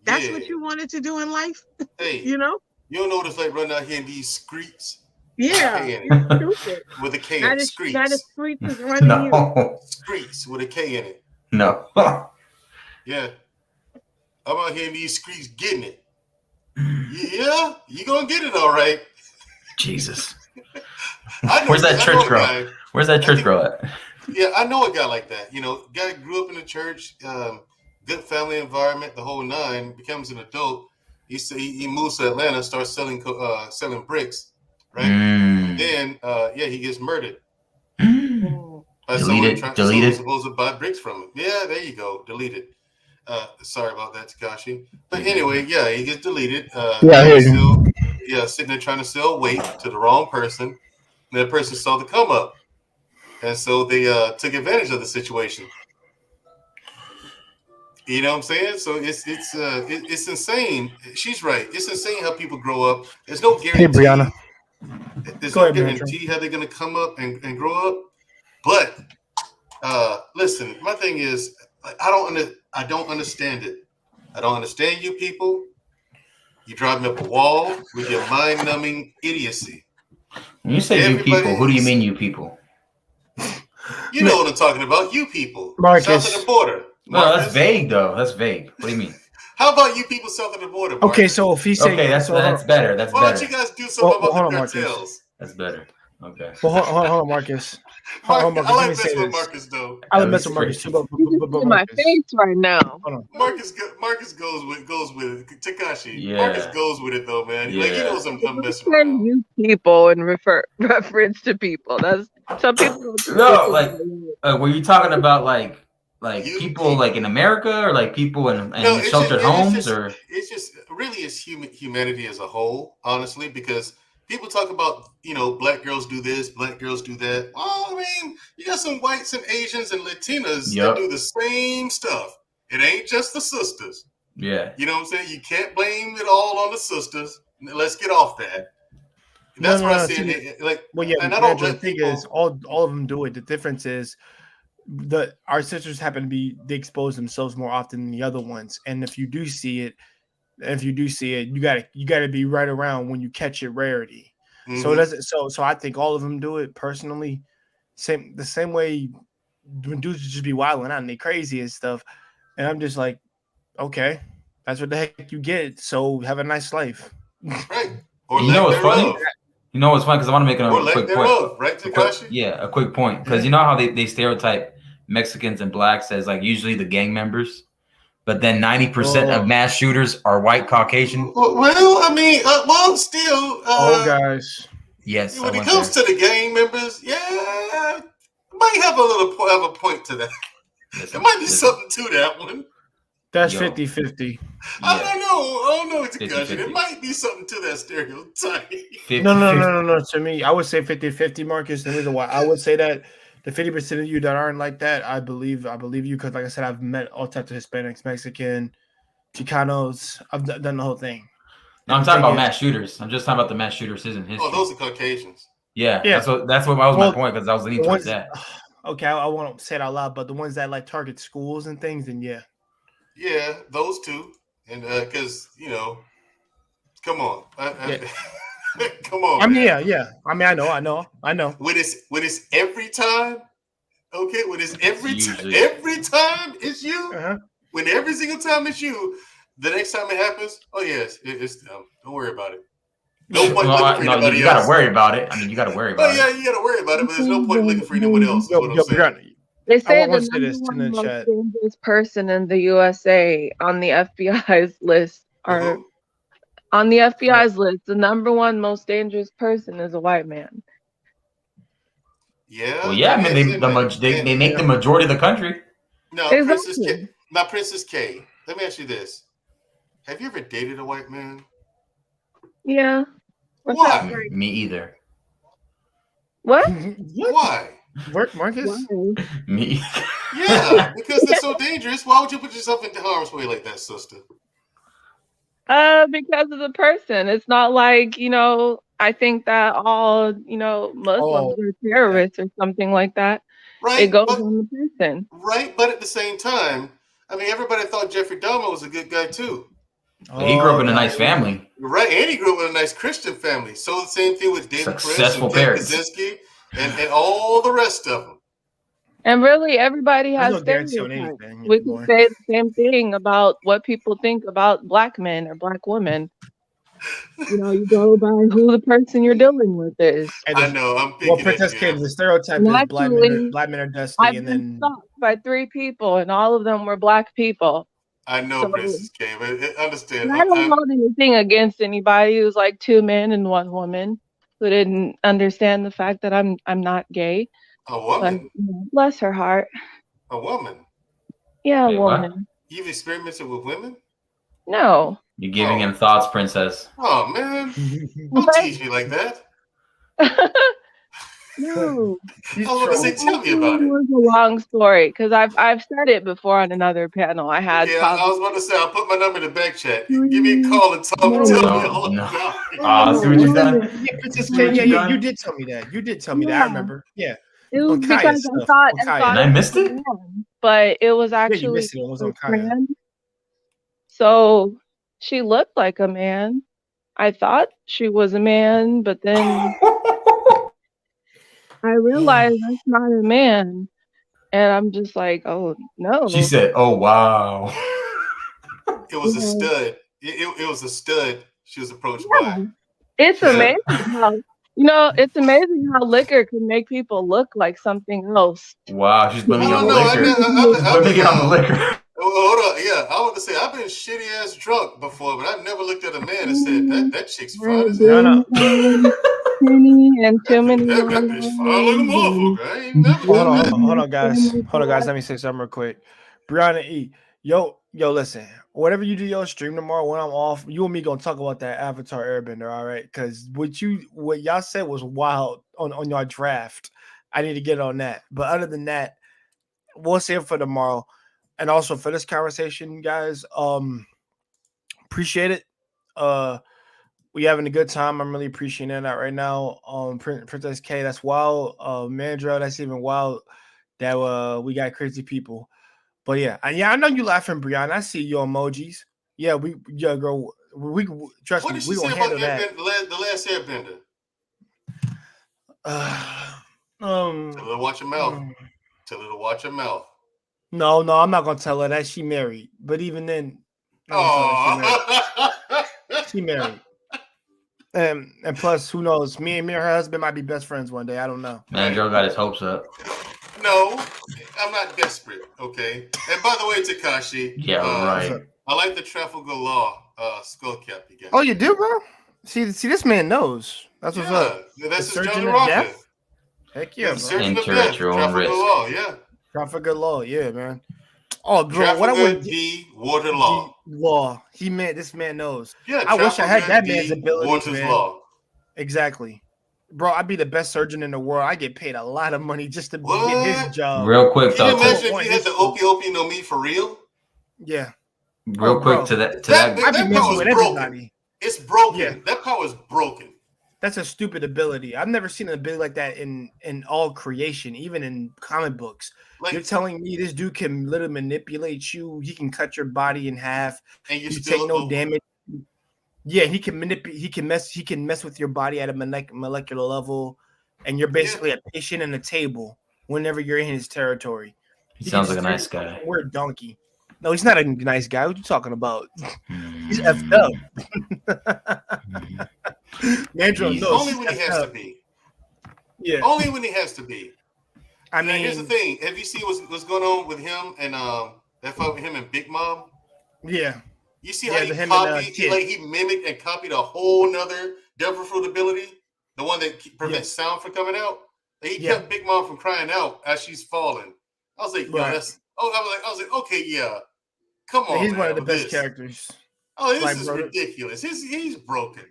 That's Yeah. what you wanted to do in life? Hey, You know? you don't know what it's like running out here in these streets Yeah. it's Stupid. with a K in Now it. the Streets. streets is running you. No. Streets with a K in it. No. Yeah. I'm out here in these streets getting it. Yeah, you gonna get it all right. Jesus. I know, Where's that I church know a girl? guy. Where's that church girl at? Yeah, I know a guy like that. Guy grew up in the church, good family environment, the whole nine. Becomes an adult. He moves to Atlanta, starts selling bricks, right? And then he gets murdered. By someone supposed to buy bricks from him. Yeah, there you go, deleted. Sorry about that, Takashi. But anyway, yeah, he gets deleted. Sitting there trying to sell weight to the wrong person. And that person saw the come up. And so they took advantage of the situation. You know what I'm saying? So it's insane. She's right. It's insane how people grow up. There's no guarantee. Hey, Brianna. There's Go no ahead, Mary guarantee how they're going to come up and grow up. But listen, my thing is, I don't understand it. I don't understand you people. You drive me up a wall with your mind-numbing idiocy. When you say you people, who do you mean you people? You know what I'm talking about. You people. Marcus. South of the border. No, that's vague, though. That's vague. What do you mean? How about you people south of the border, Marcus? Okay, so if he say that's better. That's Why better. don't you guys do something about the Marcus. cartels? That's better. Okay. Well, hold on, Marcus. I Let me like say messing with this. Marcus though. I like messing with Marcus too, but In my Marcus. face right now. Hold on. Marcus goes with it. Takashi. Yeah. Marcus goes with it though, man. Like he Yeah. knows I'm messing Send around. you people and reference to people. That's some people. No, like, were you talking about like You people like in America or like people in No, it's sheltered just- homes it's just, or? it's just really it's humanity as a whole, honestly, because people talk about black girls do this, black girls do that. Well, I mean, you got some whites and Asians and Latinas that do the same stuff. It ain't just the sisters. Yeah. You know what I'm saying? You can't blame it all on the sisters. Let's get off that. That's what I said. Well, yeah, and I don't the let thing people. is, all of them do it. The difference is, our sisters happen to be they expose themselves more often than the other ones. And if you do see it, you gotta be right around when you catch it rarity. Mhm. So it doesn't. So I think all of them do it personally. The same way when dudes just be wilding out and they crazy and stuff. And I'm just like, okay, that's what the heck you get. So have a nice life. Right. Or You know what's funny? thereof. You know what's funny? Because I want to make Or a let quick thereof, point. right, Takashi? A quick point. Because you know how they stereotype Mexicans and blacks as like usually the gang members, but then 90% of mass shooters are white Caucasian. Well, I mean, still. Guys. Yes. When it comes to the gang members, yeah, might have a point to that. There might be something to that one. That's 50-50. I don't know. It's a question. It might be something to that stereotype. No. To me, I would say 50-50, Marcus. The reason why I would say that, the 50% of you that aren't like that, I believe you, because like I said, I've met all types of Hispanics, Mexican, Chicanos. I've done the whole thing. No, I'm talking about mass shooters. I'm just talking about the mass shooters in history. Oh, those are Caucasians. Yeah. That's what was my point, because I was leaning towards that. Okay, I won't say it out loud, but the ones that like target schools and things, then yeah. Yeah, those two, and because Come on. Yeah. Come on. I mean, man. yeah. I mean, I know. When it's every time, okay. When it's every Usually. every time it's you. Uh-huh. When every single time it's you, the next time it happens, oh yes, it's them. Don't worry about it. No point looking for anybody you else. gotta worry about it. I mean, you gotta worry Oh about yeah, it. you gotta worry about it, but there's no point looking for anyone else. Is Yo, what I'm saying. Brianna, They say wanna the say this number in the one most chat. dangerous person in the USA on the FBI's list are Who? on the FBI's list. The number one most dangerous person is a white man. Yeah. Well, yeah, I mean, they make the majority of the country. No, Exactly. Princess K. Let me ask you this: have you ever dated a white man? Yeah. What's Why? up, Greg? Me either. What? Why? Marcus? Why? Me. Yeah, because they're so dangerous. Why would you put yourself into harm's way like that, sister? Because of the person. It's not like, I think that all, Muslims are terrorists or something like that. Right. It goes on the person. Right, but at the same time, I mean, everybody thought Jeffrey Dahmer was a good guy too. But he grew up in a nice family. Right, and he grew up in a nice Christian family. So the same thing with David Successful Prince and Ted parents. Kaczynski and all the rest of them. And really, everybody There's has no guarantee on stereotypes. anything We anymore. can say the same thing about what people think about black men or black women. You go by who the person you're dealing with is. I know. I'm Well, picking Princess at K, you. the stereotype And is actually, black men are dusty, I've and been then stalked by 3 people, and all of them were black people. I know, So, Princess K, but understand. and I don't hold anything against anybody who's like 2 men and 1 woman who didn't understand the fact that I'm not gay. A woman. But, bless her heart. A woman. Yeah, Wait, a woman. what? You've experimented with women? No. You're giving him thoughts, princess. Oh man, don't tease me like that. No. I was going to say, tell me about it. It was a long story because I've said it before on another panel. I had Yeah, I was about to say, I'll put my number in the back chat. Give me a call and tell me all No. about it. Ah, see what you've done? Yeah, Princess See what K, you've yeah, done? you did tell me that. You did tell me that. I remember. Yeah. It was On Kaya's because I stuff. thought, On Kaya. And I it missed was it? a man, but it was Yeah, you actually missed it. It was on a Kaya. friend. So she looked like a man. I thought she was a man, but then I realized that's not a man. And I'm just like, oh no. She said, "Oh wow." It was a stud. It was a stud she was approached by. It's amazing how it's amazing how liquor can make people look like something else. Wow, she's blaming it I on don't the know. liquor. She's blaming it on the liquor. Hold on. Yeah, I want to say I've been shitty ass drunk before, but I've never looked at a man and said that chick's fine as hell. No. And too many. That bitch fine like a motherfucker. I ain't never done that. Hold on, guys. Let me say something real quick. Brianna E, yo, listen. Whatever you do your stream tomorrow when I'm off, you and me gonna talk about that Avatar Airbender, all right? Because what y'all said was wild on your draft. I need to get on that. But other than that, we'll save it for tomorrow. And also for this conversation, guys, appreciate it. We having a good time. I'm really appreciating that right now. Princess K, that's wild. Mandra, that's even wild. That we got crazy people. But yeah, I know you laughing, Brianna. I see your emojis. Yeah, girl. We trust What me. did she We say gonna about handle that. the last Airbender? Tell her to watch her mouth. Tell her to watch her mouth. No, I'm not gonna tell her that she married. But even then, she married. And plus, who knows? Me and her husband might be best friends one day. I don't know. Man, Joe got his hopes up. No, I'm not desperate. Okay. And by the way, Takashi. Yeah, right. I like the Trafalgar Law skull cap you got. Oh, you do, bro? See, this man knows. That's what's up. That's The his Surgeon John of Rocker. Death? Heck yeah, bro. Surgeon of Enter Death. at your own Trafalgar risk. Law, yeah. Trafalgar Law, yeah, man. Oh, bro, Trafalgar what I would D. Water Law. Law. This man knows. Yeah, I wish I had Trafalgar that man's D. ability, Waters man. Law. Exactly. Bro, I'd be the best surgeon in the world. I get paid a lot of money just to get his job. Real quick, Can you though. imagine if you had the Opie no me for real? Yeah. Real quick bro. to that. That I'd be power messing is with broken. everybody. It's broken. Yeah. That power is broken. That's a stupid ability. I've never seen an ability like that in all creation, even in comic books. Like, you're telling me this dude can literally manipulate you. He can cut your body in half. and You take no damage. Yeah, he can manipulate. He can mess with your body at a molecular level, and you're basically a patient in a table whenever you're in his territory. He sounds like a nice guy. We're a donkey. No, he's not a nice guy. What you talking about? He's effed up. Mandrill, no, only when he has to be. Yeah, only when he has to be. I now, mean, here's the thing: have you seen what's going on with him and that fight with him and Big Mom? Yeah. You see how he mimicked and copied a whole nother devil fruit ability, the one that prevents sound from coming out. He kept Big Mom from crying out as she's falling. I was like, yo, that's. Oh, I was like, okay, yeah, come on. He's man, one of the best characters. Oh, this is ridiculous. He's broken.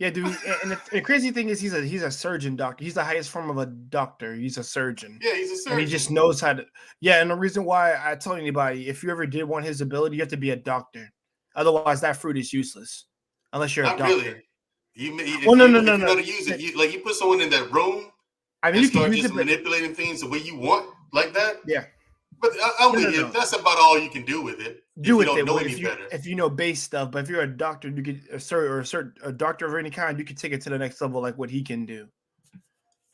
Yeah, dude. And the crazy thing is, he's a surgeon doctor. He's the highest form of a doctor. He's a surgeon. Yeah, he's a surgeon. And he just knows how to. Yeah, and the reason why I tell anybody, if you ever did want his ability, you have to be a doctor. Otherwise, that fruit is useless. Unless you're a doctor. Really. No. You know how to use it. You put someone in that room. I mean, you start just manipulating things the way you want, like that. Yeah. But that's about all you can do with it. Do if with you don't it know any better. If you know base stuff, but if you're a doctor, you could a doctor of any kind, you could take it to the next level, like what he can do.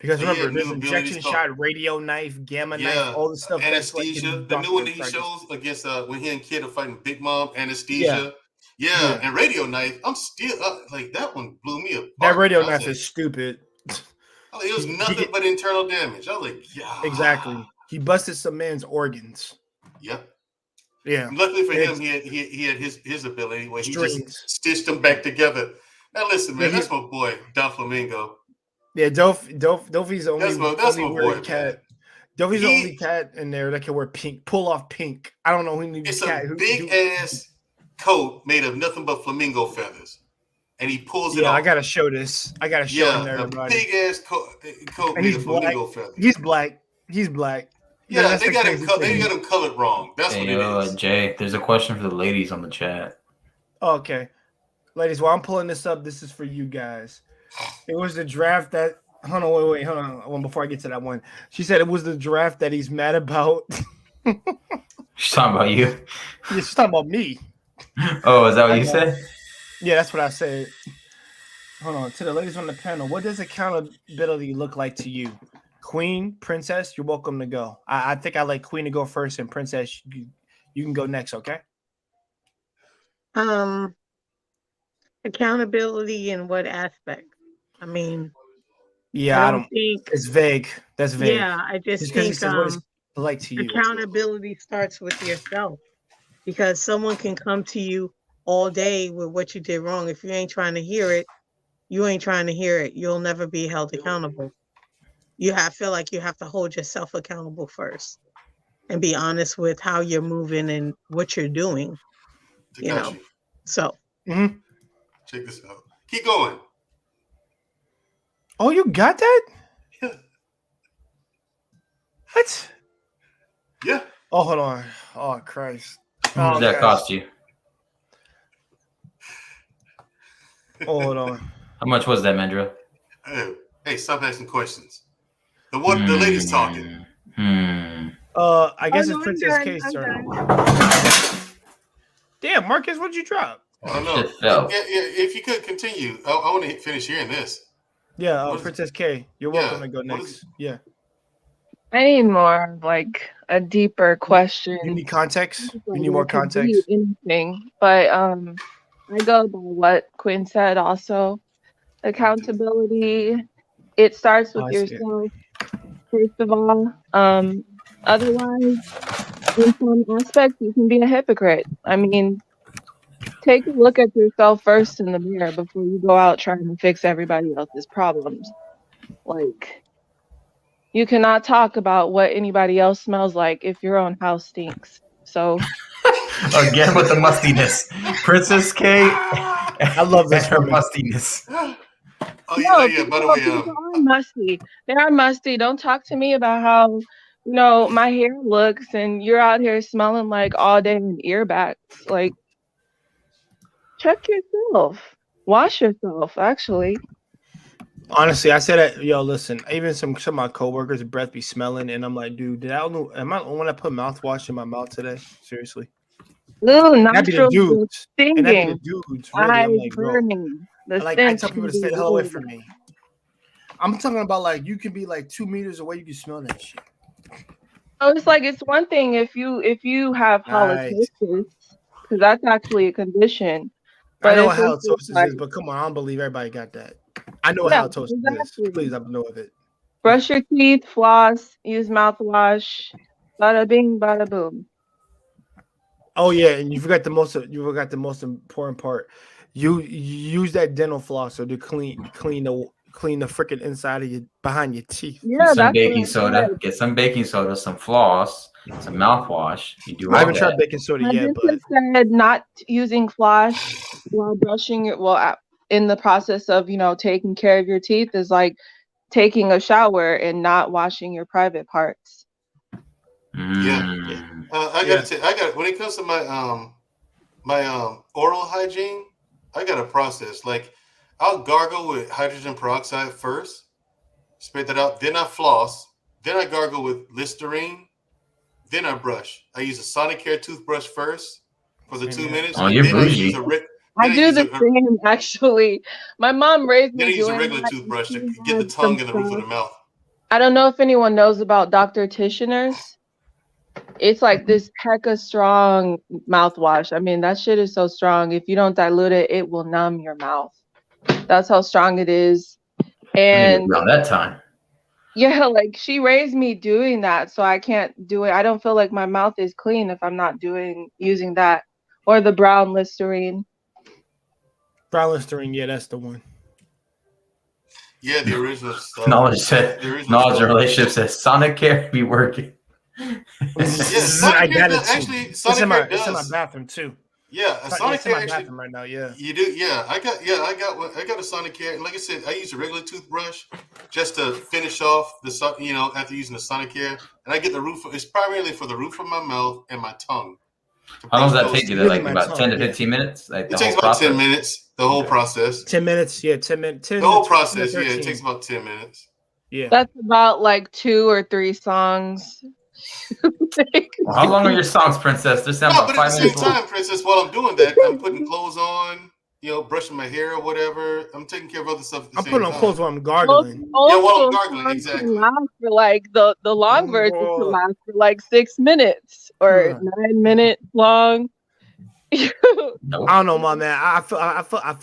Because remember, there's injection shot, radio knife, gamma knife, all the stuff. Anesthesia, the new one that he shows against when he and Kid are fighting Big Mom. Anesthesia, yeah. And radio knife. I'm still like that one blew me apart. That radio knife is stupid. It was nothing but internal damage. I was like, yeah, exactly. He busted some man's organs. Yep. Yeah. Luckily for him, he had his ability where he just stitched them back together. Now listen, man, that's my boy, Doflamingo. Yeah, Dofi's the only that's my boy, cat. Dofi's the only cat in there that can wear pink, pull off pink. I don't know who needs it's a big ass coat made of nothing but flamingo feathers. And he pulls it off. I gotta show this. I gotta show him everybody. Big ass coat made of flamingo feathers. He's black. Yeah, they got him colored wrong. That's what it is. Jay, there's a question for the ladies on the chat. Okay. Ladies, while I'm pulling this up, this is for you guys. It was the draft that hold on. Before I get to that one. She said it was the draft that he's mad about. She's talking about you. Yeah, she's talking about me. Oh, is that what you said? Yeah, that's what I said. Hold on. To the ladies on the panel, what does accountability look like to you? Queen, Princess, you're welcome to go. I think I like Queen to go first, and Princess, you can go next, okay? Accountability in what aspect? I mean, I don't think it's vague. That's vague. Yeah, I just think like to you. Accountability starts with yourself, because someone can come to you all day with what you did wrong. If you ain't trying to hear it, you ain't trying to hear it. You'll never be held accountable. Feel like you have to hold yourself accountable first and be honest with how you're moving and what you're doing. So check this out. Keep going. Oh, you got that? Yeah. What? Yeah. Oh, hold on. Oh, Christ. How much that cost you? Oh, hold on. How much was that, Mandrill? Hey, stop asking questions. The lady's talking. I guess it's Princess K's turn. Damn, Marcus, what'd you drop? I don't know. If you could continue, I want to finish hearing this. Yeah, Princess K, you're welcome to go next. Yeah. I need more like a deeper question. You need context? You need more context? Anything. But I go by what Quinn said also. Accountability, it starts with yourself, first of all. Otherwise, in some aspects, you can be a hypocrite. I mean, take a look at yourself first in the mirror before you go out trying to fix everybody else's problems. Like, you cannot talk about what anybody else smells like if your own house stinks. So again with the mustiness. Princess K. I love this her mustiness. Yeah, by the way, people are musty. They are musty. Don't talk to me about how my hair looks and you're out here smelling like all day in ear backs. Like, check yourself. Wash yourself, actually. Honestly, I said that, listen, even some of my coworkers' breath be smelling, and I'm like, dude, am I the one that put mouthwash in my mouth today? Seriously. Little That'd be the nostrils dudes. And that'd be the stinging, dudes, really. I'm eyes like, bro. burning. The Like, I stench tell people can to stay be the hell away really from bad. me. I'm talking about like you can be like 2 meters away, you can smell that shit. So it's like it's one thing if you have Right. halitosis, because that's actually a condition. I But know if what it's just halitosis like, is, but come on, I don't believe everybody got that. I know what yeah, halitosis is. exactly. Please, I know of it. Brush your teeth, floss, use mouthwash, bada bing, bada boom. Oh yeah, and you forgot the most important part. You use that dental flosser to clean the freaking inside of your behind your teeth. Yeah, Get some that's what baking I soda. said. Get some baking soda, some floss, some mouthwash. You do I all haven't tried that. baking soda My yet, but dentist said not using floss while brushing your in the process of taking care of your teeth is like taking a shower and not washing your private parts. Mm. I got when it comes to my oral hygiene, I got a process. Like I'll gargle with hydrogen peroxide first, spit that out, then I floss, then I gargle with Listerine, then I brush. I use a Sonicare toothbrush first for the 2 minutes, Oh, and you're then I use bougie. I do the same actually. My mom raised then I me use a doing regular that. toothbrush to She get the had some tongue and the roof of stuff. the mouth. I don't know if anyone knows about Dr. Tishner's. It's like this hecka strong mouthwash. I mean, that shit is so strong. If you don't dilute it, it will numb your mouth. That's how strong it is. And Around that time. yeah, like she raised me doing that, so I can't do it. I don't feel like my mouth is clean if I'm not using that or the brown Listerine. brown Listerine, yeah, that's the one. Yeah, the original stuff. Knowledge said, knowledge and relationship says Sonicare be working. I got it too. Actually, It's in my does. bathroom too. Yeah, a It's in Sonicare my actually. bathroom right now. Yeah, You do. Yeah, I got a Sonicare, and like I said, I use a regular toothbrush just to finish off the after using the Sonicare, and I get the roof. It's primarily for the roof of my mouth and my tongue. How long does that take you? Really Like about 10 to 15 minutes? Like it takes about 10 minutes. The whole process. 10 minutes. Yeah, 10 minutes. The whole process. Yeah, it takes about 10 minutes. Yeah, that's about like 2 or 3 songs. Well, how long are your songs, Princess? They're sound about but 5 at the minutes. same time, Princess, while I'm doing that, I'm putting clothes on, brushing my hair or whatever. I'm taking care of other stuff. At the I'm same putting on time. clothes while I'm gargling. While I'm gargling, exactly. Can last for like the long version can last for like 6 minutes or 9 minutes long. I don't know, my man. I feel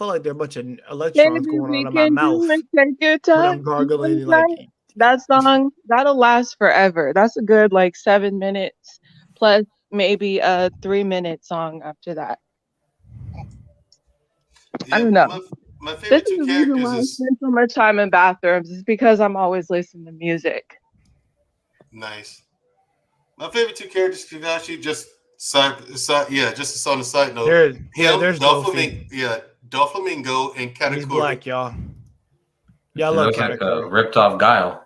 like there are a bunch of electrons Maybe going we on in my can mouth do it. Take your when time. I'm gargling. Like That song that'll last forever. That's a good like 7 minutes plus maybe a 3-minute song after that. I don't know. My favorite two characters why I spend so much time in bathrooms is because I'm always listening to music. Nice. My favorite two characters, Kakashi, just just on the side note. There's Doflamingo, Doflamingo and Katakuri. He's black, y'all. Yeah, I love Looks like a ripped off Guile.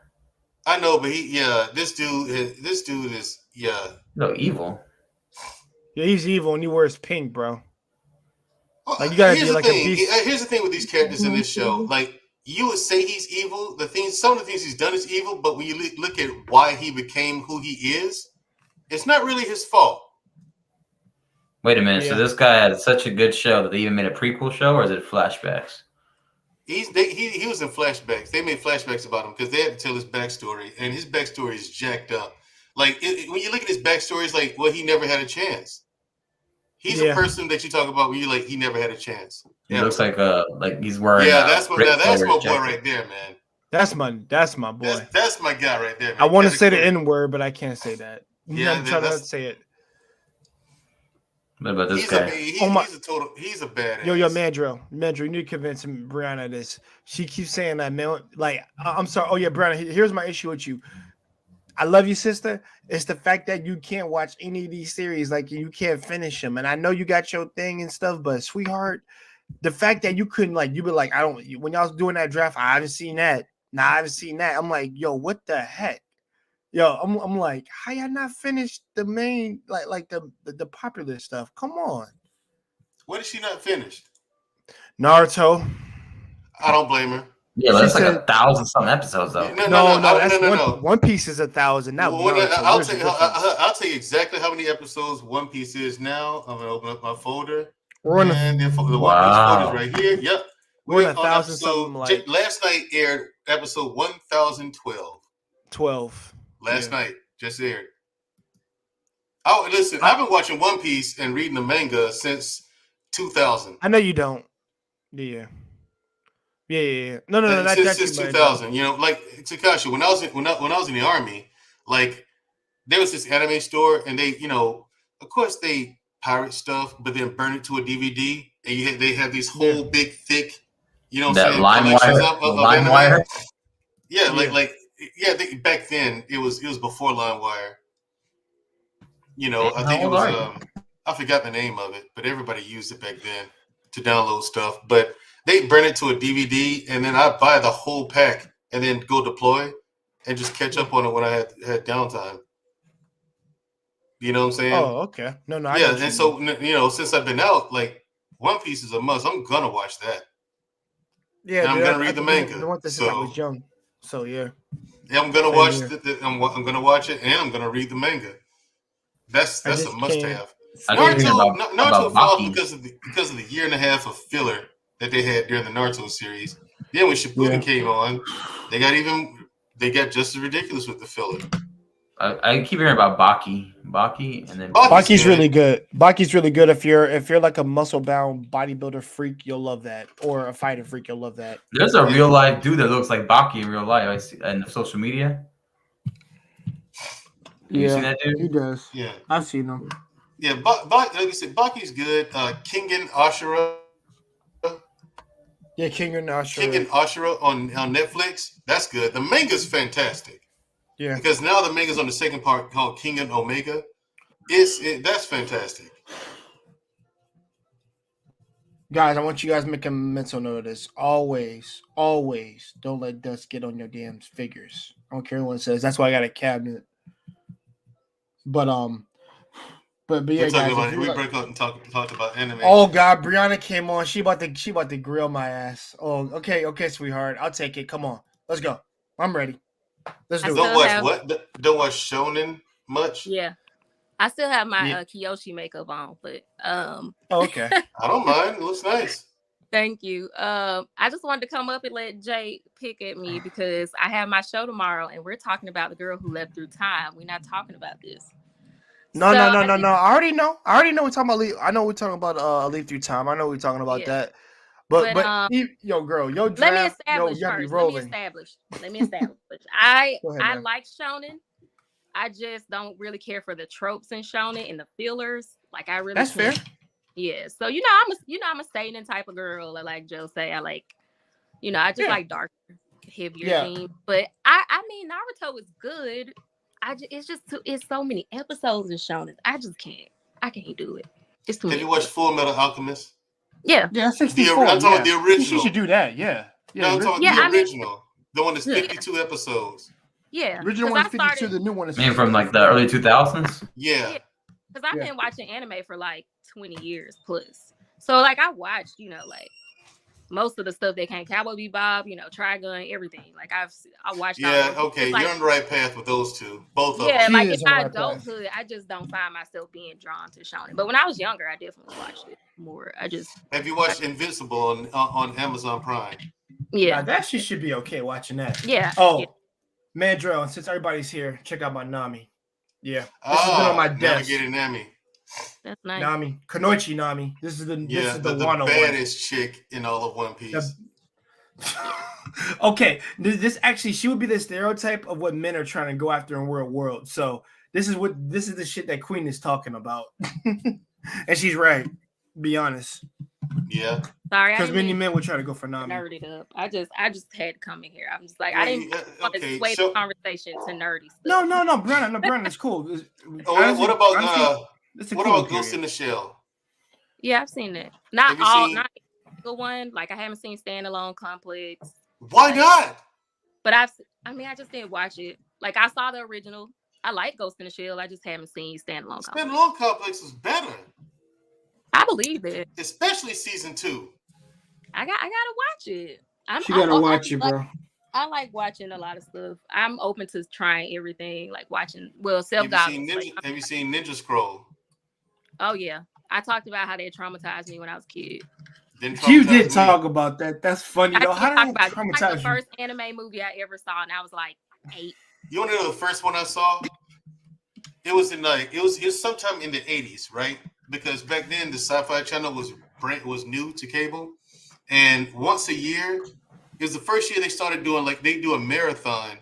I know, but this dude is no evil. Yeah, he's evil and he wears pink, bro. Like you gotta here's be like the a thing. beast. Here's the thing with these characters in this show. Like you would say he's evil. Some of the things he's done is evil, but when you look at why he became who he is, it's not really his fault. Wait a minute. Yeah. So this guy had such a good show that they even made a prequel show, or is it flashbacks? He was in flashbacks. They made flashbacks about him because they had to tell his backstory, and his backstory is jacked up. Like when you look at his backstory, it's like, well, he never had a chance. He's a person that you talk about when you like he never had a chance. He looks like he's wearing. Yeah, that's my boy right there, man. That's my boy. That's my guy right there, man. I want to say the N word, but I can't say that. Yeah, I'm trying to say it. What about this guy? He's a badass. Yo, Mandrill, you need to convince Brianna of this. She keeps saying that, man. Like, I'm sorry. Oh yeah, Brianna. Here's my issue with you. I love you, sister. It's the fact that you can't watch any of these series, like you can't finish them. And I know you got your thing and stuff, but sweetheart, the fact that you couldn't, like, you be like, when y'all was doing that draft, I haven't seen that. Nah, I haven't seen that. I'm like, yo, what the heck? Yo, I'm like, how y'all not finished the main, like the popular stuff? Come on. What is she not finished? Naruto. I don't blame her. Yeah, but She that's like said- 1,000 some episodes though. No, that's One Piece is 1,000. Now Well, I'll tell you exactly how many episodes One Piece is now. I'm gonna open up my folder. We're on And the One Piece Wow. folder is right here. Yep. We're We're on on 1,000 episode. something like Last night aired episode 1012. 12. Last Yeah. night just aired. Oh, listen, I've been watching One Piece and reading the manga since 2000. I know you don't. Yeah. No. Since 2000. You know, like Takashi, when I was in the army, like there was this anime store, and they, you know, of course they pirate stuff, but then burn it to a DVD, and they have these whole big thick, you know, That collections LimeWire. anime. LimeWire. Yeah, back then it was before LimeWire. You know, I think it How old was are you? I forgot the name of it, but everybody used it back then to download stuff. But they burn it to a DVD, and then I buy the whole pack and then go deploy and just catch up on it when I had downtime. You know what I'm saying? Oh, okay. No, I yeah, know what and you so mean. you know, since I've been out, like One Piece is a must. I'm gonna watch that. Yeah, and I'm dude, gonna read the manga. I want this since I was young. So yeah. Yeah, I'm gonna Same watch. here. I'm gonna watch it, and I'm gonna read the manga. That's I a just must-have. I keep hearing Naruto about fell off Baki. because of the year and a half of filler that they had during the Naruto series. Then when Shippuden came on, they got just as ridiculous with the filler. I keep hearing about Baki, and then Baki's really good. Baki's really good if you're like a muscle bound bodybuilder freak, you'll love that, or a fighter freak, you'll love that. There's a real life dude that looks like Baki in real life. I see in social media. You seen that dude? He does. Yeah, I've seen him. Yeah, like I said, Baki's good. Kengan Ashura. Yeah, Kengan Ashura. Kengan Ashura on Netflix. That's good. The manga's fantastic. Yeah. Because now the manga's on the second part called Kengan Omega. That's fantastic. Guys, I want you guys to make a mental note of this. Always, don't let dust get on your damn figures. I don't care what it says. That's why I got a cabinet. But yeah, guys. We break up and talked about anime. Oh God, Brianna came on. She about to grill my ass. Oh, okay, sweetheart. I'll take it. Come on, let's go. I'm ready. Let's do it. Don't watch shonen much. Yeah, I still have my Kyoshi makeup on, but Oh, okay. I don't mind. It looks nice. Thank you. I just wanted to come up and let Jay pick at me because I have my show tomorrow, and we're talking about the girl who left through time. We're not talking about this. No. I already know. We're talking about. I know we're talking about Leave Through Time. I know we're talking about that. But yo, girl, yo, draft, let me establish you gotta be first. rolling. Let me establish. I ahead, like shonen. I just don't really care for the tropes in shonen and the fillers. Like I really. That's fair. Yeah. So I'm a seinen type of girl. Like Joe say, I like. I just like darker, heavier themes. But I mean, Naruto is good. It's so many episodes in shonen. I just can't. I can't do it. It's too. Have you watched Full Metal Alchemist? Yeah. Yeah, 64. I'm talking about the original. You should do that. Yeah. No, I'm talking about the original. The one that's 52 episodes. Yeah. The original one's 52. The new one is. From like the early 2000s. Yeah. Because I've been watching anime for like 20 years plus. So like I watched, like most of the stuff that came, Cowboy Bebop, Trigun, everything. Like I watched. Yeah, okay, you're on the right path with those two, both of them. Yeah, like in my adulthood, I just don't find myself being drawn to shonen. But when I was younger, I definitely watched it more. Have you watched Invincible on Amazon Prime? Yeah, now, that shit should be okay watching that. Yeah. Oh, Mandrell, since everybody's here, check out my Nami. Yeah, this has been on my desk. Navigating Nami. That's nice. Nami, Kunoichi Nami. This is the baddest chick in all of One Piece. Okay, this actually, she would be the stereotype of what men are trying to go after in Real World. So this is the shit that Queen is talking about, and she's right. Be honest. Yeah. Sorry, because many men would try to go for Nami. Nerd it up. I just had to come in here. I'm just like I didn't want to sway the conversation to nerdy stuff. No, Brandon, it's cool. What about Ghost in the Shell? Yeah, I've seen it. Not the one. Like I haven't seen Standalone Complex. Why not? But I just didn't watch it. Like I saw the original. I like Ghost in the Shell. I just haven't seen Standalone Complex. Standalone Complex is better. I believe it. Especially season 2. I gotta watch it. She gotta watch it, bro. I like watching a lot of stuff. I'm open to trying everything, like watching. Well, Have self you goggles. seen Like, Ninja? Have you seen Ninja Scroll? oh yeah, I talked about how they traumatized me when I was a kid. You did talk about that. That's funny though. How talk did about that it. It's like traumatize the you? first anime movie I ever saw, and I was like 8. You want to know the first one I saw? It was in like it was sometime in the 80s, right? Because back then the Sci-Fi Channel was new to cable, and once a year, it was the first year they started doing they do a marathon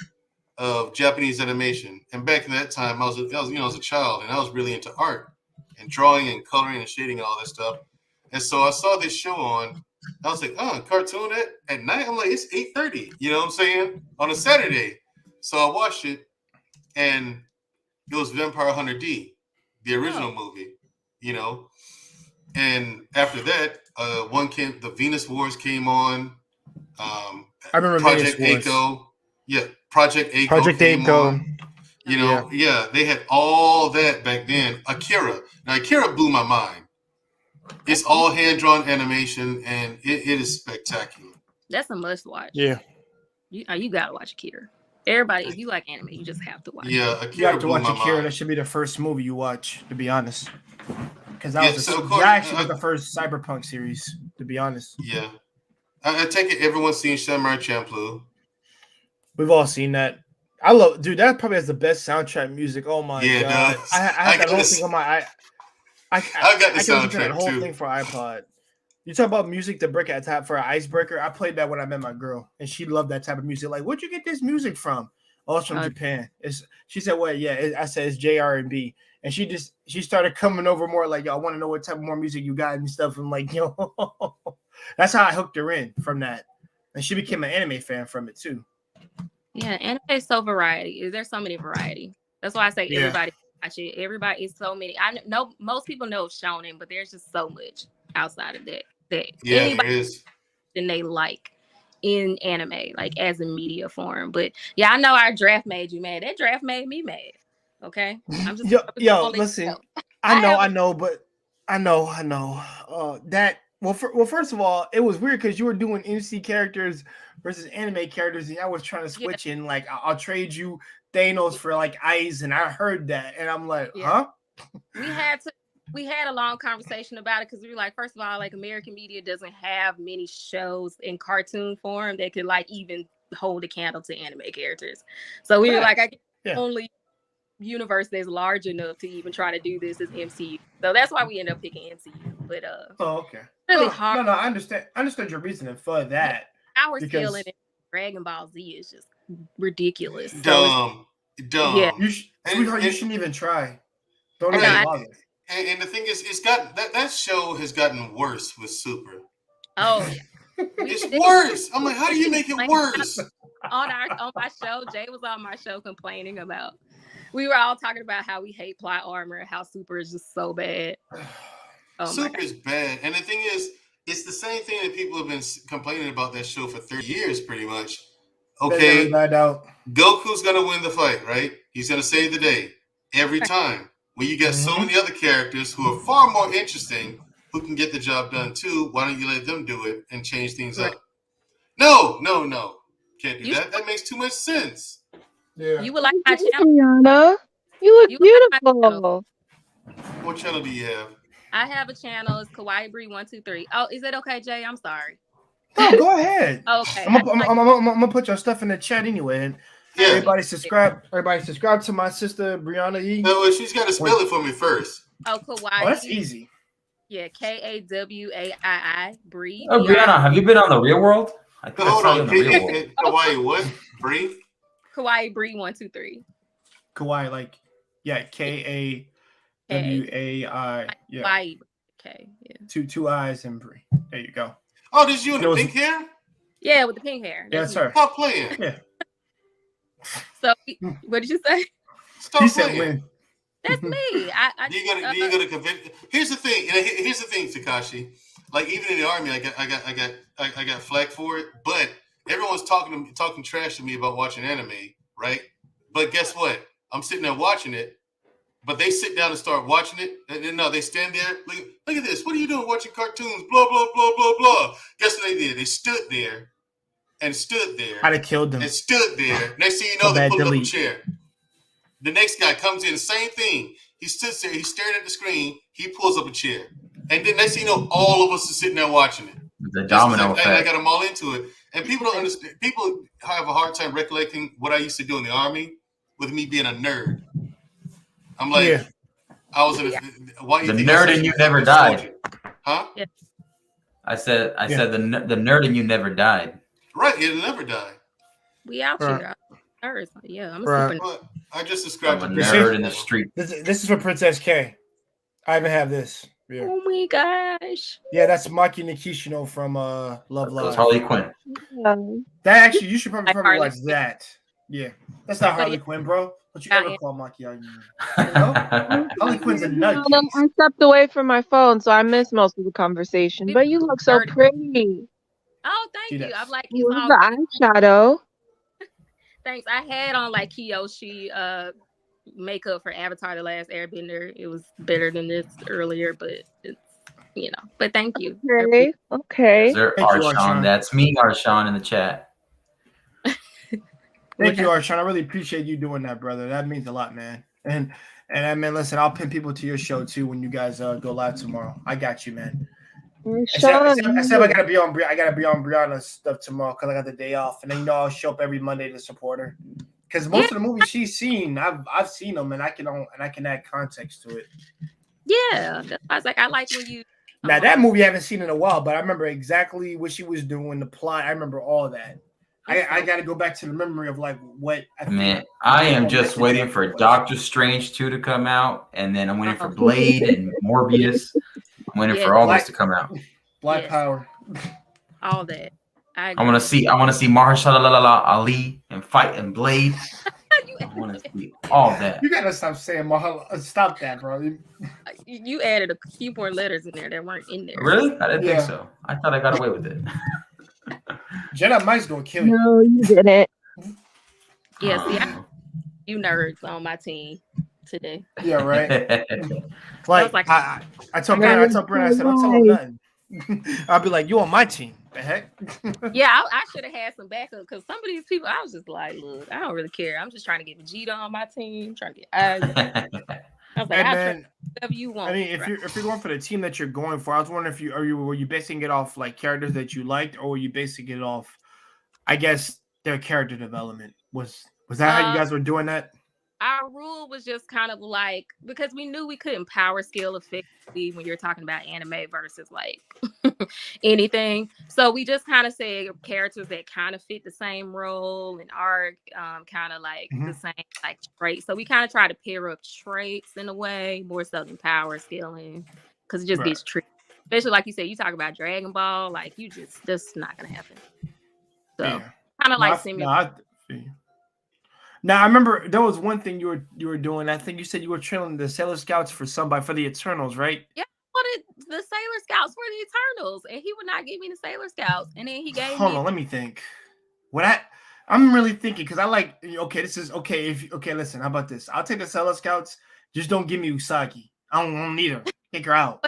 of Japanese animation. And back in that time, I was a child, and I was really into art and drawing and coloring and shading and all that stuff. And so I saw this show on. I was like, oh, cartoon at night. I'm like, it's 8:30. You know what I'm saying? On a Saturday. So I watched it, and it was Vampire Hunter D, the original movie. You know, and after that, the Venus Wars came on. I remember Project Venus Wars. Eiko. Yeah, Project Eiko. Project came Eiko. on. You know, yeah, they had all that back then. Akira. Now, Akira blew my mind. It's all hand-drawn animation, and it is spectacular. That's a must watch. Yeah. You gotta watch Akira. Everybody, if you like anime, you just have to watch. Yeah, it. Akira You have to blew watch my Akira. mind. That should be the first movie you watch, to be honest. Because that Yeah, was so of course, that actually was the first Cyberpunk series, to be honest. Yeah. I take it everyone's seen Samurai Champloo. We've all seen that. I love, dude. That probably has the best soundtrack music. Oh my Yeah, god! no, I had that whole thing on my. I got the can listen to that soundtrack whole too. thing for iPod. You talk about music to break at top for an icebreaker. I played that when I met my girl, and she loved that type of music. Like, where'd you get this music from? Oh, it's from Japan. She said, "What? Yeah." I said, "It's JR&B," and she started coming over more like, "Yo, I want to know what type of more music you got and stuff." I'm like, "Yo," that's how I hooked her in from that, and she became an anime fan from it too. Yeah, anime is so variety. There's so many variety. That's why I say Yeah. everybody watch it. Everybody is so many. I know most people know shonen, but there's just so much outside of that Yeah, there anybody is. and they like in anime, like as a media form. But yeah, I know our draft made you mad. That draft made me mad. Okay, I'm just yo, listen. I know, but I know. First of all, it was weird because you were doing MC characters versus anime characters, and I was trying to switch in. Like, I'll trade you Thanos for like Ice, and I heard that, and I'm like, huh? We had a long conversation about it because we were like, first of all, like American media doesn't have many shows in cartoon form that could like even hold a candle to anime characters. So we were like, only universe that's large enough to even try to do this is MCU. So that's why we end up picking MCU. But okay. Really hard. No, I understand your reasoning for that. Our scaling in Dragon Ball Z is just ridiculous. Dumb. Yeah. Sweetheart, you shouldn't even try. Don't even bother. And the thing is, it's got that show has gotten worse with Super. Oh, yeah. It's worse. I'm like, how do you make it worse? On my show, Jay was on my show complaining about. We were all talking about how we hate plot armor, how Super is just so bad. Super is bad, and the thing is, it's the same thing that people have been complaining about that show for 30 years, pretty much. Okay, Goku's gonna win the fight, right? He's gonna save the day every time. When you get so many other characters who are far more interesting, who can get the job done too, why don't you let them do it and change things up? No. Can't do that. That makes too much sense. Yeah. You would like my channel? Rihanna, you look beautiful. What channel do you have? I have a channel. It's Kawaii Bree 123. Oh, is it okay, Jay? I'm sorry. No, go ahead. Okay. I'm gonna put your stuff in the chat anyway. And everybody subscribe. Everybody subscribe to my sister Brianna E. No, she's got to spell it for me first. Oh, Kawaii. Oh, that's easy. Yeah, Kawaii Bree. Oh, Brianna, have you been on the Real World? I think Hold I saw you on, on the Real World. Kawaii what? Bree? Kawaii Bree 123. Kawaii, like, yeah, KAWAI. Yeah. Kawaii. Okay. Yeah. Two eyes and Bree. There you go. Oh, this you in the pink hair? Yeah, with the pink hair. Yes, sir. Stop playing. Yeah. So, what did you say? Stop he playing. Said when. That's me. You gotta convince. Here's the thing. Here's the thing, Takashi. Like even in the army, I got flack for it. But everyone's talking trash to me about watching anime, right? But guess what? I'm sitting there watching it. But they sit down and start watching it, and then no, they stand there. Look at this. What are you doing watching cartoons? Blah blah blah blah blah. Guess what they did? They stood there and stood there. I'd have killed them. And stood there. Next thing you know, My they bad, pulled up a delete. chair. The next guy comes in, same thing. He stood there, he's staring at the screen, he pulls up a chair. And then next thing you know, all of us are sitting there watching it. The domino effect. I got them all into it. And people don't understand. People have a hard time recollecting what I used to do in the Army with me being a nerd. I'm like, Yeah. I was why The nerd in you never died. Huh? Yeah. I said the nerd in you never died. Right, it'll never die. We out Right. here. Nerds. Yeah, I'm a Right. super But I just described I'm a it. nerd in the street. This is for Princess K. I even have this. Yeah. Oh my gosh. Yeah, that's Maki Nikishino from Love That's Live. Harley Quinn. That actually, you should probably Harley watch that. Yeah, that's not Harley Quinn, bro. Don't you I ever am. call Maki out? Harley Quinn's a nut. I stepped away from my phone, so I missed most of the conversation. But you look so pretty. Oh, thank See you. that? I'm like, You it's love all the eyeshadow. thanks. I had on like Kiyoshi makeup for Avatar: The Last Airbender. It was better than this earlier, but it's But thank you. Okay. Okay. Is there Thank you, Arshawn? Arshawn. That's me, Arshawn, in the chat. Thank you, Arshawn. I really appreciate you doing that, brother. That means a lot, man. And I mean, listen, I'll pin people to your show too when you guys go live tomorrow. I got you, man. Except I gotta be on Brianna's stuff tomorrow because I got the day off, and then I'll show up every Monday to support her. Because most of the movies she's seen, I've seen them, and I can add context to it. Yeah, I was like, I like when you. Now that movie I haven't seen in a while, but I remember exactly what she was doing, the plot. I remember all that. I got to go back to the memory of like what. Man, I am just waiting for Doctor Strange 2 to come out, and then I'm waiting for Blade and Morbius. I'm waiting for all this to come out. Black Power. All that. I want to see Mahershala Ali and fight and Blade. I want to see all that. You gotta stop saying Mahala. Stop that, bro. You added a few more letters in there that weren't in there. Really? I didn't think so. I thought I got away with it. Jedi Mike's gonna kill you. No, you didn't. Yeah, see, you nerds on my team today. Yeah, right. Like I told Brandon, I said, don't tell him nothing. I'll be like, you on my team. The heck? Yeah, I should have had some backup because some of these people, I was just like, look, I don't really care. I'm just trying to get Vegeta on my team, trying to get I was like, whatever you want. I mean, if you're going for the team that you're going for, I was wondering if were you basing it off like characters that you liked, or were you basing it off, I guess, their character development? Was that how you guys were doing that? Our rule was just kind of like, because we knew we couldn't power scale effectively when you're talking about anime versus like anything. So we just kind of say characters that kind of fit the same role and arc, kind of like the same like traits. So we kind of try to pair up traits in a way more so than power scaling, because it just gets tricky. Especially like you said, you talk about Dragon Ball, like that's not gonna happen. So kind of like similar. Now I remember there was one thing you were doing. I think you said you were trailing the Sailor Scouts for the Eternals, right? Yeah, I wanted the Sailor Scouts for the Eternals, and he would not give me the Sailor Scouts, and then he gave Hold me. on, let me think. I'm really thinking because I like. Okay, this is okay. Listen, how about this? I'll take the Sailor Scouts. Just don't give me Usagi. I don't need her. Take her out.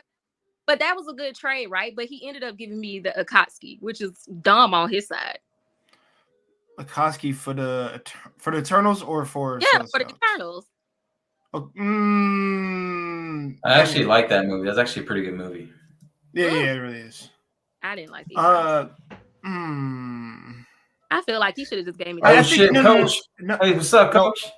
But that was a good trade, right? But he ended up giving me the Akatsuki, which is dumb on his side. Akatsuki for the Eternals or for for the Eternals. I actually like that movie. That's actually a pretty good movie. Yeah, it really is. I didn't like these. I feel like he should have just gave me. Oh shit, Coach! Hey, what's up, Coach?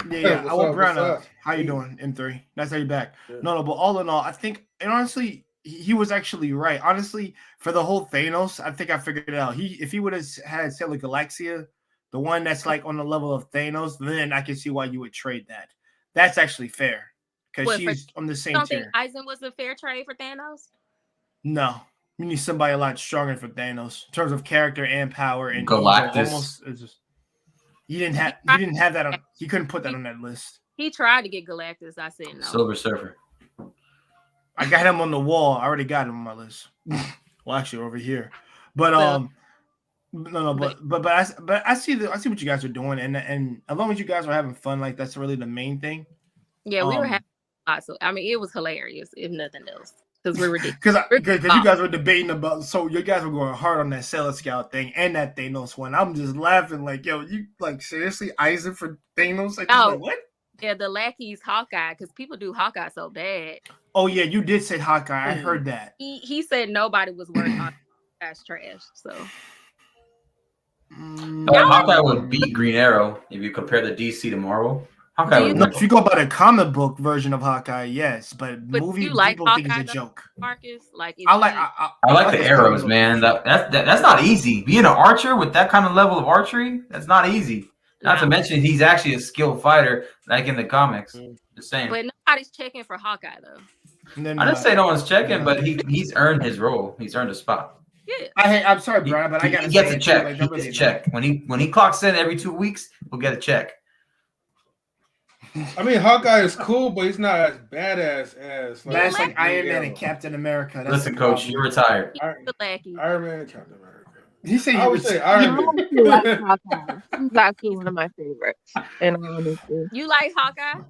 Yeah. I want Brown. How you doing, M3? Nice to have you back. Yeah. No, but all in all, I think, and honestly, he was actually right. Honestly, for the whole Thanos, I think I figured it out. If he would have had Sailor Galaxia, the one that's like on the level of Thanos, then I can see why you would trade that. That's actually fair because she's on the same tier. Don't think Aizen was a fair trade for Thanos? No, you need somebody a lot stronger for Thanos in terms of character and power. And Galactus. He didn't have that on. He couldn't put that on that list. He tried to get Galactus. I said no. Silver Surfer. I got him on the wall. I already got him on my list. Well, actually, over here. But but I see what you guys are doing, and as long as you guys are having fun, like that's really the main thing. Yeah, we were having fun. So I mean, it was hilarious, if nothing else. because we're ridiculous. Because you guys were debating about, so you guys were going hard on that Sailor Scout thing and that Thanos one. I'm just laughing like, yo, you like seriously Isaac for Thanos? Like, Oh. like, what? Yeah, the lackey's Hawkeye because people do Hawkeye so bad. Oh yeah, you did say Hawkeye. I heard that. He said nobody was working on that's trash. So Hawkeye would beat Green Arrow if you compare the DC to Marvel. Hawkeye would No, win. if you go by the comic book version of Hawkeye, yes, but But movie you like people think Hawkeye, it's a joke. Marcus, like I like I like the arrows, man. That's not easy. Being an archer with that kind of level of archery, that's not easy. Not to mention he's actually a skilled fighter, like in the comics. Just saying. But nobody's checking for Hawkeye though. I didn't say no one's checking, but he's earned his role. He's earned a spot. Yeah. I'm sorry, Brian, but I gotta He gets say a it, check. like, He that gets a really- check. When he clocks in every 2 weeks, he'll get a check. I mean, Hawkeye is cool, but he's not as badass as That's like Iron Man and Captain America. That's Listen, the Coach, problem. you're retired. The lackey. Iron Man and Captain America. He said I you would would say Iron Man. You like Hawkeye. He's actually one of my favorites. And honestly, You like Hawkeye?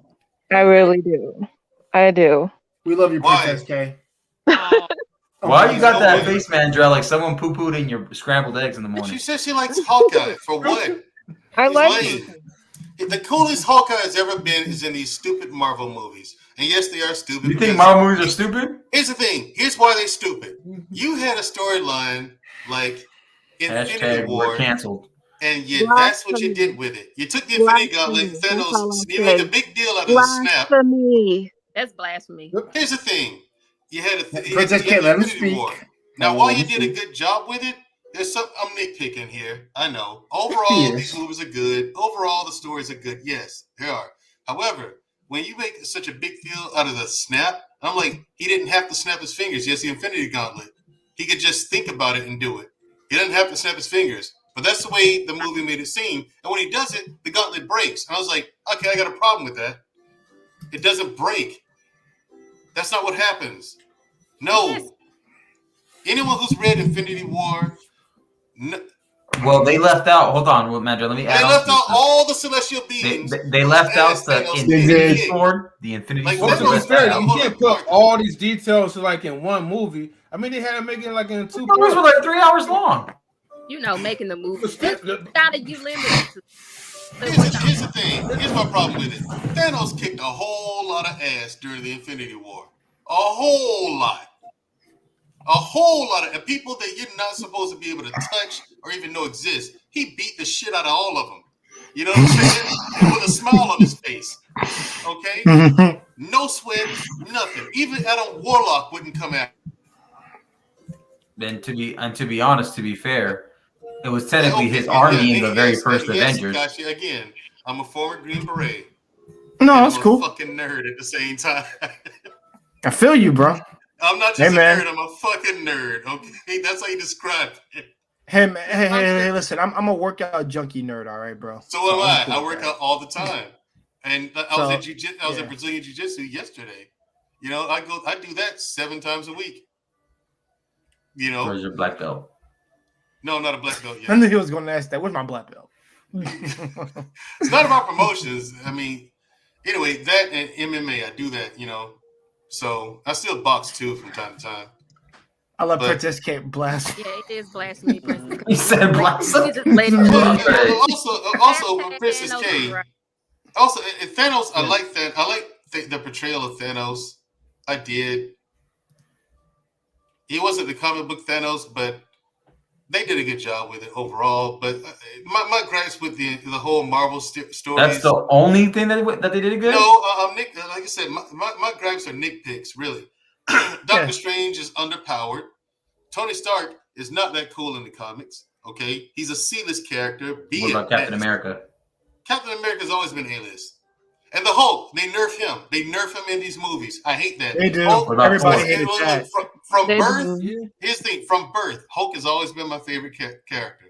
I really do. I do. We love you, Why? Princess K. Oh, Why you got that Okay. face, Mandrell? Like someone poo-pooed in your scrambled eggs in the But morning. she said she likes Hawkeye. For what? I He's like lame. The coolest Hawkeye has ever been is in these stupid Marvel movies. And yes, they are stupid. You think because- Marvel movies are stupid? Here's the thing. Here's why they're stupid. You had a storyline like Infinity Hashtag War, we're canceled. and yet that's what you did with it. You took the Infinity Gauntlet, Blasphemy. That's all Thanos, I you made a said. big deal out of the snap. Blasphemy. that's blasphemy. Here's the thing. You had Princess K, let him speak. Now, Oh, while let you him did a speak. good job with it, there's some I'm nitpicking here. I know. Overall, these movies are good. Overall, the stories are good. Yes, they are. However, when you make such a big deal out of the snap, I'm like, he didn't have to snap his fingers. Yes, the Infinity Gauntlet. He could just think about it and do it. He didn't have to snap his fingers. But that's the way the movie made it seem. And when he does it, the gauntlet breaks. And I was like, okay, I got a problem with that. It doesn't break. That's not what happens. No. Anyone who's read Infinity War, Well, they left out. Hold on, Mandrell. Let me add they on left to out this. all the celestial beings. They left out the Thanos Infinity did. Sword. The Infinity Like, Sword. what they Also, was left fair, that you out. can't put all these details like in one movie. I mean, they had to make it like in 2 Those were parts. like 3 hours long. You know, making the movie. But still- How did you limit it to? Here's the thing. Here's my problem with it. Thanos kicked a whole lot of ass during the Infinity War. A whole lot. A whole lot of and people that you're not supposed to be able to touch or even know exist. He beat the shit out of all of them. You know what I'm saying? With a smile on his face. Okay? No sweat, nothing. Even Adam Warlock wouldn't come at. And to be honest, to be fair, it was technically his army in the very first Avengers. Gotcha. Again, I'm a former Green Beret. No, and that's I'm cool. a fucking nerd at the same time. I feel you, bro. I'm not Hey, just a man. nerd. I'm a fucking nerd. Okay, that's how you describe it. Hey, man, hey, listen, I'm a workout junkie nerd, all right, bro. So am I. I'm cool I with work that. out all the time, and I was So, at jiu-jitsu. I was yeah. at Brazilian jiu-jitsu yesterday. You know, I do that 7 times a week. You know, Where's your black belt? no, not a black belt I yet. knew he was going to ask that. Where's my black belt? It's not about promotions. I mean, anyway, that and MMA, I do that. You know, so I still box too from time to time. I love But- Princess K blast. Yeah, it is blasphemy, Princess. He said blasphemy. You just let it Well, go. also, Princess Thanos K. is right. Also, Thanos. I like that. I like the portrayal of Thanos. I did. He wasn't the comic book Thanos, but they did a good job with it overall. But my gripes with the whole Marvel stories. That's the only thing that they did good. No, Nick. Like I said, my gripes are nitpicks. Really, Doctor Yeah. Strange is underpowered. Tony Stark is not that cool in the comics. Okay, he's a C-list character. What about Captain America? Captain America's always been A-list. And the Hulk, they nerf him. They nerf him in these movies. I hate that. They do. Hulk, What about Everybody Thor? hated that. From They birth, do. here's the thing. From birth, Hulk has always been my favorite character.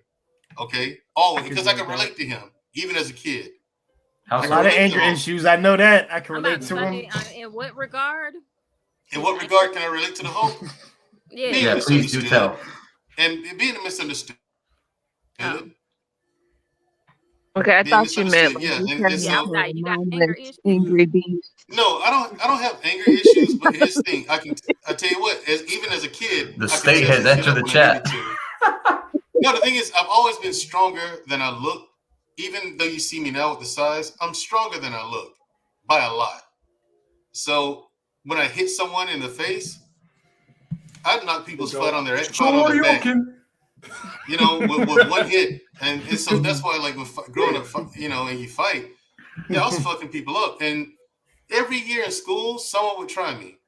Okay? Always. I can Because I agree can with that. relate to him, even as a kid. How A I so? lot of relate to anger him. issues. I know that. I can I'm relate about to him. say, in what regard? In what regard can I relate to the Hulk? Yeah. Yeah, please do tell. And being misunderstood. Oh. Okay, I being thought you meant misunderstood. like Yeah, you and turned Yeah, I so was into a like, you got anger mindless, issues. angry beast. no, I don't have anger issues, but here's the thing. I tell you what, even as a kid, The I could state tell has some shit entered up the when I chat. needed to. No, the thing is, I've always been stronger than I look. Even though you see me now with the size, I'm stronger than I look by a lot. So when I hit someone in the face, I'd knock people's flat on their back. You know, with one hit, and so that's why, like, with growing up, you know, and you fight, yeah, I was fucking people up, and every year in school, someone would try me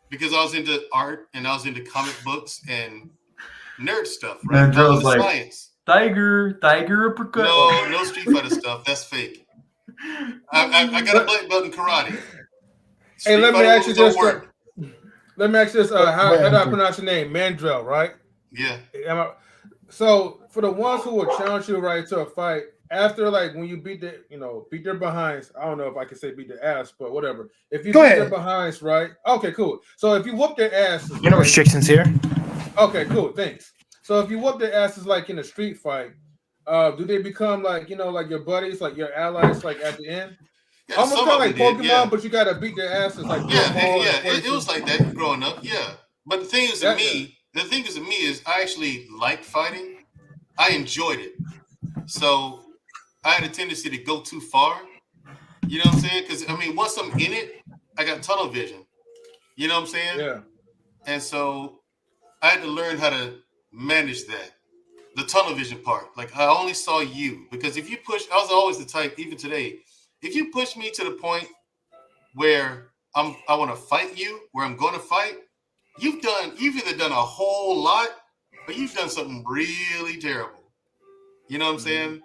because I was into art and I was into comic books and nerd stuff, right? And Joe's like, science. Tiger uppercut. No Street Fighter stuff. That's fake. I got a black belt in karate. Hey, let me ask you this. Let me ask you this. How do I pronounce your name? Mandrell, right? Yeah. So for the ones who will challenge you right to a fight after, like, when you beat their behinds. I don't know if I can say beat their ass, but whatever. If you beat their behinds, right? Okay, cool. So if you whoop their asses, no restrictions here. Okay, cool. Thanks. So if you whoop their asses like in a street fight, do they become like like your buddies, like your allies, like at the end? Yeah, almost kind of like Pokemon, yeah. but you gotta beat their asses like it was like that growing up. Yeah, but the thing is, to me is I actually liked fighting. I enjoyed it. So I had a tendency to go too far. You know what I'm saying? Because I mean, once I'm in it, I got tunnel vision. You know what I'm saying? Yeah. And so I had to learn how to manage that. The tunnel vision part. Like, I only saw you. Because if you push, I was always the type, even today, if you push me to the point where I want to fight you, where I'm going to fight, you've either done a whole lot or you've done something really terrible. You know what I'm saying?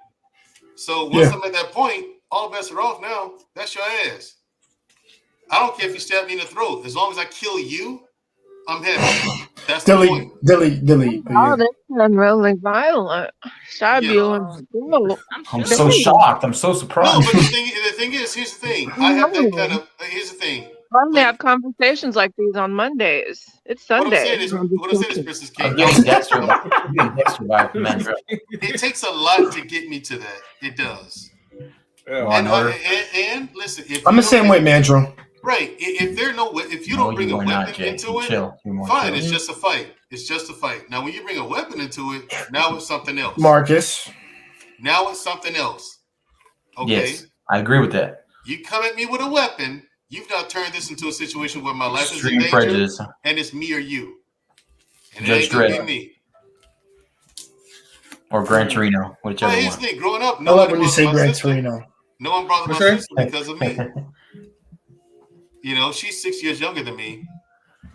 So once I'm at that point, all bets are off now. That's your ass. I don't care if you stab me in the throat. As long as I kill you, I'm happy. That's the point. Delete. Oh, that's really violent. Stab you and I'm so shocked. I'm so surprised. No, but the thing is, here's the thing. I have that kind of. Here's the thing. I only have conversations like these on Mondays. It's Sunday. What I'm saying is, Princess King. I'm getting Dexter by Mandrell. It takes a lot to get me to that. It does. Yeah. And listen, I'm the same way, Mandrell. Right. If you don't bring a weapon into it, fine. It's just a fight. It's just a fight. Now, when you bring a weapon into it, now it's something else. Marcus. Now it's something else. Okay. Yes, I agree with that. You come at me with a weapon. You've now turned this into a situation where my life is in danger, prejudice. And it's me or you. And Judge it ain't gonna Dredd. be me. Or Gran Torino, whichever Here's one. the thing. Growing up, I love when you say Gran Torino. no one bothered my sister because of me. You know, she's 6 years younger than me.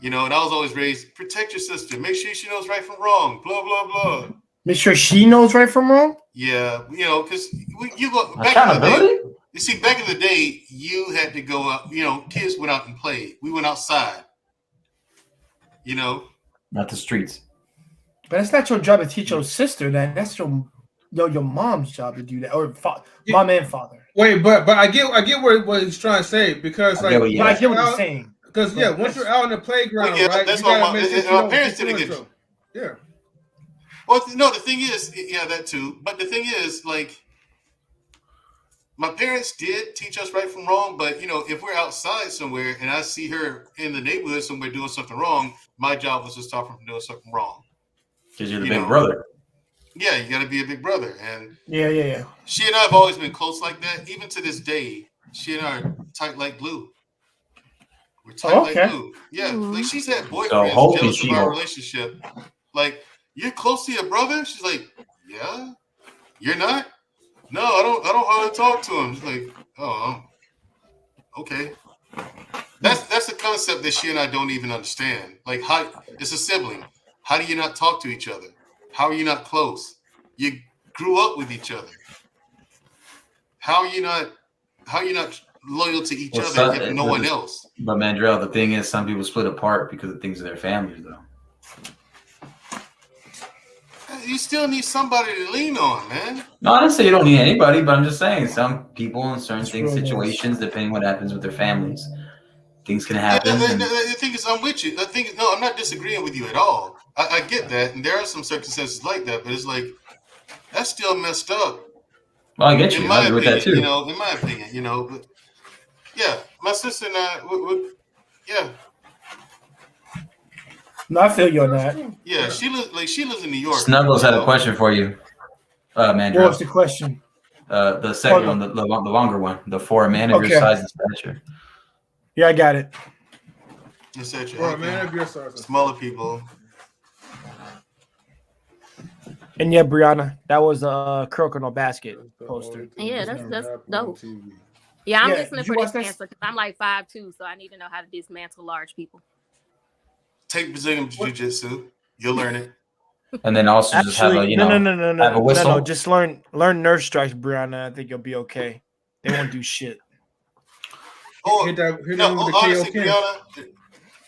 You know, and I was always raised, protect your sister. Make sure she knows right from wrong. Blah, blah, blah. Make sure she knows right from wrong? Yeah, you know, because you go back Accountability? in the day. You see, back in the day, you had to go out. You know, kids went out and played. We went outside. You know, not the streets. But it's not your job to teach your sister that. That's your mom's job to do that, or mom and father. Wait, but I get what he's trying to say, because I get what he's saying. Because once you're out in the playground, right? That's you why gotta make sure my parents didn't get. so. Yeah. Well, no, the thing is, yeah, that too. But the thing is, like, my parents did teach us right from wrong. But, you know, if we're outside somewhere and I see her in the neighborhood somewhere doing something wrong, my job was to stop her from doing something wrong. Because you're the big brother. Yeah, you got to be a big brother. And yeah. She and I have always been close like that. Even to this day, she and I are tight like glue. We're tight like glue. Yeah, like she's had boyfriends jealous of our relationship. Like, you're close to your brother? She's like, yeah. You're not? No, I don't hardly talk to him. She's like, oh, okay. That's a concept that she and I don't even understand. Like, how it's a sibling. How do you not talk to each other? How are you not close? You grew up with each other. How are you not loyal to each other if no one else? But Mandrell, the thing is, some people split apart because of things in their families, though. You still need somebody to lean on, man. No, I didn't say you don't need anybody, but I'm just saying some people in certain situations, depending what happens with their families, things can happen. Yeah, the thing is, I'm with you. The thing is, no, I'm not disagreeing with you at all. I get that, and there are some circumstances like that, but it's like, that's still messed up. Well, I get In you. my I agree with that opinion, too. you know, in my opinion, you know, but yeah, my sister and I, yeah, No, I feel you on that. yeah, she lives in New York. Snuggles you had a know. question for you, What Mandro. was the question? The second one, the longer one, for a man of your Okay. size and stature. Yeah, I got it. For a man of your size. Smaller people. And yeah, Brianna, that was a Crook No Basket poster. Yeah, that's dope. Yeah, I'm Yeah, listening did you for watch this that? answer because I'm like 5'2", so I need to know how to dismantle large people. Take Brazilian Jiu-Jitsu. You'll learn it. And then also just have a, no, have a whistle. no. Just learn nerve strikes, Brianna. I think you'll be okay. They won't do shit. Oh, Hit that with honestly, KO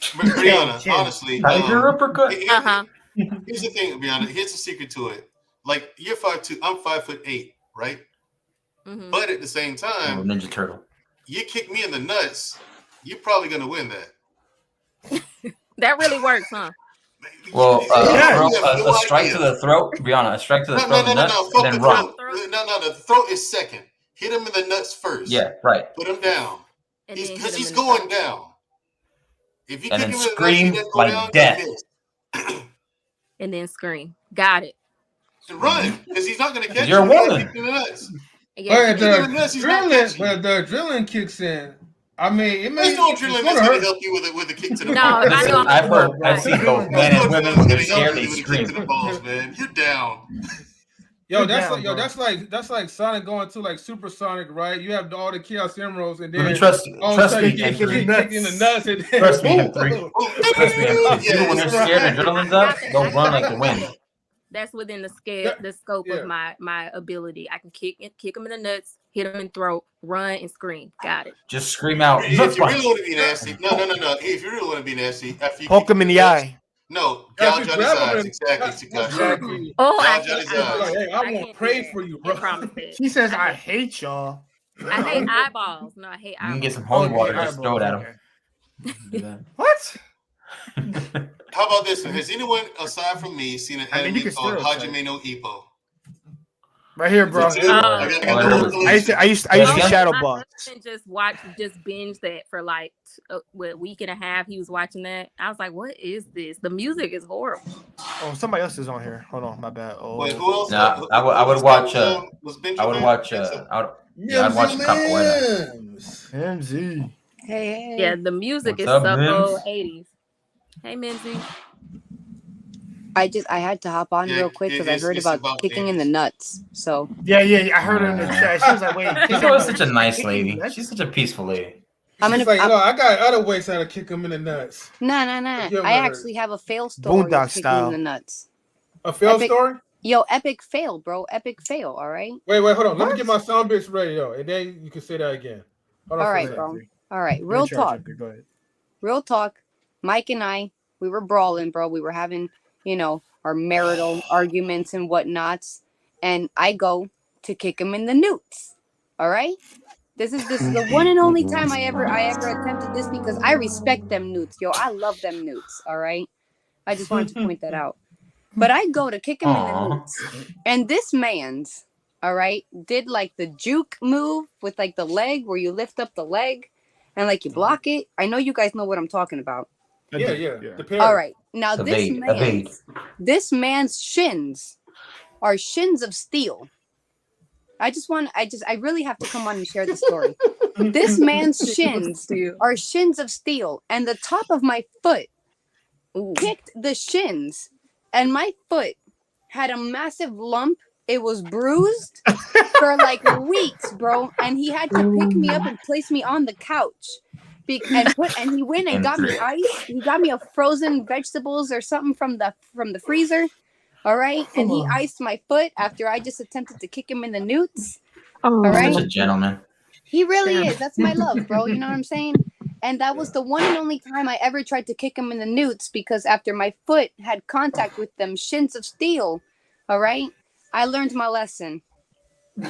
Brianna, honestly, Tiger uppercut. Here's the thing, Brianna. Here's the secret to it. Like, you're 5'2", I'm 5'8", right? Mm-hmm. But at the same time, Ninja Turtle. you kick me in the nuts, you're probably gonna win that. That really works, huh? Well, no a strike idea. to the throat, Brianna. A strike to the throat, No. nuts, Fuck and then the run. throat. No. The throat is second. Hit him in the nuts first. Yeah, right. Put him down. And Because he's going down. If you And kick then him in the nuts, scream he doesn't go like down, death. you miss. And then scream. Got it. And run, because he's not going to catch You're a you. He's woman. kicked in the nuts. Yeah. But Kick him in the nuts, he's not catching you. the adrenaline kicks in. I mean, it may There's no adrenaline that's going hurt. to help you with a kick to the No, balls. I know. I've seen both men and women when they're scared, they scream. To the balls, man. You're down. Yo, that's like Sonic going to like Supersonic, right? You have all the Chaos Emeralds, and then Trust all of a sudden me, you and get kicked in the nuts, and then Trust me, M3. Trust me, M3. People, when they're scared and adrenaline's up, they'll run like the wind. That's within the scope of my ability. I can kick him in the nuts, hit him in the throat, run and scream. Got it. Just scream out. If you really want to be nasty, no. If you really want to be nasty, after you Poke him in the eye. No, gouge out his eyes. Exactly. Exactly. Oh, Gouge out his eyes. Like, hey, I can't won't do pray that. for you, I bro. promise that. She says, "I hate y'all." I hate eyeballs. No, I hate You can eyeballs. get some holy Okay, water, just throw it at eyeballs, him. What? How about this one? Has anyone aside from me seen an I mean, you anime can called still Hajime no Ippo? Right here, bro. Is it good? I used to shadow My box. husband just binge that for like a week and a half. He was watching that. I was like, "What is this? The music is horrible." Oh, somebody else is on here. Hold on, my bad. Oh, Wait, who else? Nah, I would watch. Was Benji I would there? watch. I'd watch Capoeira. MZ. Hey. Yeah, the music What's is up, so Mims? 80s. Hey, Minzy. I had to hop on Yeah, real quick because I heard it's about about kicking in the nuts. So Yeah. I heard her in the chat. She was like, "Wait." She's always such a nice lady. She's such a peaceful lady. I'm She's gonna. like, no, I got other ways how to kick him in the nuts. Nah. Give I her- actually have a fail story Boondock of kicking style. in the nuts. A fail Epic- story? Yo, epic fail, bro. Epic fail. All right. Wait, hold on. Let me get my sound bits ready, though, and then you can say that again. Hold on All for a right, second. bro. All right. Real talk. Go ahead. Real talk. Mike and I, we were brawling, bro. We were having, our marital arguments and whatnots. And I go to kick him in the newts. All right. This is the one and only time I ever attempted this because I respect them newts, yo. I love them newts. All right. I just wanted to point that out. But I go to kick him in the newts, and this man's, all right, did like the juke move with like the leg where you lift up the leg and like you block it. I know you guys know what I'm talking about. Yeah. The parry. All right. Now Evade. this man's shins are shins of steel. I really have to come on and share the story. This man's shins are shins of steel, and the top of my foot kicked the shins, and my foot had a massive lump. It was bruised for like weeks, bro. And he had to pick me up and place me on the couch. And he went and got me ice. He got me a frozen vegetables or something from the freezer. All right. And he iced my foot after I just attempted to kick him in the newts. All right. Such a gentleman. He really is. That's my love, bro. You know what I'm saying? And that was the one and only time I ever tried to kick him in the newts because after my foot had contact with them shins of steel, all right, I learned my lesson.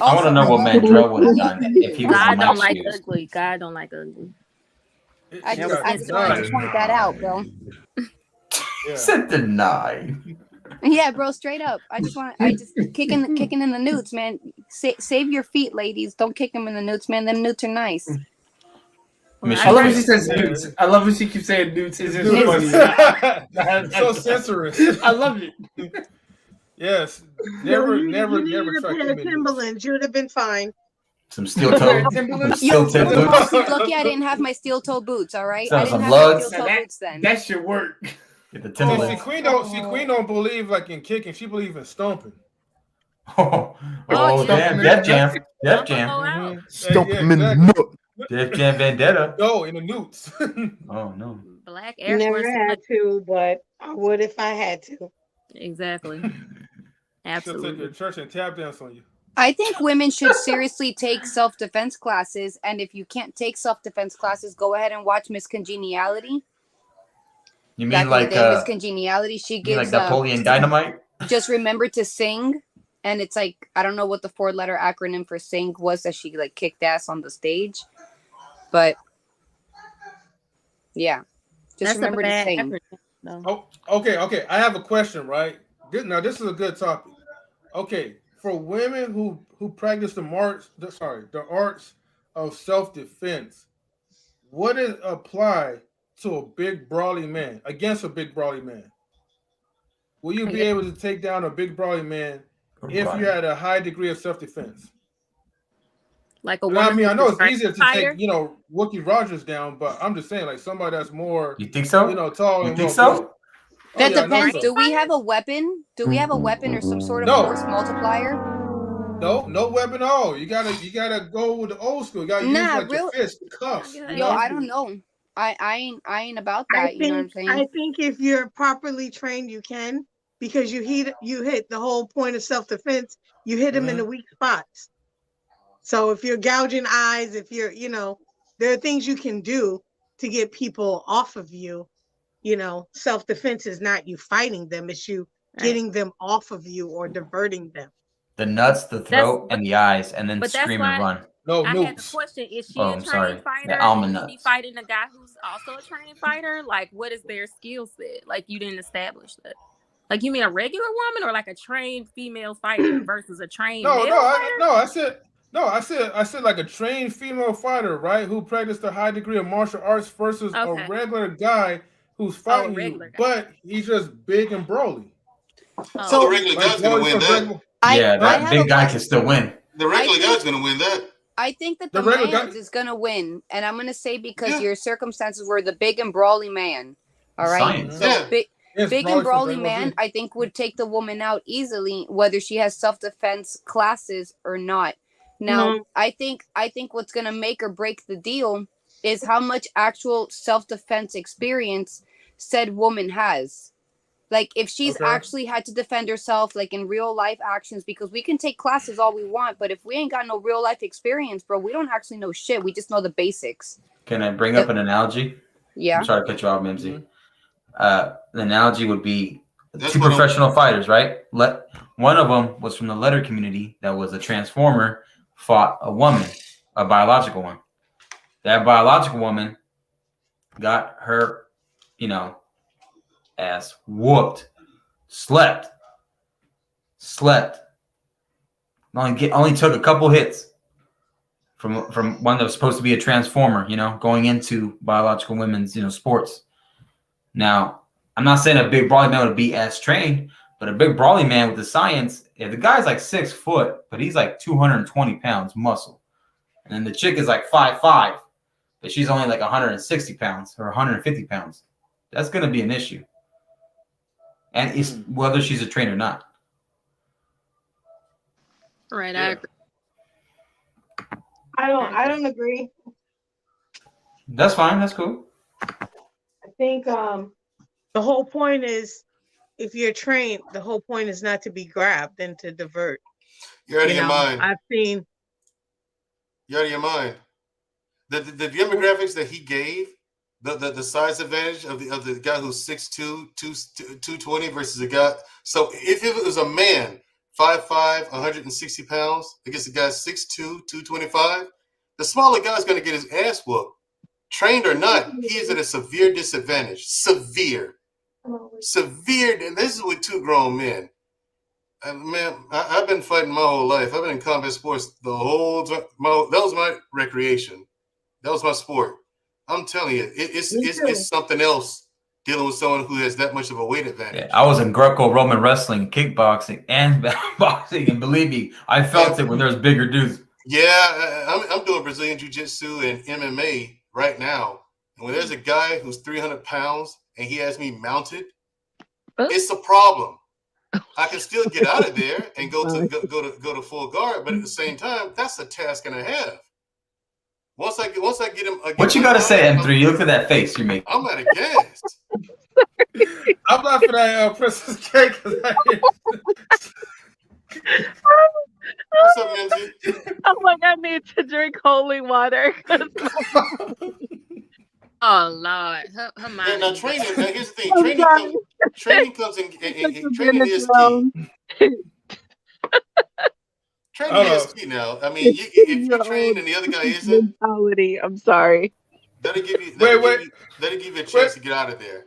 I want to know what Mandrell would have done if he was God in don't my like shoes. ugly. God don't like ugly. I just wanted to point that out, bro. Said deny. Yeah, bro, straight up. I just kicking in the newts, man. save your feet, ladies. Don't kick them in the newts, man. Them newts are nice. I love when she says newts. I love when she keeps saying newts. It's just funny. So sensuous. I love it. Yes. You Never needed a try pair of Timberlands. You'd have been fine. Some steel toe, some steel tip boots. Lucky I didn't have my steel toe boots. All right, Some- I didn't some have lugs. my steel toe boots then. That should work. Get the See, Timberlands. Queen don't believe like in kicking. She believes in stomping. Oh, yeah. damn. Def Jam. Def Jam. Stomp Yeah, him in the exactly. nut. Def Jam Vendetta. No, in the newts. Oh, no. Black Air Never Force. had to, but I would if I had to. Exactly. She'll take you Absolutely. to church and tap dance on you. I think women should seriously take self-defense classes, and if you can't take self-defense classes, go ahead and watch Miss Congeniality. You Back mean like in the day, Miss Congeniality, she you mean gives like Napoleon Dynamite? just remember to sing, and it's like I don't know what the 4-letter acronym for sing was that she like kicked ass on the stage, but yeah, just That's a remember to bad sing. effort, though. Oh, okay. I have a question, right? This is a good topic. Okay, for women who practice the arts of self-defense, what is apply to a big brawly man against a big brawly man? Will you be able to take down a big brawly man if you had a high degree of self-defense? Like a And woman. I mean, I know it's who's easier to fighter? take, Wookie Rogers down, but I'm just saying, like somebody that's more, You think so? tall You and think more so? built. That yeah, I know depends. so. Do we have a weapon? Do we have a weapon or some sort of No. force multiplier? No weapon at all. You gotta go with the old school. You gotta use Nah, like your fist, the cuffs. Yo, I don't know. I ain't about that. You know what I'm saying? I think if you're properly trained, you can, because you hit the whole point of self-defense. You hit them in the weak spots. So if you're gouging eyes, if you're, there are things you can do to get people off of you. Self-defense is not you fighting them; it's you getting them off of you or diverting them. The nuts, the throat, and the eyes, and then But that's scream why and run. No, I had the question: is she Oh, a I'm trained sorry. fighter? The almond Is she nuts. fighting a guy who's also a trained fighter? Like, what is their skill set? Like, you didn't establish that. Like, you mean a regular woman or like a trained female fighter versus a trained male fighter? I said like a trained female fighter, right? Who practiced a high degree of martial arts versus a regular guy who's fighting you, but he's just big and broly. So the regular guy's gonna win that. Yeah, that big guy can still win. The regular guy's gonna win that. I think that The the regular man is gonna win, and I'm gonna say because your circumstances were the big and brawly man. All right, Science. so big Yes, and brawly brawly for man, regular I think would take the woman out easily, whether she has self-defense classes or not. Now, I think what's gonna make or break the deal is how much actual self-defense experience said woman has. Like if she's actually had to defend herself, like in real life actions, because we can take classes all we want, but if we ain't got no real life experience, bro, we don't actually know shit. We just know the basics. Can I bring up an analogy? Yeah. I'm sorry to cut you off, Mimsy. The analogy would be That's two what I'm- professional fighters, right? One of them was from the letter community that was a transformer, fought a woman, a biological one. That biological woman got her, ass whooped, slept. Only took a couple hits from one that was supposed to be a transformer, going into biological women's, sports. Now, I'm not saying a big brawly man would be as trained, but a big brawly man with the science, if the guy's like 6 foot, but he's like 220 pounds muscle, and then the chick is like 5'5", but she's only like 160 pounds or 150 pounds, that's going to be an issue. And it's whether she's a trainer or not. Right, I agree. I don't agree. That's fine. That's cool. I think the whole point is, if you're trained, the whole point is not to be grabbed and to divert. You're out of your mind. I've seen. You're out of your mind. The demographics that he gave, the size advantage of the guy who's 6'2", 220 versus a guy. So if it was a man, 5'5", 160 pounds, against a guy 6'2", 225, the smaller guy's going to get his ass whooped. Trained or not, he is at a severe disadvantage. Severe. And this is with two grown men. Man, I've been fighting my whole life. I've been in combat sports the whole time. That was my recreation. That was my sport. I'm telling you, it's something else dealing with someone who has that much of a weight advantage. Yeah, I was in Greco-Roman wrestling, kickboxing, and boxing, and believe me, I felt it when there's bigger dudes. Yeah, I'm doing Brazilian Jiu-Jitsu and MMA right now. And when there's a guy who's 300 pounds and he has me mounted, it's a problem. I can still get out of there and go to full guard, but at the same time, that's a task and a half. Once I get him. What you gotta say, M3? You look at that face you make. I'm at a gas. I'm laughing at Princess K. What's up, Mimsy? I'm like, I need to drink holy water. Oh Lord, her mind. Now training. Now here's the thing. Training comes in. Training is key. Training is key now. I mean, if you train and the other guy isn't, I'm sorry. that'll give you a chance to get out of there.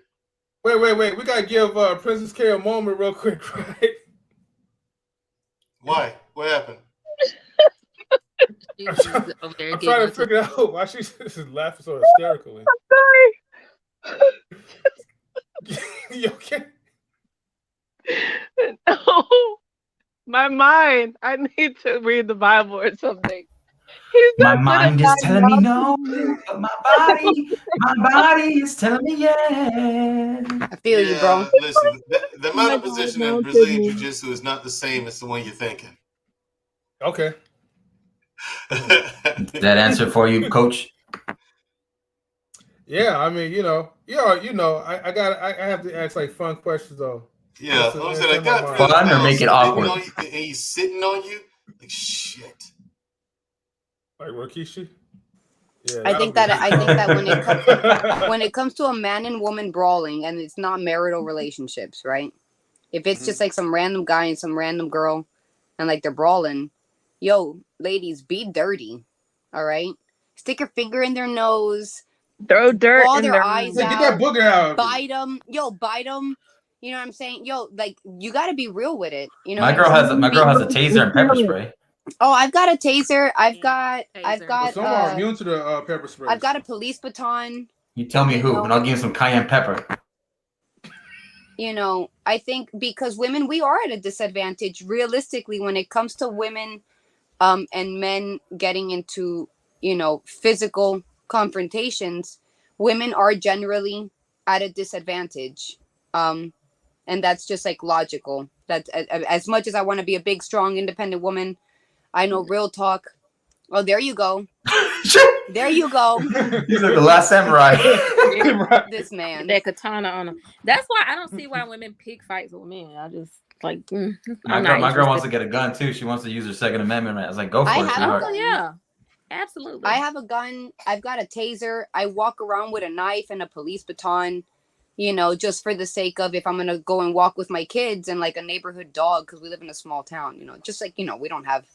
Wait. We gotta give Princess K a moment real quick, right? Why? What happened? I'm trying to figure out why she's laughing so hysterically. I'm sorry. You okay? No, my mind. I need to read the Bible or something. My mind is telling me no, but my body is telling me yes. I feel you, bro. Listen, the amount of position in Brazilian Jiu-Jitsu is not the same as the one you're thinking. Okay. That answer for you, Coach? Yeah, I mean, I have to ask like fun questions though. Yeah, I got fun or make it awkward. And he's sitting on you like shit. Like Rikishi? Yeah, I think that when it comes to a man and woman brawling, and it's not marital relationships, right? If it's just like some random guy and some random girl, and like they're brawling, yo, ladies, be dirty, all right? Stick your finger in their nose, throw dirt claw in their eyes out, get that booger out, bite them. You know what I'm saying? Yo, like you got to be real with it. You know, my girl has a taser and pepper spray. Oh, I've got a taser. I've got. Some are immune to the pepper spray. I've got a police baton. You tell me who, and I'll give you some cayenne pepper. You know, I think because women, we are at a disadvantage realistically when it comes to women, and men getting into physical confrontations. Women are generally at a disadvantage, and that's just like logical. That as much as I want to be a big, strong, independent woman. I know, real talk. Oh, there you go. There you go. He's like the last samurai. This man. That katana on him. That's why I don't see why women pick fights with men. I just like. My girl wants to get a gun too. She wants to use her Second Amendment right. I was like, go for it. Yeah, absolutely. I have a gun. I've got a taser. I walk around with a knife and a police baton. Just for the sake of if I'm gonna go and walk with my kids and like a neighborhood dog because we live in a small town. Just like we don't have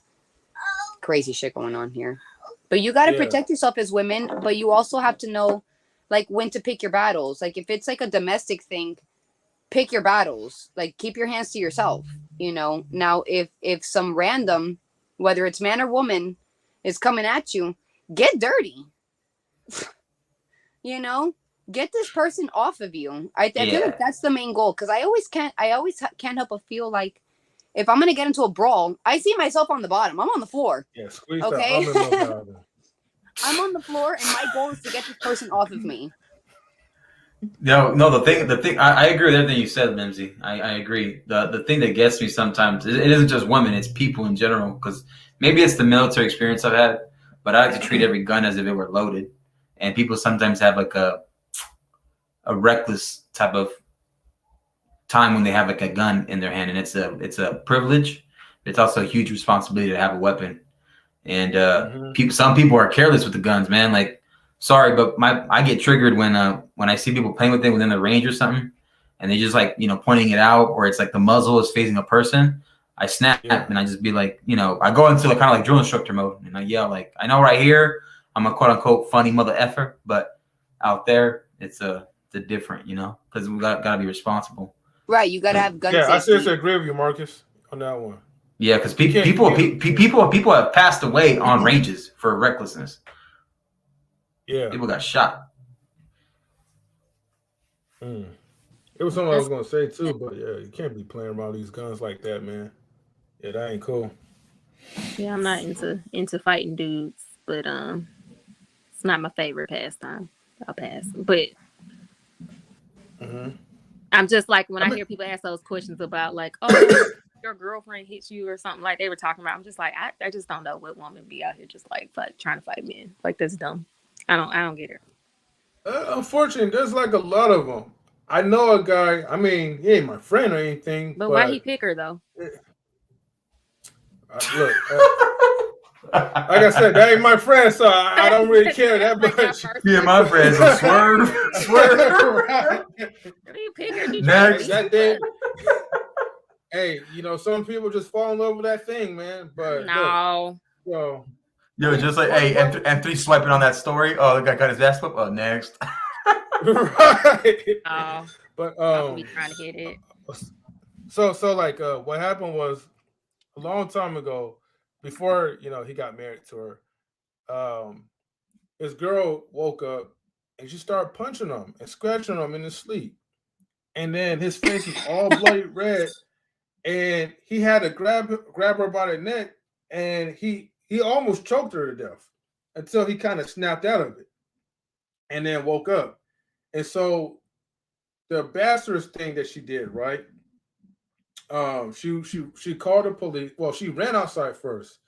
crazy shit going on here. But you got to protect yourself as women, but you also have to know like when to pick your battles. Like if it's like a domestic thing, pick your battles. Like keep your hands to yourself, Now if some random, whether it's man or woman, is coming at you, get dirty. Get this person off of you. I feel like that's the main goal because I always can't help but feel like if I'm gonna get into a brawl, I see myself on the bottom. I'm on the floor. Yeah, squeeze okay? that. I'm on the floor, and my goal is to get this person off of me. No. The thing. I agree with everything you said, Mimsy. I agree. The thing that gets me sometimes it isn't just women; it's people in general. Because maybe it's the military experience I've had, but I like to treat every gun as if it were loaded. And people sometimes have like a reckless type of time when they have like a gun in their hand, and it's a privilege. It's also a huge responsibility to have a weapon. And some people are careless with the guns, man. Like, sorry, but I get triggered when I see people playing with it within the range or something, and they just like pointing it out, or it's like the muzzle is facing a person. I snap and I just be like, I go into kind of like drill instructor mode, and I yell like, I know right here I'm a quote unquote funny mother effer, but out there it's a different, because we gotta be responsible. Right, you gotta have gun safety. I seriously agree with you, Marcus. on that one. Yeah, because people have passed away on ranges for recklessness. Yeah, people got shot. It was something I was gonna say too, but yeah, you can't be playing around these guns like that, man. Yeah, that ain't cool. Yeah, I'm not into fighting dudes, but it's not my favorite pastime. I'll pass. But I'm just like when I hear people ask those questions about like, oh, your girlfriend hits you or something like they were talking about. I'm just like, I just don't know what woman be out here just like trying to fight men. Like that's dumb. I don't get it. Unfortunately, there's like a lot of them. I know a guy. I mean, he ain't my friend or anything. But why he pick her though? Look, like I said, that ain't my friend, so I don't really care that much. Yeah, my friends are swerve. Next. That thing. Hey, you know, some people just fall in love with that thing, man. But no. Look, Yo, just like, hey, M3 swiping on that story. Oh, the guy got his ass whipped. Oh, next. Right. Oh. But I'll be trying to hit it. So like what happened was a long time ago, before he got married to her, his girl woke up and she started punching him and scratching him in his sleep. And then his face was all bloody red. And he had to grab her by the neck, and he almost choked her to death until he kind of snapped out of it and then woke up. And so the bastard's thing that she did, right? She called the police. Well, she ran outside first,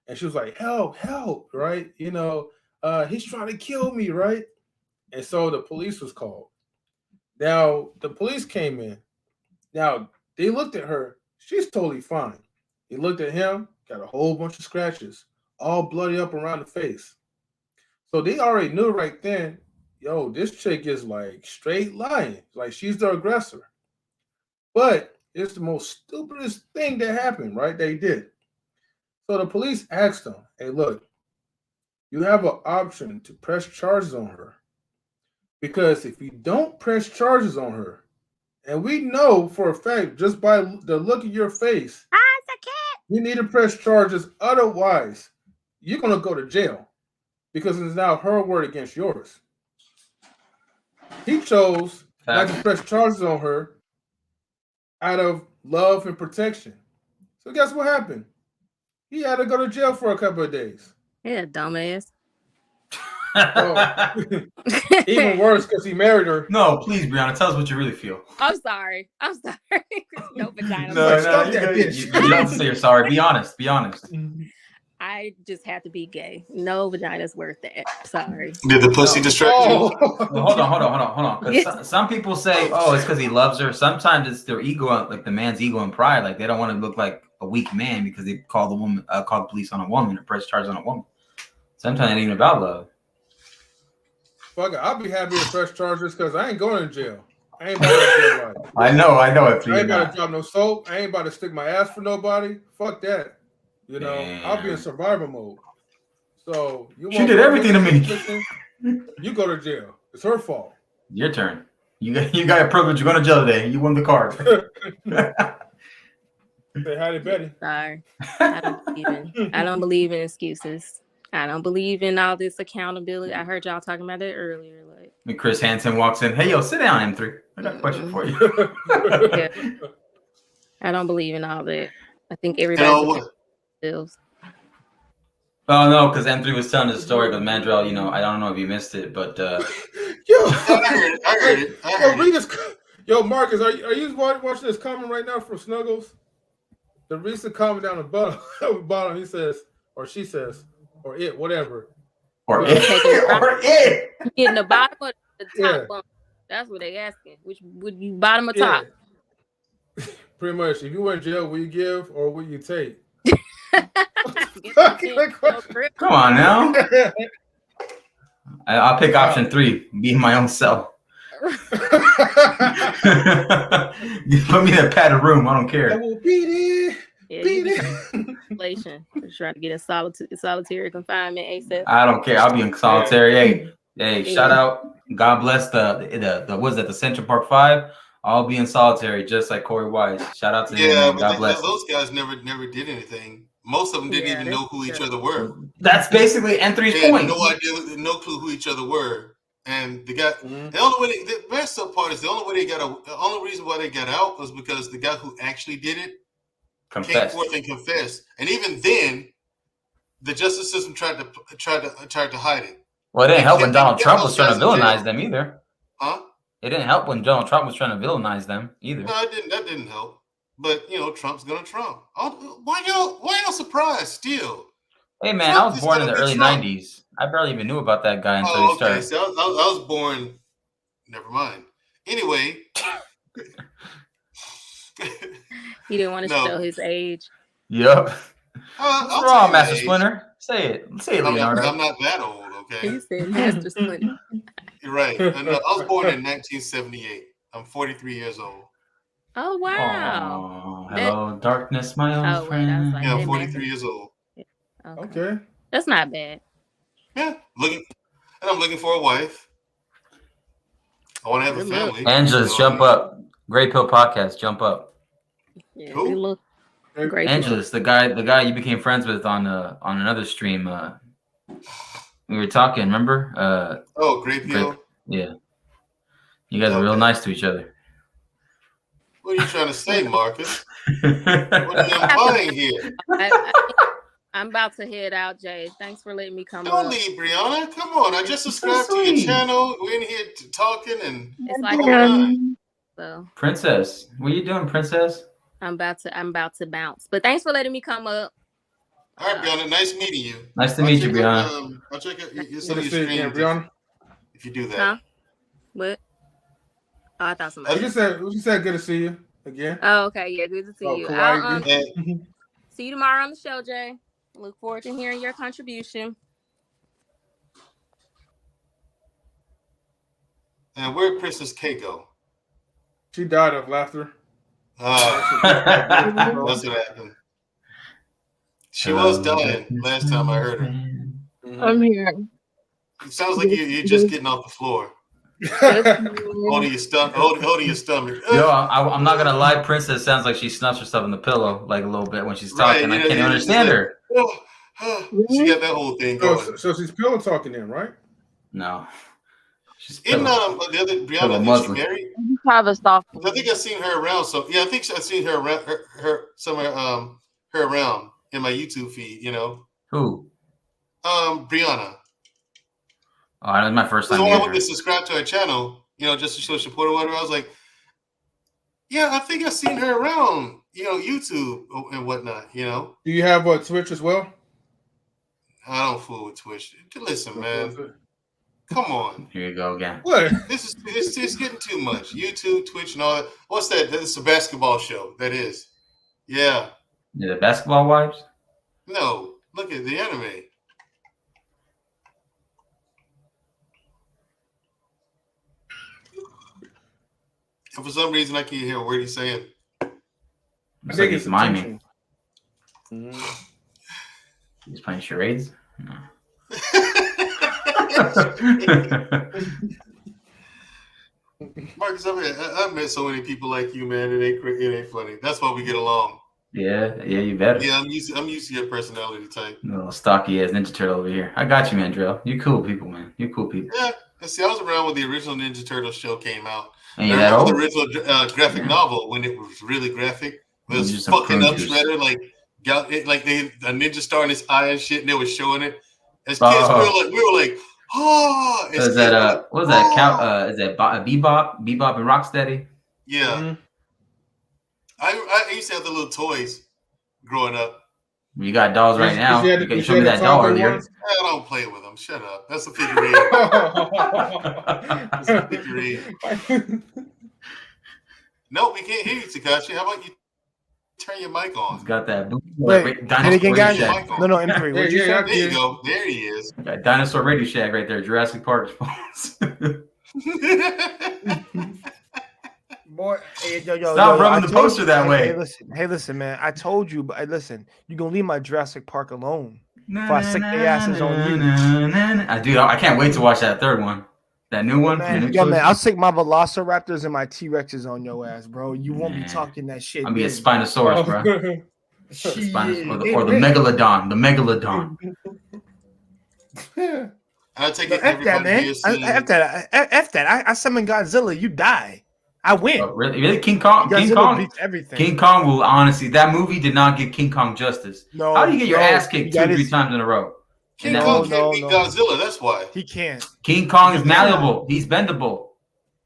and she was like, "Help, help!" Right? He's trying to kill me, right? And so the police was called. Now the police came in. Now they looked at her. She's totally fine. He looked at him, got a whole bunch of scratches, all bloody up around the face. So they already knew right then, yo, this chick is like straight lying. Like she's the aggressor. But it's the most stupidest thing that happened, right? They did. So the police asked them, hey, look, you have an option to press charges on her. Because if you don't press charges on her, and we know for a fact, just by the look of your face, you need to press charges. Otherwise, you're going to go to jail because it's now her word against yours. He chose not to press charges on her out of love and protection. So guess what happened? He had to go to jail for a couple of days. Yeah, dumbass. Even worse because he married her. No, please, Brianna, tell us what you really feel. I'm sorry. No vagina. You don't have to say you're sorry. Be honest. Be honest. I just have to be gay. No vagina's worth that. Sorry. Did the pussy distract you? Well, hold on. Yes. Some people say, oh, it's because he loves her. Sometimes it's their ego, like the man's ego and pride. Like they don't want to look like a weak man because they call the police on a woman or press charges on a woman. Sometimes it ain't even about love. Fuck it, I'll be happy to press charges because I ain't going to jail. I ain't about to jail life. I know. I ain't about to drop no soap. I ain't about to stick my ass for nobody. Fuck that. I'll be in survival mode. So she did everything to me. You go to jail. It's her fault. Your turn. You got a privilege. You're going to jail today. You won the card. Say hi to Betty. Sorry. I don't believe in excuses. I don't believe in all this accountability. I heard y'all talking about that earlier. Like when Chris Hansen walks in, hey, yo, sit down, M3. I got a question for you. Yeah. I don't believe in all that. I think everybody feels. Oh, no, because M3 was telling the story, but Mandrell, I don't know if you missed it, but... I heard it. Yo, Marcus, are you watching this comment right now from Snuggles? The recent comment down the bottom, he says, or she says, or it, whatever. Or it. Getting the bottom or the top bump. That's what they asking. Which would you bottom or top? Pretty much. If you went to jail, will you give or will you take? Come on now. I'll pick option 3. Be my own self. You put me in a padded room. I don't care. I will beat it. Yeah, isolation. Trying to get in solitary confinement ASAP. I don't care. I'll be in solitary. Hey, shout out. God bless the was that the Central Park 5. All being solitary, just like Corey Wise. Shout out to him. Yeah, Man. God bless. those guys never did anything. Most of them didn't even know who each other were. That's basically N3's They had point. no idea, no clue who each other were. And the guy, the only way, the messed up part is the only reason why they got out was because the guy who actually did it came forth and confessed. And even then, the justice system tried to hide it. Well, it didn't help when Donald Trump was trying to villainize them either. Huh? It didn't help when Donald Trump was trying to villainize them either. No, that didn't help. But Trump's gonna Trump. Why y'all surprised still? Hey man, Trump, I was born in the early '90s. I barely even knew about that guy until he started. So I was born. Never mind. Anyway, he didn't want to show his age. Yep. What's wrong, Master Splinter? Say it, Leonardo. I'm not that old. Okay. He said Master Splinter. You're right. I was born in 1978. I'm 43 years old. Oh wow! Oh, hello, darkness, my old friend. Yeah, I'm 43 years old. Okay. That's not bad. Yeah, I'm looking for a wife. I want to have a family. Angela's, jump up. Great Pill Podcast, jump up. Yeah, look great. Angela's, the guy you became friends with on another stream. We were talking, remember? Great Pill. Yeah. You guys are real nice to each other. What are you trying to say, Marcus? What are you implying here? I'm about to head out, Jay. Thanks for letting me come. Don't leave, Brianna. Come on. I just subscribed to your channel. We're in here talking and it's like so. Princess, what are you doing, Princess? I'm about to bounce. But thanks for letting me come up. All right, Brianna. Nice meeting you. Nice to meet you, Brianna. I'll check out some of your streams Brianna. if you do that. Huh? What? Oh, I thought somebody. We just said good to see you again. Oh, okay. Yeah, good to see you. I'll, see you tomorrow on the show, Jay. Look forward to hearing your contribution. And where'd Princess K go? She died of laughter. That's what happened. She was dying last time I heard her. I'm here. It sounds like you're just getting off the floor. holding your stomach. Yo, I'm not gonna lie, Princess sounds like she snuffs herself in the pillow like a little bit when she's talking. I can't even understand her. She got that whole thing going. So she's pillow talking then, right? No. She's the other Brianna, is she married? You have a soft. I think I've seen her around. So yeah, I think I've seen her around her somewhere. Her around in my YouTube feed. Who? Brianna. Oh, that was my first time. I went to subscribe to her channel, just to show support or whatever. I was like, yeah, I think I've seen her around, YouTube and whatnot, Do you have Twitch as well? I don't fool with Twitch. Listen, man. Come on. Here you go again. What? This is getting too much. YouTube, Twitch, and all that. What's that? That's a basketball show. That is. Yeah. Yeah, the Basketball Wives? No. Look at the anime. And for some reason, I can't hear a word he's saying. I think it's miming. He's playing charades? No. Marcus, I've met so many people like you, man. It ain't funny. That's why we get along. Yeah, you better. Yeah, I'm used to your personality type. Little stocky ass Ninja Turtle over here. I got you, man, Drill. You cool people, man. You cool people. Yeah. See, I was around when the original Ninja Turtle show came out. And that old? The original graphic novel when it was really graphic. It was fucking up Shredder, like a ninja star in his eye and shit, and they were showing it. As kids, we were like, oh. Is that what was that? Is that Bebop and Rocksteady? Yeah. Mm-hmm. I used to have the little toys growing up. You got dolls right now. You showed me that doll earlier. I don't play with them. Shut up. That's a figurine. That's a figurine. No, we can't hear you, Takashi. How about you turn your mic on? He's got that. Wait, again, guys. No, M3. There you go. There he is. Got Dinosaur Radio Shack right there. Jurassic Park response. Boy, hey, yo, stop rubbing the poster that way. Hey, listen, man. I told you, but listen, you're gonna leave my Jurassic Park alone. If I stick their asses on you. Dude, I can't wait to watch that third one. That new one. Man, the new yo, man, trilogy? I'll take my Velociraptors and my T-Rexes on your ass, bro. You won't be Man. talking that shit. I'll be a then. Spinosaurus, bro. The megalodon. The megalodon. I'll take No, it. F that, Everybody man. here seen. F that. I summon Godzilla. You die. I win. Oh, really? King Kong? King Godzilla Kong? beats everything. King Kong will honestly. That movie did not give King Kong justice. No, How do you get your no, ass kicked that 2 or 3 is- times in a row? King Kong can't beat Godzilla. That's why. He can't. King Kong is malleable. He's bendable.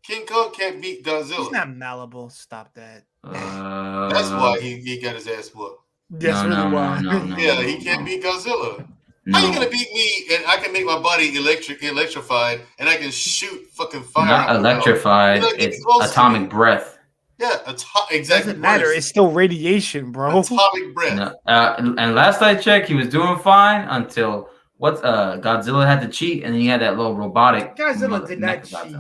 King Kong can't beat Godzilla. He's not malleable. Stop that. That's why he got his ass whooped. That's really why. Yeah, he can't beat Godzilla. How you gonna beat me and I can make my body electrified and I can shoot fucking fire? Not out my mouth? electrified. You're not It's getting close to atomic me. breath. Yeah, exactly. Doesn't matter. It's still radiation, bro. Atomic breath. No, and last I checked, he was doing fine until Godzilla had to cheat, and then he had that little robotic. Godzilla did not cheat.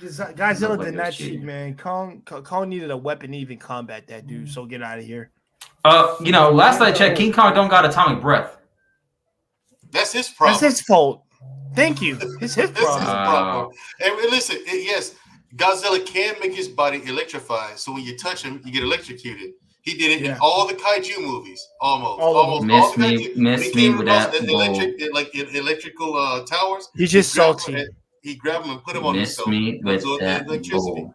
Godzilla did not cheat, man. Kong needed a weapon to even combat that dude. So get out of here. Last I checked, King Kong don't got atomic breath. That's his problem. That's his fault. Thank you. It's his That's his problem. problem. And listen, yes, Godzilla can make his body electrified. So when you touch him, you get electrocuted. He did it in all the kaiju movies, almost. All of them. Almost. Miss me with that electrical towers. He's just salty. He grabbed him and put him on Miss himself. me with Absorb that electricity. bull.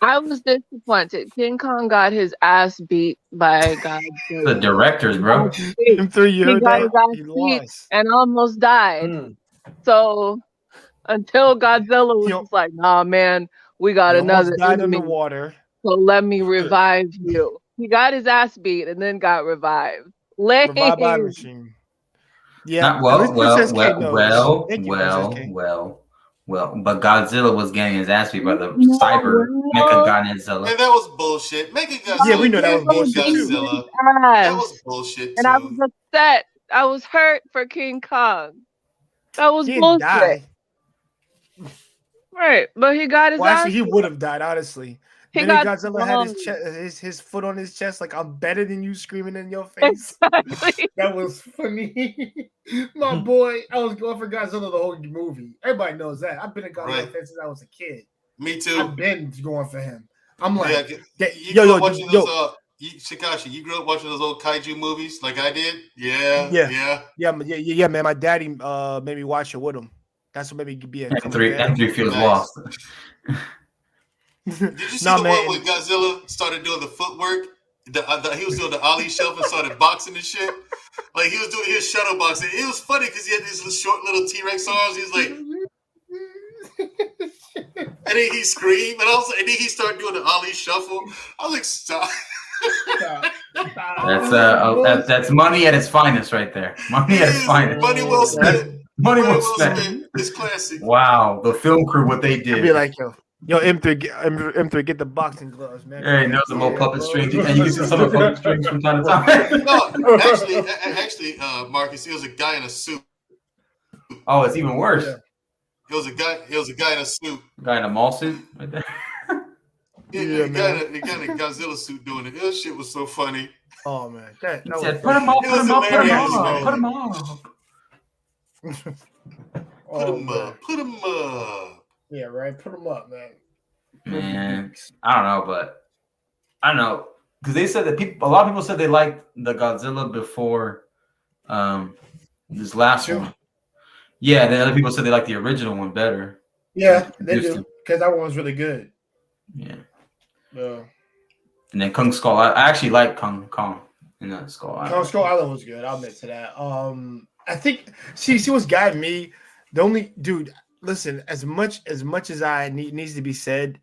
I was disappointed. King Kong got his ass beat by Godzilla. The directors, bro. Him 3 He years got his ass he beat lost. and almost died. So until Godzilla was just like, nah, man, we got He another almost died in enemy. the water. So let me revive you. He got his ass beat and then got revived. Lame. Revived by a machine. Yeah. Not at well, least well, Princess Kate well, knows. well, Thank you, well, Princess Kate. well. But Godzilla was getting his ass beat by the cyber Mechagodzilla. And that was bullshit. Mechagodzilla. Yeah, we know that was bullshit too. Godzilla. Ass. That was bullshit And I too. was upset. I was hurt for King Kong. That was He didn't bullshit. die. Right, but he got his Well, ass. actually, he would have died, honestly. He Then got Godzilla had thrown. his foot on his chest, like, I'm better than you, screaming in your face. Exactly. That was funny. My boy, I was going for Godzilla the whole movie. Everybody knows that. I've been a Godzilla Right. fan since I was a kid. Me too. I've been going for him. I'm like, You grew up watching those, Shikashi, you grew up watching those old kaiju movies like I did? Yeah, man. My daddy made me watch it with him. That's what made me be a M3 feels Nice. lost. Did you see Nah, the man. one where Godzilla started doing the footwork? He was doing the ollie shelf and started boxing and shit. Like he was doing his shadow boxing. It was funny because he had these short little T-Rex arms. He was like, and then he screamed, and then he started doing the ollie shuffle. I was like, stop. That's money at its finest right there. Money at its finest. Money well spent. Money well spent. It's classic. Wow, the film crew, what they I'd did. be like, yo, M3, get the boxing gloves, man. Hey, knows the little puppet strings, and you can see some of the puppet strings from time to time. No, actually, Marcus, he was a guy in a suit. Oh, it's even worse. He was a guy in a suit. Guy in a mall suit, right there. The guy in a Godzilla suit doing it. That shit was so funny. Oh man, that He was said, "Put him up, It put was him up, put him hilarious, up, man. put him up." Put him up. Put him up. yeah, right. Put him up, man. Man, I don't know, but I don't know because they said that a lot of people said they liked the Godzilla before this last one. Yeah, then other people said they liked the original one better. Yeah, they do because that one was really good. Yeah. Yeah. And then Kong Skull. I actually like Kong in that Skull Island. Kong Skull Island was good. I'll admit to that. I think see what's guiding me. The only dude, listen, as much as I needs to be said,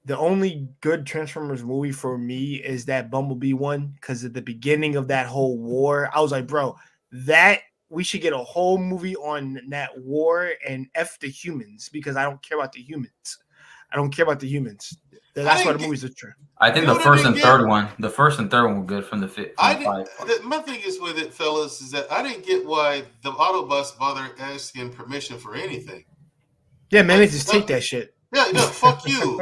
the only good Transformers movie for me is that Bumblebee one, because at the beginning of that whole war, I was like, bro, that we should get a whole movie on that war and F the humans because I don't care about the humans. I don't care about the humans. That's why the movies are true. I think the first and third one were good from the fit. My thing is with it, fellas, is that I didn't get why the Autobots bother asking permission for anything. Yeah, man, they just take that shit. Yeah, fuck you.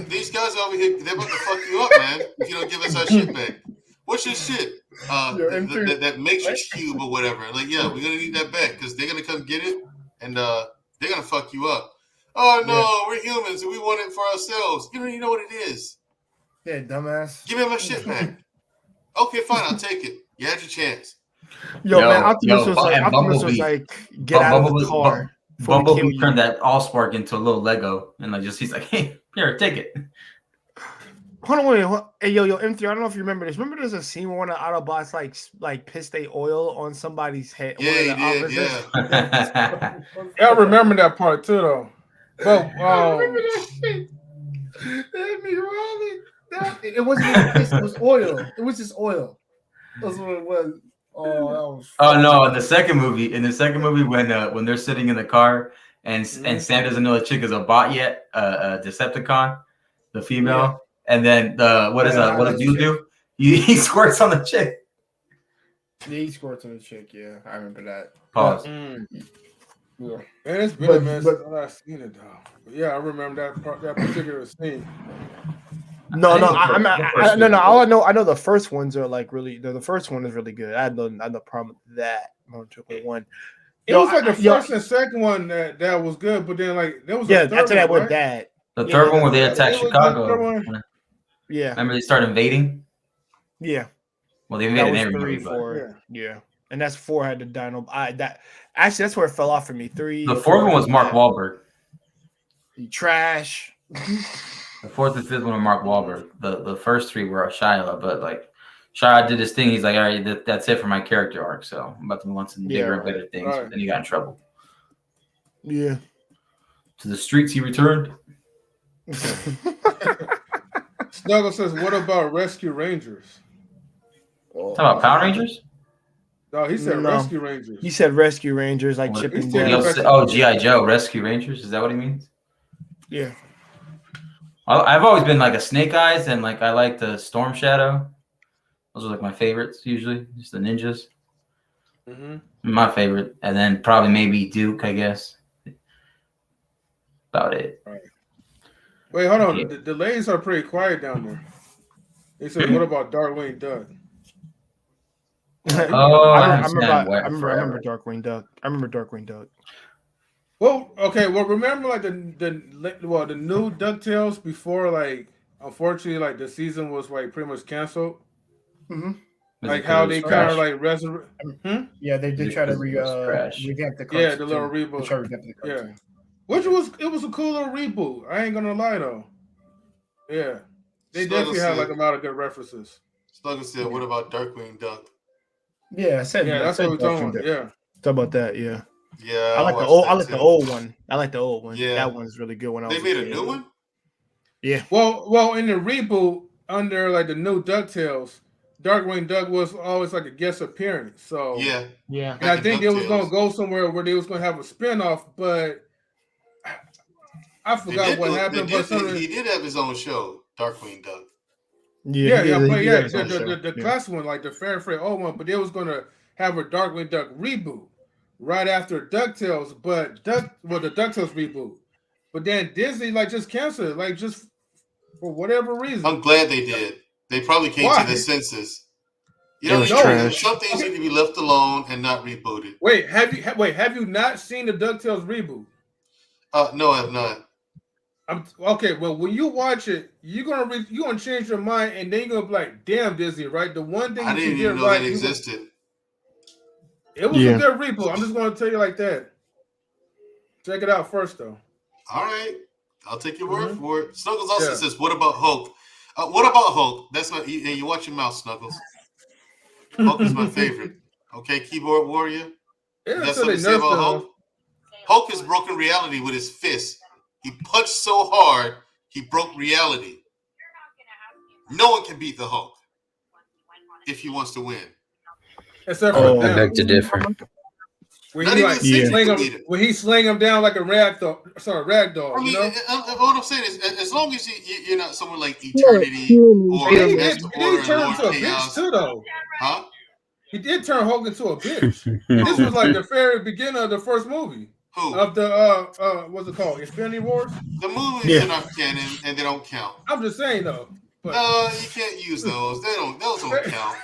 These guys over here, they're about to fuck you up, man. If you don't give us our shit back. What's your shit? That Matrix cube or whatever. Like, yeah, we're gonna need that back because they're gonna come get it. And They're gonna fuck you up. Oh no, we're humans and we want it for ourselves. You don't even know what it is. Yeah, dumbass. Give me my shit back. Okay, fine, I'll take it. You had your chance. Yo, man, Optimus was like, get out of the car. Bumblebee turned that Allspark into a little Lego, and like just he's like, hey, here, take it. Hold on, wait. Hey, yo, M3. I don't know if you remember this. Remember, there's a scene where one of the Autobots like pissed their oil on somebody's head. Yeah, he did. Yeah. I remember that part too, though. But I remember that shit. That'd be wrong. It wasn't even piss. It was oil. It was just oil. That's what it was. Oh, that was. Oh no! In the second movie, when they're sitting in the car and Sam doesn't know the chick is a bot yet, Decepticon, the female, and then what does you do? He squirts on the chick. Yeah, he squirts on the chick. Yeah, I remember that. Pause. Yeah, and it's been a minute since I've seen it though. But yeah, I remember that particular scene. No. I know the first ones are like really. The first one is really good. I had no problem with that. One. It was like the first and second one that was good, but then like there was after that with that. The third one where they attacked Chicago. Yeah. Remember they started invading? Yeah. Well, they invaded every 3, movie, 4. Yeah. And that's 4 had the dino. That's where it fell off for me. 3. The fourth one was Mark Wahlberg. Trash. The fourth and fifth one were Mark Wahlberg. The first 3 were Shia, but like Shia did his thing. He's like, all right, that's it for my character arc. So I'm about to move on to bigger and better things. Right. But then he got in trouble. Yeah. To the streets he returned. Snuggle says, "What about Rescue Rangers?" Talk about Power Rangers? No, he said Rescue Rangers. He said Rescue Rangers, like Chip and Dale. G.I. Joe, Rescue Rangers. Is that what he means? Yeah. I've always been like a Snake Eyes, and like I like the Storm Shadow. Those are like my favorites usually, just the ninjas. My favorite, and then probably maybe Duke, I guess. About it. Right. Wait, hold on. The ladies are pretty quiet down there. They said, "What about Darkwing Duck?" I remember Darkwing Duck. I remember Darkwing Duck. Well, okay. Well, remember like the new DuckTales before, like, unfortunately, like the season was like pretty much canceled. Like how they kind of like resurrect. Yeah, they did try to revamp the cartoon. Yeah, the little reboot. Yeah, it was a cool little reboot. I ain't gonna lie though. Yeah, they definitely had like a lot of good references. Slugger said, "What about Darkwing Duck?" Yeah, I said. Yeah, that's what we're talking about. Yeah, talk about that. Yeah. Yeah, I like the old. I like the old one. I like the old one. Yeah, that one's really good. When they made a new one. Yeah. Well, in the reboot under like the new DuckTales, Darkwing Duck was always like a guest appearance. So yeah. And I think it was gonna go somewhere where they was gonna have a spinoff, but I forgot what happened. But he did have his own show, Darkwing Duck. The classic one, like the very old one, but they was gonna have a Darkwing Duck reboot right after DuckTales, but the DuckTales reboot. But then Disney like just canceled it, like just for whatever reason. I'm glad they did. They probably came to their senses. You know, some things need to be left alone and not rebooted. Wait, have you not seen the DuckTales reboot? No, I have not. Okay, well, when you watch it, you're gonna change your mind, and then you're gonna be like, "Damn, Disney!" Right? The one thing I didn't even know that existed. It was a good reboot. I'm just gonna tell you like that. Check it out first, though. All right, I'll take your word for it. Snuggles also says, "What about Hulk?" What about Hulk? That's my. You watch your mouth, Snuggles. Hulk is my favorite. Okay, keyboard warrior. Yeah, that's something to say about Hulk. Hulk has broken reality with his fist. He punched so hard, he broke reality. No one can beat the Hulk if he wants to win. Except for I beg to differ. When he sling him down like a rag doll. I mean, what I'm saying is, as long as you're not someone like Eternity or Master Order and Lord Chaos, too, though. Huh? He did turn Hulk into a bitch. This was like the very beginning of the first movie. Who? Of the what's it called? Infinity Wars? The movies are not canon and they don't count. I'm just saying though. But... you can't use those. Those don't count.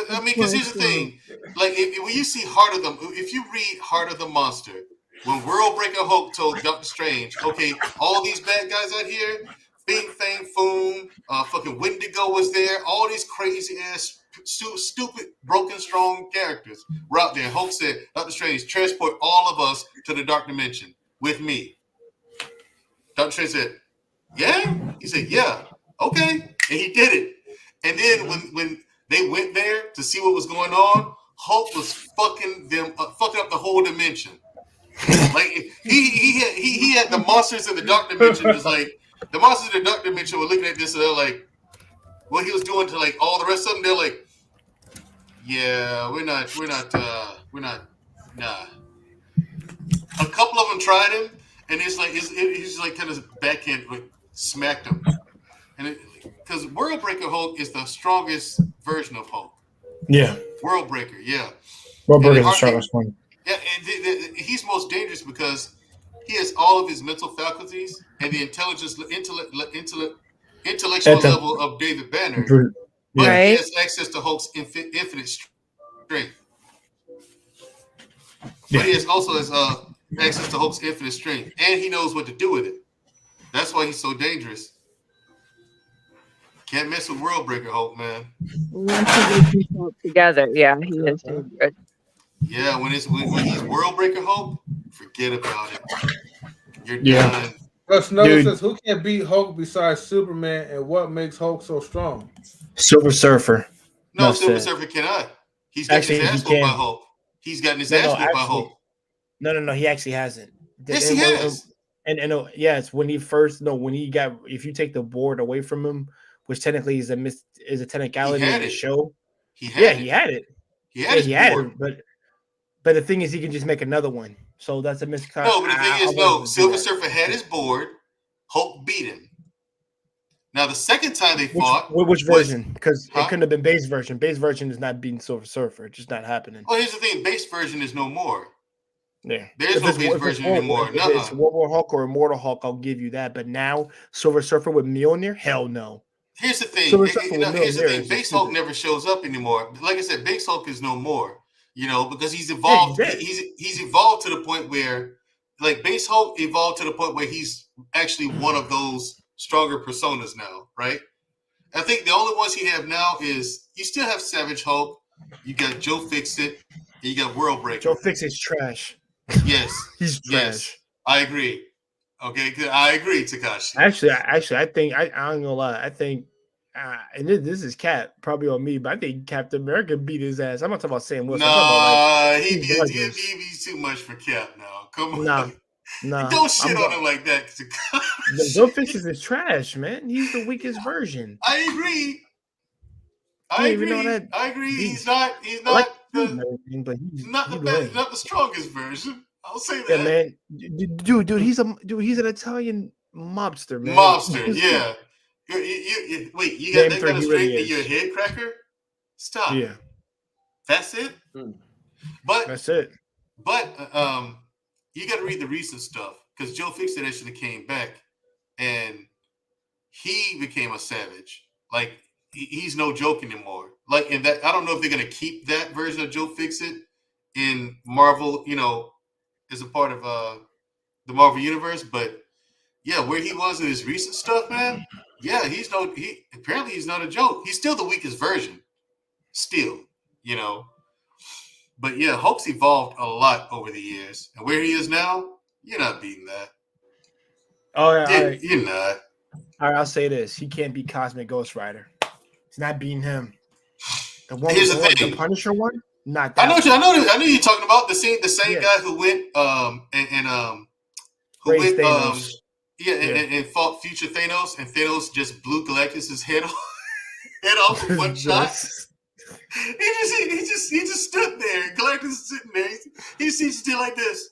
I mean, because here's the thing: like when you see if you read Heart of the Monster, when World Breaker Hulk told Doctor Strange, okay, all these bad guys out here, Bing Fang Foom, fucking Wendigo was there, all these crazy ass, stupid, broken, strong characters were out there. Hulk said, Doctor Strange, transport all of us to the Dark Dimension with me. Doctor Strange said, yeah? He said, yeah, okay. And he did it. And then when they went there to see what was going on, Hulk was fucking up the whole dimension. Like he had the monsters in the Dark Dimension. Was like the monsters in the Dark Dimension were looking at this and they're like, what he was doing to like all the rest of them. They're like, yeah, we're not, nah. A couple of them tried him, and it's like he's like kind of backhand like smacked him, and because World Breaker Hulk is the strongest version of Hulk. Yeah, World Breaker, yeah. World Breaker is the strongest one. Yeah, and he's most dangerous because he has all of his mental faculties and the intellectual level of David Banner, but he has access to Hulk's infinite strength. But he has also has access to Hulk's infinite strength, and he knows what to do with it. That's why he's so dangerous. Can't mess with World Breaker Hulk, man. Once you get people together, yeah, he is dangerous. Yeah, when he's World Breaker Hulk, forget about it. You're done. Snow says, who can beat Hulk besides Superman, and what makes Hulk so strong? Silver Surfer. No, Silver Surfer cannot. He's got his ass whooped by Hulk. He's gotten his ass whooped by Hulk. No, he actually hasn't. Yes, he has. And yes, when he first if you take the board away from him, which technically is a technicality in the show. He had it. He had it. But the thing is, he can just make another one. So that's a misconception. No, but the thing is, Silver Surfer had his board. Hulk beat him. Now, the second time they fought... Which version? Because it couldn't have been base version. Base version is not beating Silver Surfer. It's just not happening. Well, here's the thing. Base version is no more. Yeah. There's no base version anymore. If it's World War Hulk or Immortal Hulk, I'll give you that. But now, Silver Surfer with Mjolnir? Hell no. Here's the thing. Base Hulk never shows up anymore. Like I said, Base Hulk is no more. Because he's evolved. He's evolved to the point where, like, Base Hulk evolved to the point where he's actually one of those stronger personas now, right? I think the only ones you have now is you still have Savage Hulk. You got Joe Fixit, and you got World Breaker. Joe Fixit's trash. Yes, he's trash. Yes, I agree. Okay, I agree, Takashi. Actually, I think I ain't gonna lie. I think. And this is Cap, probably on me, but I think Captain America beat his ass. I'm not talking about Sam Wilson. He beats too much for Cap now. Come on. Nah. Don't shit on him like that. Joe Fixit is trash, man. He's the weakest version. I agree. I agree. He's not the strongest version. I'll say that. Yeah, man. Dude, he's an Italian mobster, man. Mobster, yeah. Wait, you got that kind of strength in your head cracker? Stop. Yeah. That's it? But that's it. But you got to read the recent stuff because Joe Fixit actually came back and he became a savage. Like he's no joke anymore. Like in that, I don't know if they're gonna keep that version of Joe Fixit in Marvel, as a part of the Marvel universe. But yeah, where he was in his recent stuff, man. Yeah, he's not a joke. He's still the weakest version. Still, But yeah, Hulk's evolved a lot over the years. And where he is now, you're not beating that. Oh, yeah. You're not. All right, I'll say this. He can't beat Cosmic Ghost Rider. He's not beating him. Here's the thing. The Punisher one? Not that. I know you're talking about the same guy who went Thanos. And fought future Thanos, and Thanos just blew Galactus' head off with one shot. He just stood there. Galactus is sitting there. He did like this.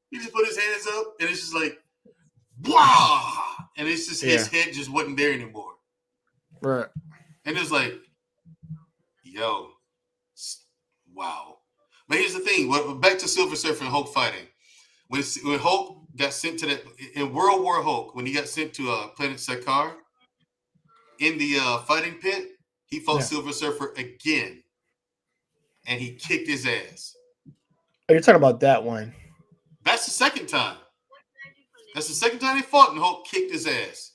He just put his hands up, and it's just like, wow! And it's just his head just wasn't there anymore. Right. And it's like, yo, wow. But here's the thing. Back to Silver Surfer and Hulk fighting. When Hulk got sent to that in World War Hulk, when he got sent to planet Sakaar in the fighting pit, he fought Silver Surfer again, and he kicked his ass. Oh, you're talking about that one? That's the second time. That's the second time they fought, and Hulk kicked his ass.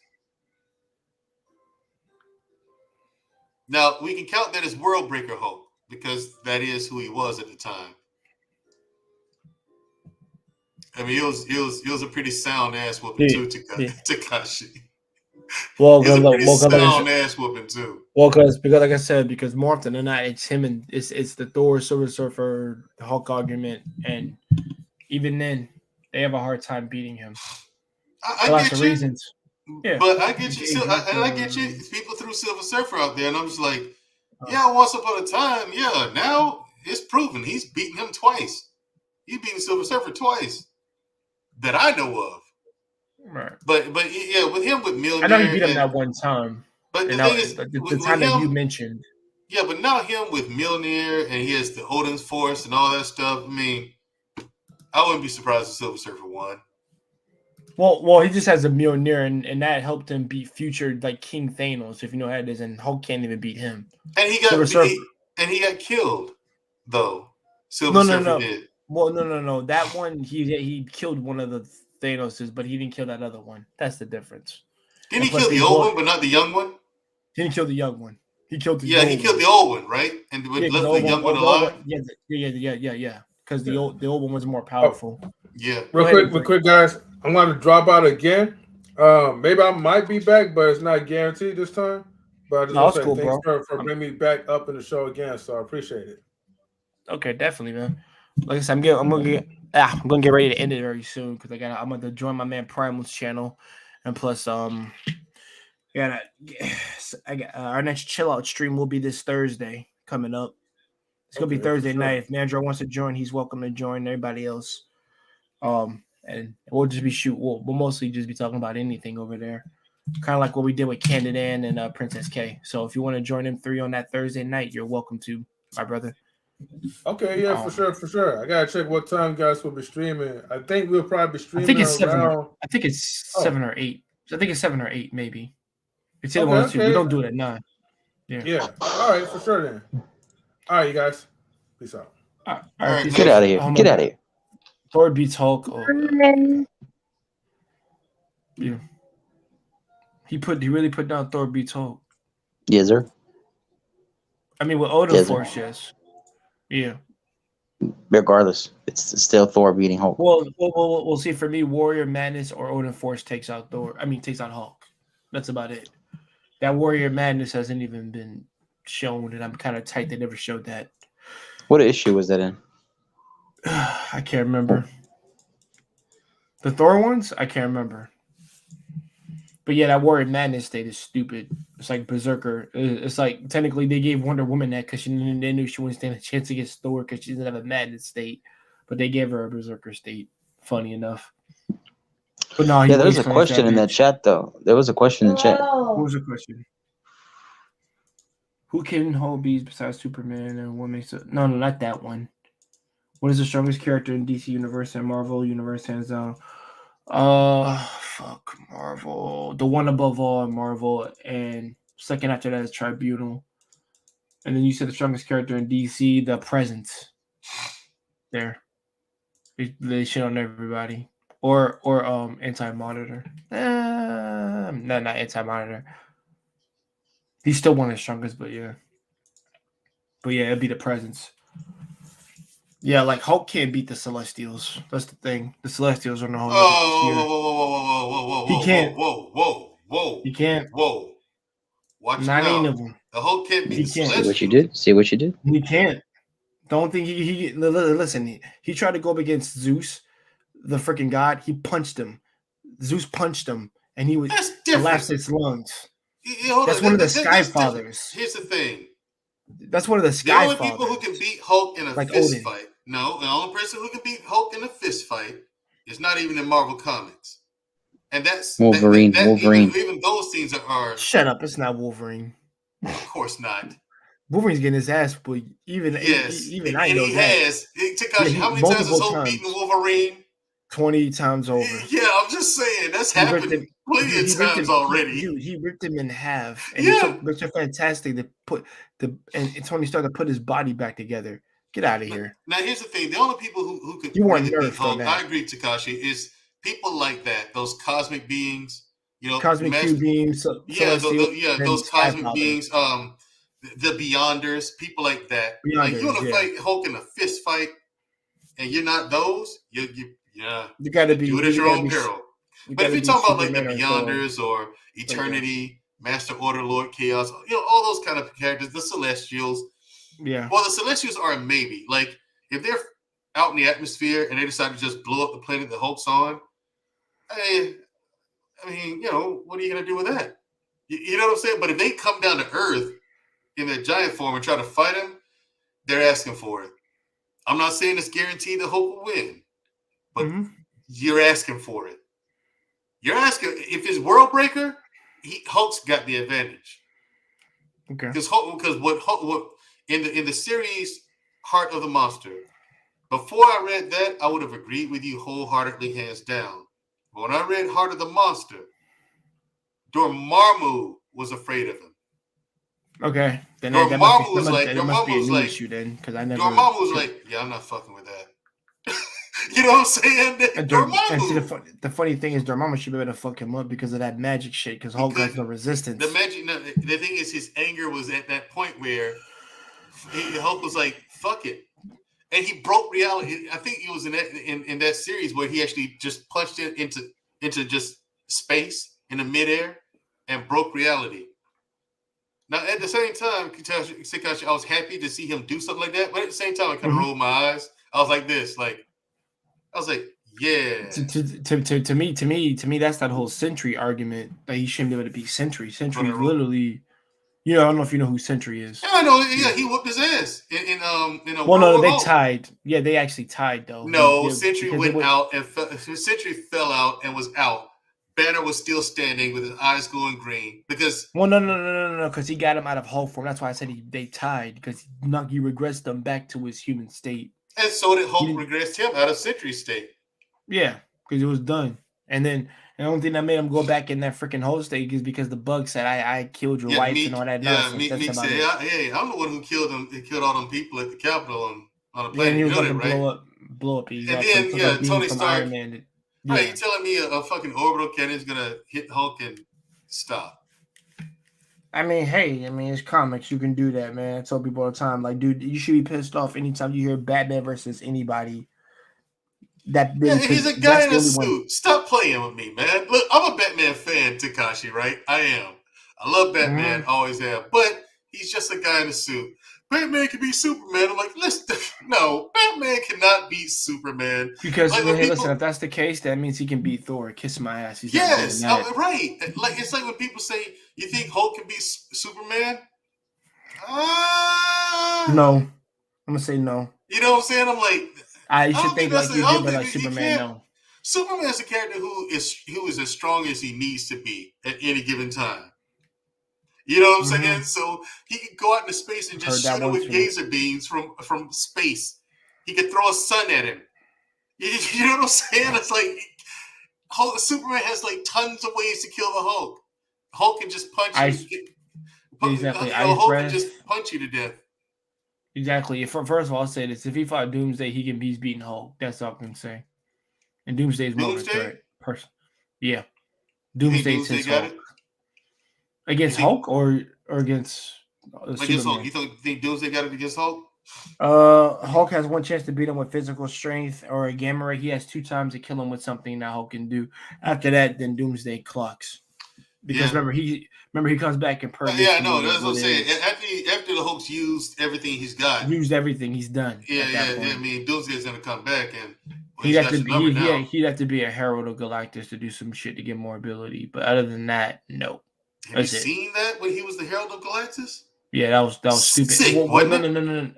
Now we can count that as World Breaker Hulk because that is who he was at the time. I mean, it was a pretty sound ass whooping too, Tekashi. Well, It's a pretty because sound ass whooping too. because like I said, because more often than not, it's him and it's the Thor, Silver Surfer, Hulk argument, and even then, they have a hard time beating him. I For lots get of you. reasons. Yeah, But I get you. And I get you. People threw Silver Surfer out there, and I'm just like, yeah, once upon a time, yeah. Now it's proven he's beaten him twice. He's beaten Silver Surfer twice that I know of. Right. But yeah, with him with Mjolnir, I know he beat him that one time. But the and thing is, the time that you mentioned. Yeah, but now him with Mjolnir and he has the Odin's Force and all that stuff. I mean, I wouldn't be surprised if Silver Surfer won. Well, he just has a Mjolnir, and that helped him beat future like King Thanos, if you know how it is, and Hulk can't even beat him. And he got killed though. Silver Surfer did. Well, no. That one he killed one of the Thanoses, but he didn't kill that other one. That's the difference. Didn't he kill the old one, but not the young one? He didn't kill the young one. He killed the he killed the old one, right? And left the young one alive. Yeah. Because the old one was more powerful. Yeah. Real quick, guys. I'm going to drop out again. Maybe I might be back, but it's not guaranteed this time. But I just want to say thanks for bringing me back up in the show again. So I appreciate it. Okay, definitely, man. Like I said, I'm gonna get ready to end it very soon because I'm gonna join my man Primal's channel, and plus our next chill out stream will be this Thursday coming up. It's gonna be Thursday night. If Mandro wants to join, he's welcome to join. Everybody else, and we'll just be we'll mostly just be talking about anything over there, kind of like what we did with Candidan and Princess K. So if you want to join them 3 on that Thursday night, you're welcome to, my brother. Okay, yeah, for sure. I gotta check what time you guys will be streaming. I think we'll probably be streaming. I think it's around... 7 or 8. I think it's 7 or 8, maybe. It's either one or two. We don't do it at 9. Yeah. All right, for sure then. All right, you guys. Peace out. All right. Get out of here. Get out of here. Thor beats Hulk. Yeah. He really put down Thor beats Hulk. Yes, sir. I mean, with Odin Force, yes. Yeah. Regardless, it's still Thor beating Hulk. Well, we'll see. For me, Warrior Madness or Odin Force takes out Hulk. That's about it. That Warrior Madness hasn't even been shown, and I'm kind of tight they never showed that. What issue was that in? I can't remember. The Thor ones? I can't remember. But yeah, that Warrior Madness state is stupid. It's like Berserker. It's like technically they gave Wonder Woman that because they knew she wouldn't stand a chance against Thor because she doesn't have a Madness state. But they gave her a Berserker state. Funny enough. But no, there was a question in that chat though. There was a question in the chat. What was the question? Who can hold bees besides Superman, and what makes it? No, not that one. What is the strongest character in DC Universe and Marvel Universe hands down? Fuck Marvel. The one above all in Marvel, and second after that is Tribunal. And then you said the strongest character in DC, the Presence. There, they shit on everybody. Or Anti-Monitor. No, not Anti-Monitor. He's still one of the strongest, but yeah. But yeah, it'd be the Presence. Yeah, like Hulk can't beat the Celestials. That's the thing. The Celestials are in the whole. Whoa! He can't. Whoa! He can't. Whoa! Watch not now. any of them. The Hulk can't beat the Celestials. See what you did. See what you did. He can't. Don't think he listen. He tried to go up against Zeus, the freaking god. He punched him. Zeus punched him, and he would collapse his lungs. That's one of the Sky Fathers. Here's the thing. That's one of the Sky Fathers. The only people who can beat Hulk in a fist Odin. fight. No, the only person who can beat Hulk in a fist fight is not even in Marvel Comics, and that's Wolverine. Wolverine. Even those scenes are. Shut up! It's not Wolverine. Of course not. Wolverine's getting his ass, but even I know he that. has. Tekashi, how many times has Hulk beaten Wolverine? 20 times over. Yeah, I'm just saying that's happened plenty of times already. He ripped him in half, and it took Mr. Fantastic to put and Tony Stark to put his body back together. Get out of here. Now here's the thing: the only people who could You weren't really beat nerfed on Hulk, I that. agree, Takashi, is people like that, those cosmic beings. You know, Cosmic Q beams. Those cosmic beings. The Beyonders, people like that. Like you want to fight Hulk in a fist fight, and you're not those. You got to be. Do it at your own peril. But if you're talking about like the Superman Beyonders or Eternity, Master Order, Lord Chaos, all those kind of characters, the Celestials. Yeah. Well, the Celestials are a maybe. Like if they're out in the atmosphere and they decide to just blow up the planet that Hulk's on, I mean, what are you gonna do with that? You know what I'm saying? But if they come down to Earth in their giant form and try to fight him, they're asking for it. I'm not saying it's guaranteed that Hulk will win, but you're asking for it. You're asking if it's World Breaker, Hulk's got the advantage. Okay. Because what in the series Heart of the Monster, before I read that, I would have agreed with you wholeheartedly, hands down. But when I read Heart of the Monster, Dormammu was afraid of him. Okay. Then Dormammu that must be a new like, issue then, because I never. Dormammu was like, yeah, I'm not fucking with that. You know what I'm saying? And the funny thing is, Dormammu should be able to fuck him up because of that magic shit. Because Hulk has no resistance. The thing is, his anger was at that point where Hulk was like, "Fuck it," and he broke reality. I think it was in that series where he actually just punched it into just space in the midair and broke reality. Now, at the same time, Takashi, I was happy to see him do something like that, but at the same time, I kind of rolled my eyes. I was like this, yeah. To me, that's that whole Sentry argument that he shouldn't be able to beat Sentry. Sentry literally, I don't know if you know who Sentry is. Yeah, I know. Yeah, he whooped his ass in a. Well, no, they tied. Yeah, they actually tied though. No, Sentry went out and Sentry fell out and was out. Banner was still standing with his eyes glowing green because. Well, no, because he got him out of Hulk form. That's why I said they tied because he regressed them back to his human state. And so did Hulk regressed him out of Sentry state. Yeah, because it was done. And then the only thing that made him go back in that freaking Hulk state is because the bug said, I killed your wife and all that nonsense. Meek said, hey, I'm the one who killed them. He killed all them people at the Capitol on a plane. Yeah, and he was going to blow up. Exactly. And then, Tony Stark. Yeah. Right, you telling me a fucking orbital cannon is gonna hit Hulk and stop? I mean, hey, it's comics. You can do that, man. I tell people all the time, like, dude, you should be pissed off anytime you hear Batman versus anybody. He's a guy in a suit. Stop playing with me, man. Look, I'm a Batman fan, Takashi, right? I am. I love Batman, always have. But he's just a guy in a suit. Batman can beat Superman. I'm like, no, Batman cannot beat Superman. Because listen, if that's the case, that means he can beat Thor. Kiss my ass. He's right. Like it's like when people say, "You think Hulk can beat Superman?" No, I'm gonna say no. You know what I'm saying? I'm like, I should think like you did, but like Superman, no. Superman's a character who is as strong as he needs to be at any given time. You know what I'm saying? So he could go out into space and just shoot him with laser beams from space. He could throw a sun at him. You know what I'm saying? It's like Superman has like tons of ways to kill the Hulk. Hulk can just punch you. Exactly. Hulk can just punch you to death. Exactly. First of all, I'll say this: if he fought Doomsday, he's beating Hulk. That's all I can say. And Doomsday is more of a threat person. Yeah, Doomsday's his Hulk. Against Hulk or against against Hulk? You think Doomsday got it against Hulk? Hulk has one chance to beat him with physical strength or a gamma ray. He has 2 times to kill him with something that Hulk can do. After that, then Doomsday clocks. Because remember he comes back in perfect. Yeah, I know. That's what I'm saying. After the Hulk's used everything he's got. Used everything, he's done. Yeah. I mean, Doomsday's gonna come back and he'd have to be a Herald of Galactus to do some shit to get more ability. But other than that, no. Have you seen that when he was the Herald of Galactus? Yeah, that was stupid. Sick, no.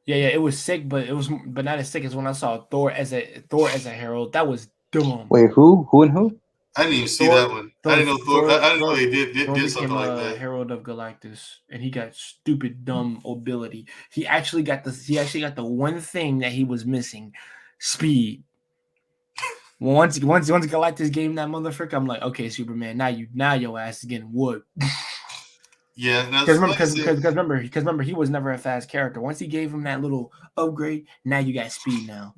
Yeah, it was sick, but not as sick as when I saw Thor as a Herald. That was dumb. Wait, who and who? I didn't even see that one. I didn't know Thor. I didn't know he did something like that. Herald of Galactus, and he got stupid dumb ability. He actually got the one thing that he was missing, speed. Once Galactus gave him that motherfucker, I'm like, okay, Superman, now your ass is getting whooped. Yeah, because remember, he was never a fast character. Once he gave him that little upgrade, now you got speed. Now,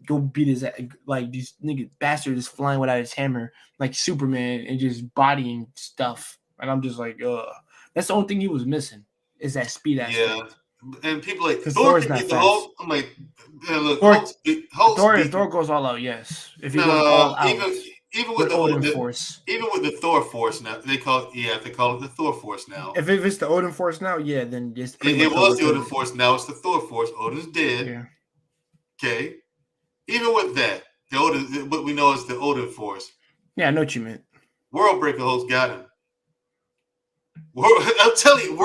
go beat his like these nigga bastard is flying without his hammer like Superman and just bodying stuff. And I'm just like, that's the only thing he was missing is that speed aspect. Yeah, and people like Thor can not beat the fast. Hulk. I'm like, look, Thor goes all out. Yes, if he goes all out. Even with the Odin Force, even with the Thor Force now, they call it the Thor Force now. If it's the Odin Force now, yeah, then it's it was the Odin Force. Now it's the Thor Force. Odin's dead. Yeah. Okay. Even with that, the Odin, what we know is the Odin Force. Yeah, I know what you meant. World Breaker Hulk's got him. I'm telling you,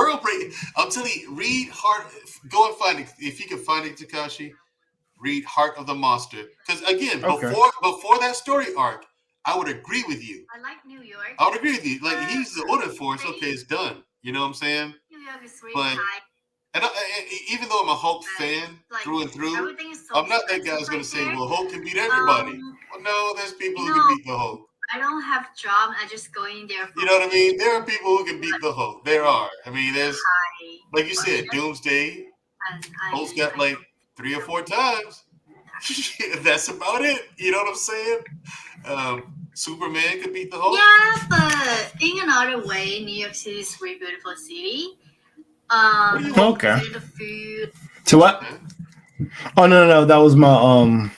read Heart. Go and find it if you can find it, Takashi. Read Heart of the Monster, because again, before that story arc, I would agree with you. I like New York. I would agree with you. Like he's the Odin Force. Okay, it's done. You know what I'm saying? New York is really But high. and even though I'm a Hulk fan through and through, I'm not that guy who's going to say, "Well, Hulk can beat everybody." Well, no, there's people who can beat the Hulk. I don't have job. I just go in there. You know what I mean? There are people who can beat the Hulk. There are. I mean, there's like you said, Doomsday. Hulk's got like 3 or 4 times. That's about it. You know what I'm saying? Superman could beat the Hulk. Yeah, but in another way, New York City is a really beautiful city. Okay. The food. To what? Oh no, that was my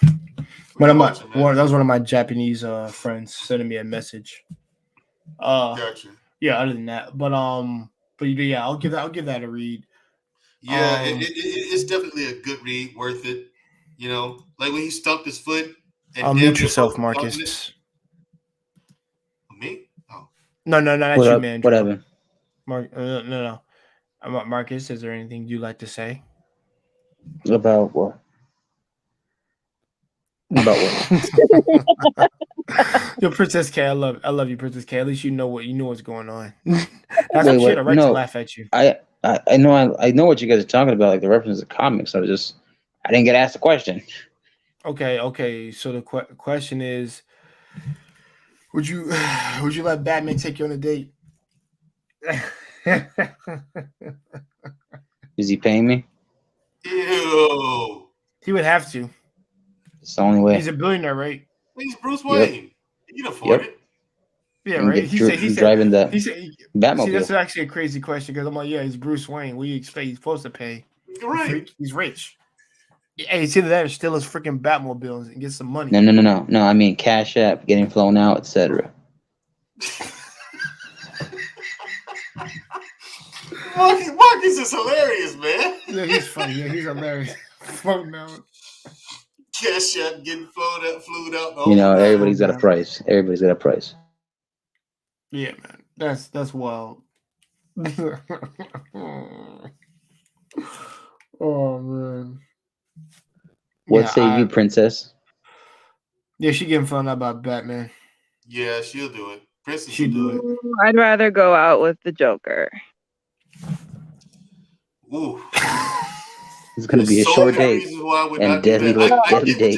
that was one of my Japanese friends sending me a message. Gotcha. Yeah, other than that, but yeah, I'll give that a read. Yeah, it's definitely a good read, worth it. You know, like when he stumped his foot. And Mute yourself, Marcus. Me? Oh. No, that's you, man. Whatever. No. Marcus, is there anything you'd like to say? About what? About what? Yo, Princess K, I love you, Princess K. At least you know what's going on. That's some shit. I right to laugh at you. I know what you guys are talking about, like the reference to comics. I didn't get asked a question. Okay. So the question is, would you let Batman take you on a date? Is he paying me? Ew. He would have to. It's the only way. He's a billionaire, right? He's Bruce Wayne. He can afford it. Yeah, right. He said driving that Batmobile. See, that's actually a crazy question because I'm like, yeah, he's Bruce Wayne. What do you expect he's supposed to pay? You're right. He's rich. Hey, it's either that or steal his freaking Batmobiles and get some money. No. I mean, Cash App, getting flown out, etc. Marcus is hilarious, man. Yeah, he's funny. Yeah, he's hilarious. Flown out. Cash App getting flew out. You know, everybody's got a price. Everybody's got a price. Yeah, man. That's wild. Oh man. What say you, Princess? Yeah, she getting found out by Batman. Yeah, she'll do it. Princess She'll will do it. I'd rather go out with the Joker. Ooh. It's gonna be a short day and deadly day.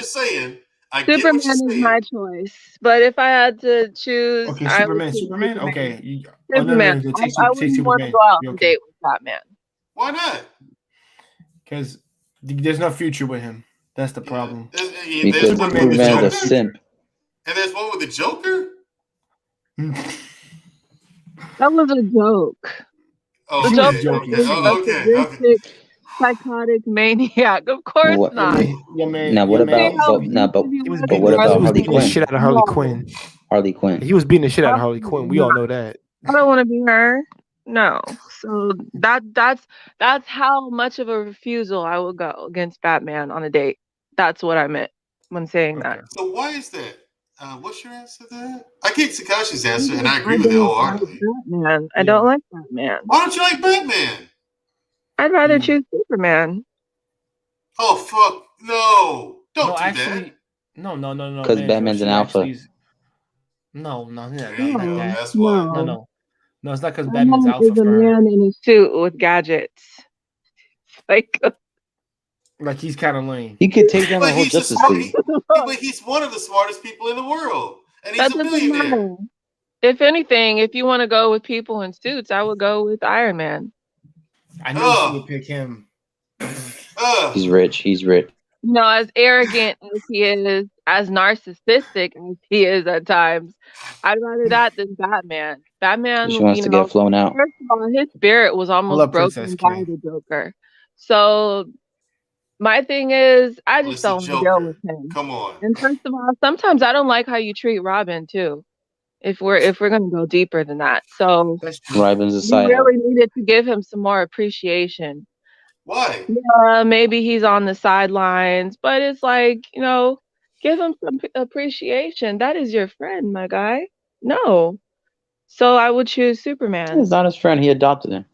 Superman is my choice, but if I had to choose, okay, I Superman. Okay, Superman. I wouldn't want to go out on a date with Batman. Why not? Because there's no future with him. That's the problem. Because Superman's a simp. And there's one with the Joker? That was a joke. Oh, the Joker is a psychotic maniac. Of course not. Now what about Harley Quinn? Shit out of Harley Quinn. Harley Quinn. He was beating the shit out of Harley Quinn. We all know that. I don't want to be her. No. So that's how much of a refusal I will go against Batman on a date. That's what I meant when saying that. So why is that? What's your answer to that? I get Takashi's answer, and I agree with it wholeheartedly. Batman. I don't like Batman. Why don't you like Batman? I'd rather choose Superman. Oh fuck no! Don't do actually, that. No. Because Batman's an alpha. No, that's why. No, it's not because Batman's alpha. Is a man in a suit with gadgets. Like he's kind of lame. He could take down the whole Justice League. But he's one of the smartest people in the world, and he's a billionaire. If anything, if you want to go with people in suits, I would go with Iron Man. I knew she would pick him. He's rich. He's rich. You know, as arrogant as he is, as narcissistic as he is at times, I'd rather that than Batman. Batman, She wants you to know, get flown out. first of all, his spirit was almost love Princess broken by K. the Joker. So my thing is, I Well, just it's the don't want to deal Joker. with him. Come on. And first of all, sometimes I don't like how you treat Robin too. If we're gonna go deeper than that, so Robin's a you side. really needed to give him some more appreciation. Why? Yeah, maybe he's on the sidelines, but it's like, you know, give him some appreciation. That is your friend, my guy. No. So I would choose Superman. He's not his friend. He adopted him.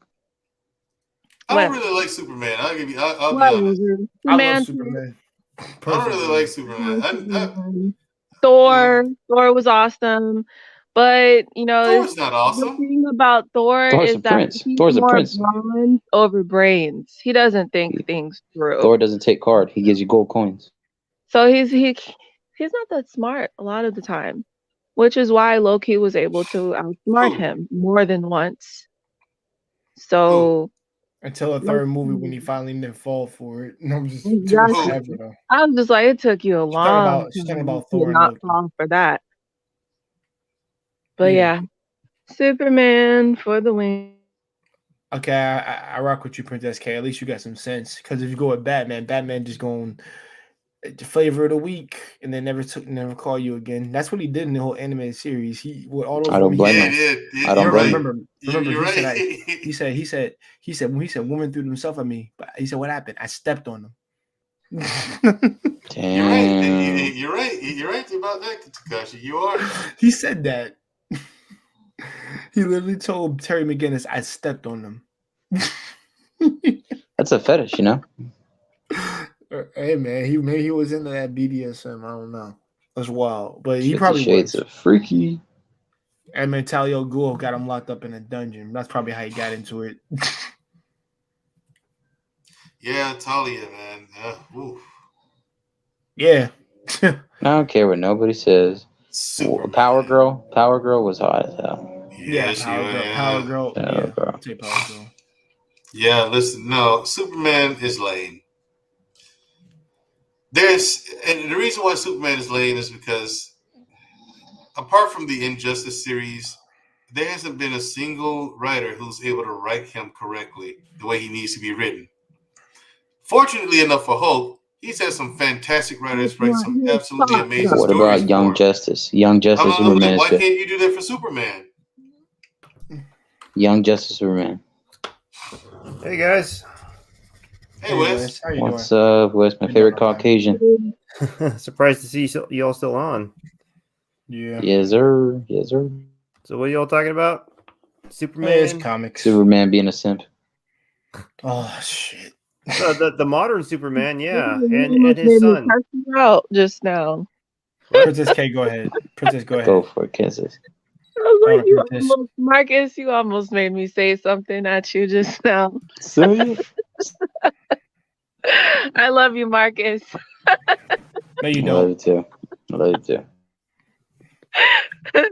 I don't really like Superman. I'll be honest. I love Superman. I don't really like Superman. Thor was awesome, but you know, Thor's not awesome. the thing about Thor Thor's is a that prince. he's Thor's a more prince. bronze over brains. He doesn't think things through. Thor doesn't take card. He gives you gold coins. So he's not that smart a lot of the time, which is why Loki was able to outsmart him more than once. So Until the third movie when he finally didn't fall for it. No, I'm just Exactly. forever though. I was just like, it took you a long she's talking time about to Thor and not Loki. fall for that. But yeah, Superman for the win. Okay, I rock with you, Princess K. At least you got some sense. Because if you go with Batman, Batman just going the flavor of the week and then never call you again. That's what he did in the whole animated series. He with all those I don't blame women- him. I don't blame him. Remember, You're he said, right. he said when he said women threw themselves at me, but he said what happened? I stepped on them. You're right. You're right. You're right about that, Takashi. You are. He said that. He literally told Terry McGinnis, I stepped on them. That's a fetish, you know. Hey man, maybe he was into that BDSM. I don't know. That's wild, but he 50 probably Shades was. of freaky. And Mentalio Ghul got him locked up in a dungeon. That's probably how he got into it. Yeah, Talia, man. Oof. Yeah. I don't care what nobody says. Power Girl was hot as hell. Yeah, Power Girl. Yeah, I'll take Power Girl. Yeah, listen, no, Superman is lame. And the reason why Superman is lame is because apart from the Injustice series, there hasn't been a single writer who's able to write him correctly the way he needs to be written. Fortunately enough for Hulk, he's had some fantastic writers write some absolutely amazing What stories. about Young Justice? Young Justice Superman Why is good. can't you do that for Superman? Young Justice Superman. Hey guys. Hey Wes. How you What's up? Wes, my favorite Caucasian. Surprised to see y'all still on. Yeah. Yes, sir. Yes, sir. So what are y'all talking about? Superman. It's comics. Superman being a simp. Oh shit. The modern Superman, yeah, You and almost his made me son. curse you out just now. Princess K, go ahead. Princess, go ahead. Go for it, kisses. I was like, you Princess. almost, Marcus, you almost made me say something at you just now. I love you, Marcus. No, you I love don't. you too. I love you too.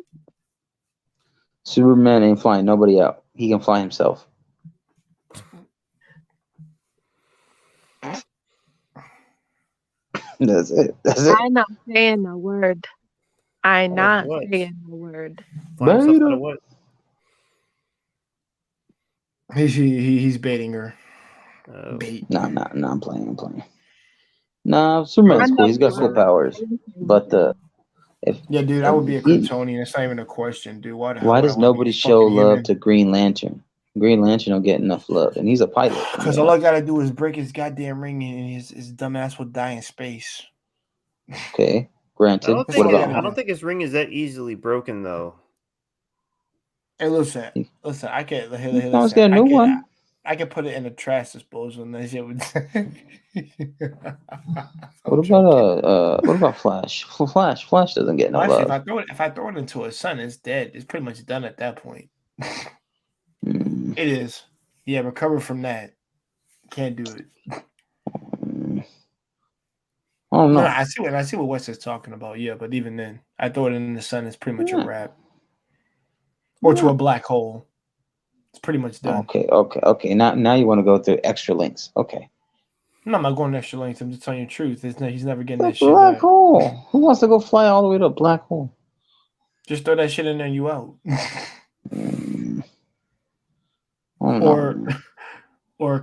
Superman ain't flying nobody out. He can fly himself. That's it. That's it. I'm not saying a word. I'm not what? saying a word. Fly himself out Beta. of what? He's baiting her. Oh. Bait. No, I'm playing. Nah, Superman's cool. He's got cool powers. But Yeah, dude, I would be a Kryptonian. It's not even a question, dude. why does would I be nobody a show fucking love human? to Green Lantern? Green Lantern don't get enough love, and he's a pilot. Because all I gotta do is break his goddamn ring, and his dumbass will die in space. Okay, I granted. don't What think about I don't think his ring is that easily broken though. Hey, listen, I can. Hey, No, let's get a new one. I can put it in a trash disposal, and that shit would. What about Flash? Flash doesn't get no Actually, love. if I throw it into a sun, it's dead. It's pretty much done at that point. Mm, It is. Yeah, recover from that. Can't do it. I don't know. No, I see what Wes is talking about. Yeah, but even then, I throw it in the sun. It's pretty much a wrap. or to a black hole. It's pretty much done. Okay. Now you want to go through extra links. Okay. No, I'm not going extra lengths. I'm just telling you the truth. He's never getting A that shit black back. hole. Who wants to go fly all the way to a black hole? Just throw that shit in there and you out. Or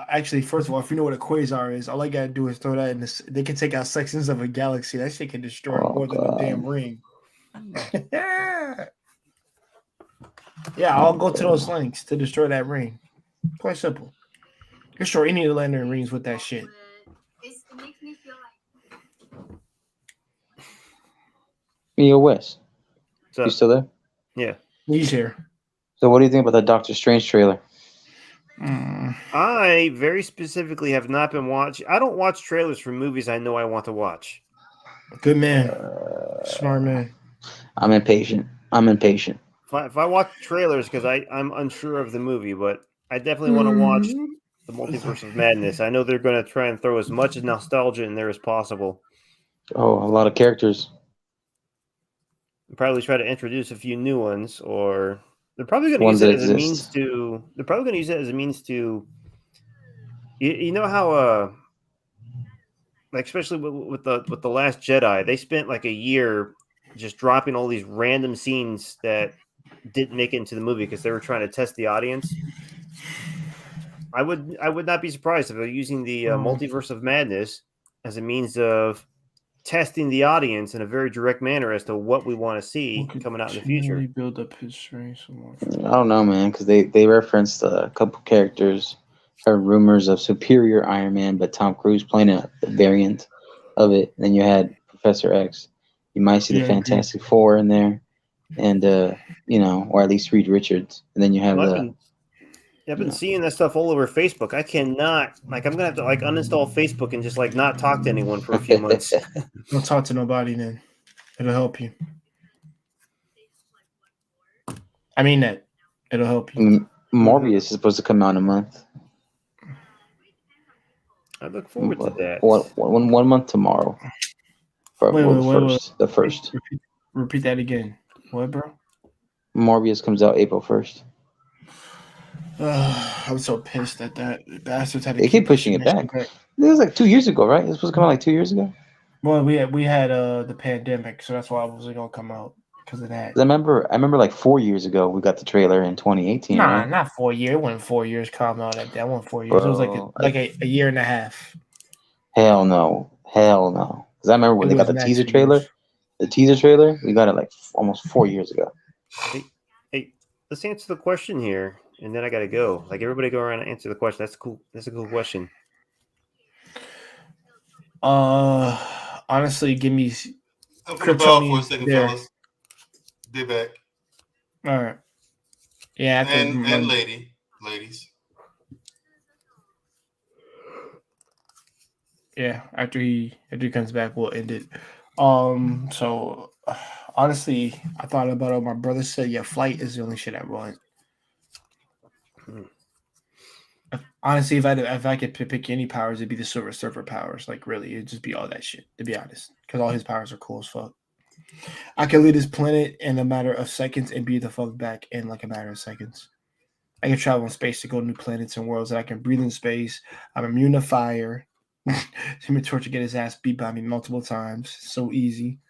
actually, first of all, if you know what a quasar is, all I gotta do is throw that in this. They can take out sections of a galaxy. That shit can destroy more than a damn ring. Yeah, I'll go to those links to destroy that ring. Quite simple. Destroy any of the Lantern rings with that shit. It makes me feel like Yo, Wes. So, You still there? yeah. He's here. So what do you think about the Doctor Strange trailer? I very specifically have not been watching. I don't watch trailers for movies I know I want to watch. Good man. Smart man. I'm impatient. If I watch trailers because I'm unsure of the movie, but I definitely want to watch the Multiverse of Madness. I know they're going to try and throw as much nostalgia in there as possible. Oh, a lot of characters. Probably try to introduce a few new ones, or they're probably going to use it as a means to. They're probably going to use it as a means to. You know how like especially with the Last Jedi, they spent like a year just dropping all these random scenes that didn't make it into the movie because they were trying to test the audience. I would not be surprised if they're using the Multiverse of Madness as a means of testing the audience in a very direct manner as to what we want to see coming out in the future. Build up his strength so much. I don't know, man, because they referenced a couple characters. Heard rumors of Superior Iron Man, but Tom Cruise playing a variant of it. And then you had Professor X. You might see the Fantastic Four in there, and or at least Reed Richards. And then you have I've been seeing that stuff all over Facebook. I cannot I'm gonna have to uninstall Facebook and just not talk to anyone for a few months. Don't talk to nobody then. It'll help you. I mean that. It'll help you. Morbius is supposed to come out in a month. I look forward to that. One month tomorrow. The first. Repeat that again. What, bro? Morbius comes out April 1st. I'm so pissed at that. Bastards had to They keep pushing it back. It was like 2 years ago, right? It was supposed to come out like 2 years ago. Well, we had the pandemic, so that's why it wasn't gonna come out because of that. I remember like 4 years ago we got the trailer in 2018. Nah, right? not 4 years. It wasn't 4 years come out at that. Wasn't 4 years. It was like a year and a half. Hell no. Because I remember when they got the teaser trailer. The teaser trailer, we got it like almost 4 years ago. Hey, let's answer the question here, and then I gotta go. Everybody go around and answer the question. That's cool. That's a cool question. Honestly, give me Open the ball for a second, fellas. Be back. All right. Yeah, and ladies. Yeah, after he comes back, we'll end it. So honestly, I thought about it. My brother said, "Yeah, flight is the only shit I want." Honestly, if I could pick any powers, it'd be the Silver Surfer powers. Really, it'd just be all that shit. To be honest, because all his powers are cool as fuck. I can leave this planet in a matter of seconds and be the fuck back in a matter of seconds. I can travel in space to go to new planets and worlds. And I can breathe in space. I'm immune to fire. Human Torch to get his ass beat by me multiple times. So easy.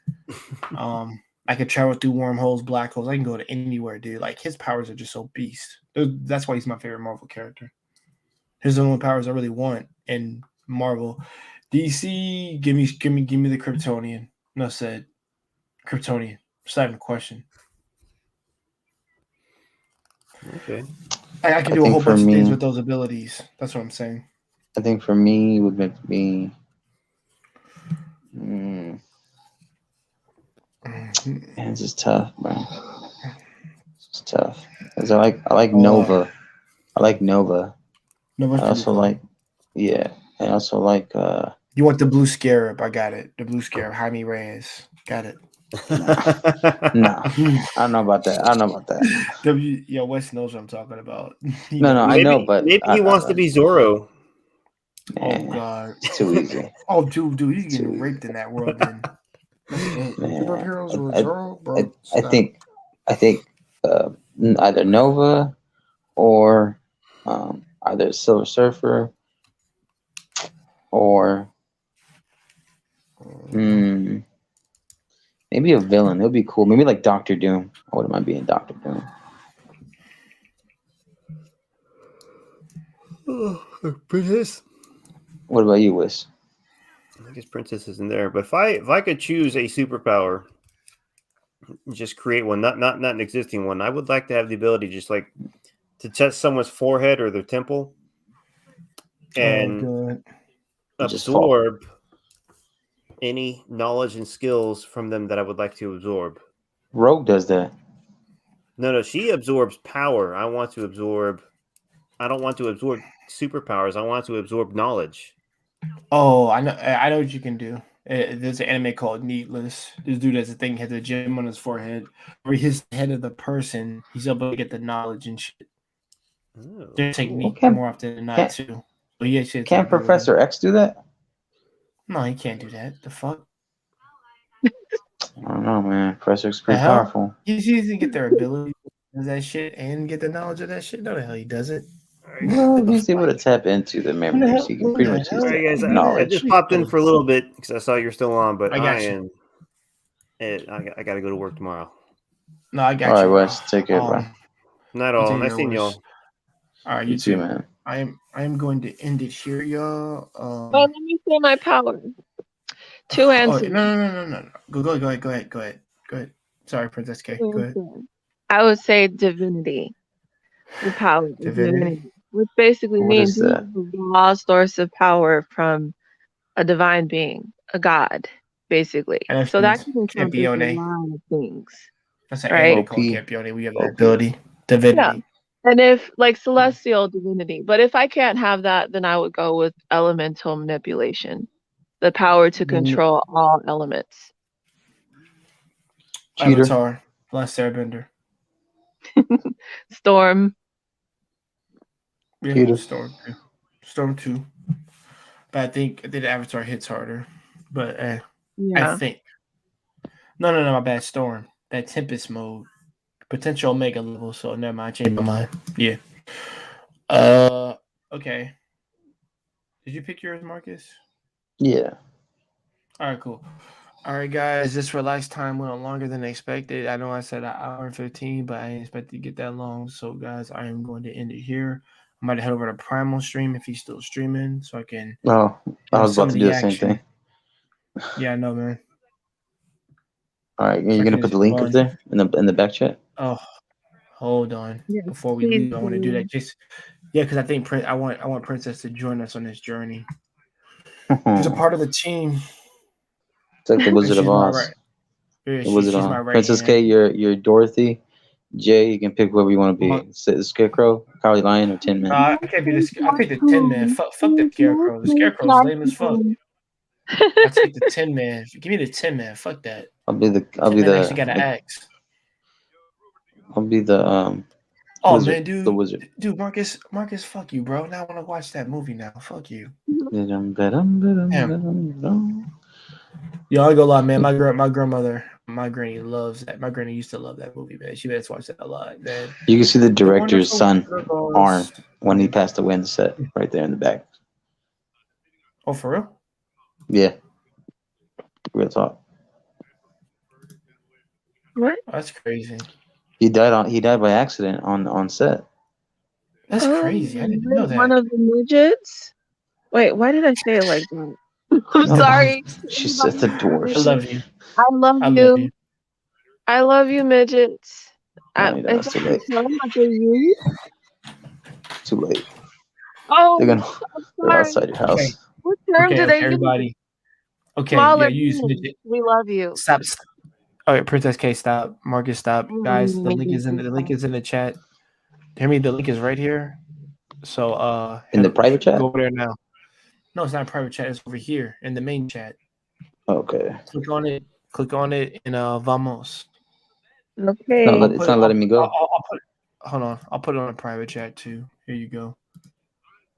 I can travel through wormholes, black holes. I can go to anywhere, dude. His powers are just so beast. That's why he's my favorite Marvel character. His the only powers I really want in Marvel. DC, give me the Kryptonian. No said. Kryptonian. It's not even a question. Okay. I can do a whole bunch of things with those abilities. That's what I'm saying. I think for me, it would be. It's just tough, bro. It's tough. Cause I like Nova. I like Nova. Nova's I also like, yeah. I also like. You want the blue scarab? I got it. The blue scarab, Jaime Reyes. Got it. No, I don't know about that. Yo, Wes knows what I'm talking about. I know, but maybe he wants to be Zorro. Oh God, it's too easy. Oh, dude, he's getting raped in that world. Then. either Nova or either Silver Surfer or maybe a villain. It would be cool. Maybe like Doctor Doom. I wouldn't mind being Doctor Doom. Princess. What about you, Wiz? I guess Princess isn't there, but if I could choose a superpower, just create one, not an existing one. I would like to have the ability just like to touch someone's forehead or their temple and absorb any knowledge and skills from them that I would like to absorb. Rogue does that. No, she absorbs power. I don't want to absorb superpowers. I want to absorb knowledge. Oh, I know what you can do. There's an anime called Needless. This dude has a thing, has a gem on his forehead, where his head of the person, he's able to get the knowledge and shit. Their technique more often than not too. But yeah, shit. Can't Professor X do that? No, he can't do that. The fuck? I don't know, man. Professor X is pretty powerful. He doesn't get their ability to do that shit and get the knowledge of that shit. No, the hell he doesn't. Well, he's able to tap into the memories. He can pretty much use All right, guys, the I knowledge. just popped in for a little bit because I saw you're still on, but I got you. I got to go to work tomorrow. No, I got you. All right, Wes, take care, bro. Not all. Nice seeing y'all. All right, You too, man. I am going to end it here, y'all. Let me say my power. Two answers. No. Go ahead. Sorry, Princess K. Go ahead. I would say divinity. The power of divinity. Which basically means you have the raw source of power from a divine being, a god, basically. So that can encompass a lot of things. That's an right? anime called Campione. We have that ability. Divinity. Yeah. And if like celestial divinity, but if I can't have that, then I would go with elemental manipulation, the power to control all elements. Avatar, Last Airbender. Storm. Yeah, Storm 2. But I think the Avatar hits harder. But I think. No, my bad. Storm. That Tempest mode. Potential Omega level, so never mind. I changed my mind. Yeah. Okay. Did you pick yours, Marcus? Yeah. All right, cool. All right, guys. This relaxed time went on longer than expected. I know I said an hour and 15, but I didn't expect to get that long. So, guys, I am going to end it here. I might head over to Primal stream if he's still streaming, so I can. Oh, I was about to do the same thing. Yeah, I know, man. All right, you're gonna put the link up there in the back chat. Oh, hold on. Before we leave, I want to do that. Because I think I want Princess to join us on this journey. She's a part of the team. It's like the Wizard of Oz. The Wizard of Oz. Princess K, you're Dorothy. Jay, you can pick whoever you want to be. The Scarecrow, Cowardly Lion, or Tin Man. I can't be the. I pick the Tin Man. Fuck the Scarecrow. The Scarecrow's lame as fuck. I take the Tin Man. Give me the Tin Man. Fuck that. I'll be the. Actually got an axe. I'll be the. Oh wizard, man, dude. The wizard. Dude, Marcus, fuck you, bro. Now I want to watch that movie now. Fuck you. Yo, I go lie, man. My grandmother, my granny loves that. My granny used to love that movie, man. She lets watch that a lot, man. You can see the director's son arm when he passed away in the set, right there in the back. Oh, for real? Yeah. Real talk. What? Oh, that's crazy. He died by accident on set. That's crazy. I didn't know that. One of the midgets. Wait, why did I say it like that? I'm sorry. She said the dwarves. I love you. I love you. I love you, midgets. It's too late. Too late. Oh, they're outside your house. Okay. What term do they everybody. use? Okay, Smaller yeah, use midget. We love you. Stop. Okay, Princess K, stop. Marcus, stop. Guys, the link is in the chat. Hear me? The link is right here. So in the private chat? Go over there now. No, it's not a private chat, it's over here in the main chat. Okay. Click on it and vamos. Okay. No, it's not letting me go. Hold on. I'll put it on a private chat too. Here you go.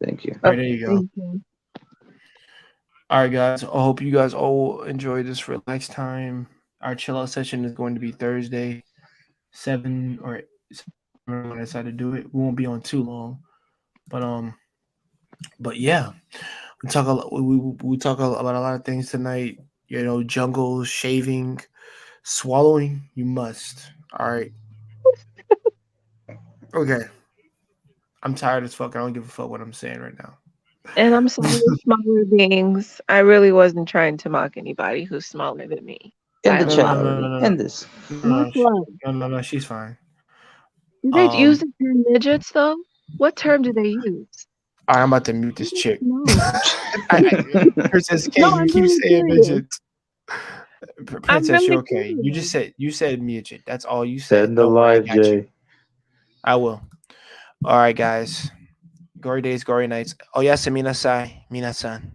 Thank you. All right, there you go. All right, guys. I hope you guys all enjoy this relaxed time. Our chill out session is going to be Thursday, 7 or when I decide to do it. We won't be on too long, but yeah, we talk a lot. We talk about a lot of things tonight. You know, jungle, shaving, swallowing. You must. All right. Okay. I'm tired as fuck. I don't give a fuck what I'm saying right now. And I'm sorry, smaller beings. I really wasn't trying to mock anybody who's smaller than me. End the chat. No. End this. No, she's fine. Do they use the term midgets though? What term do they use? All right, I'm about to mute this chick. Princess K, you keep saying midget. Princess, you're okay. You said midget. That's all you said. Send the live, Jay. I will. All right, guys. Gory days, gory nights. Oyasumi nasai, minasan.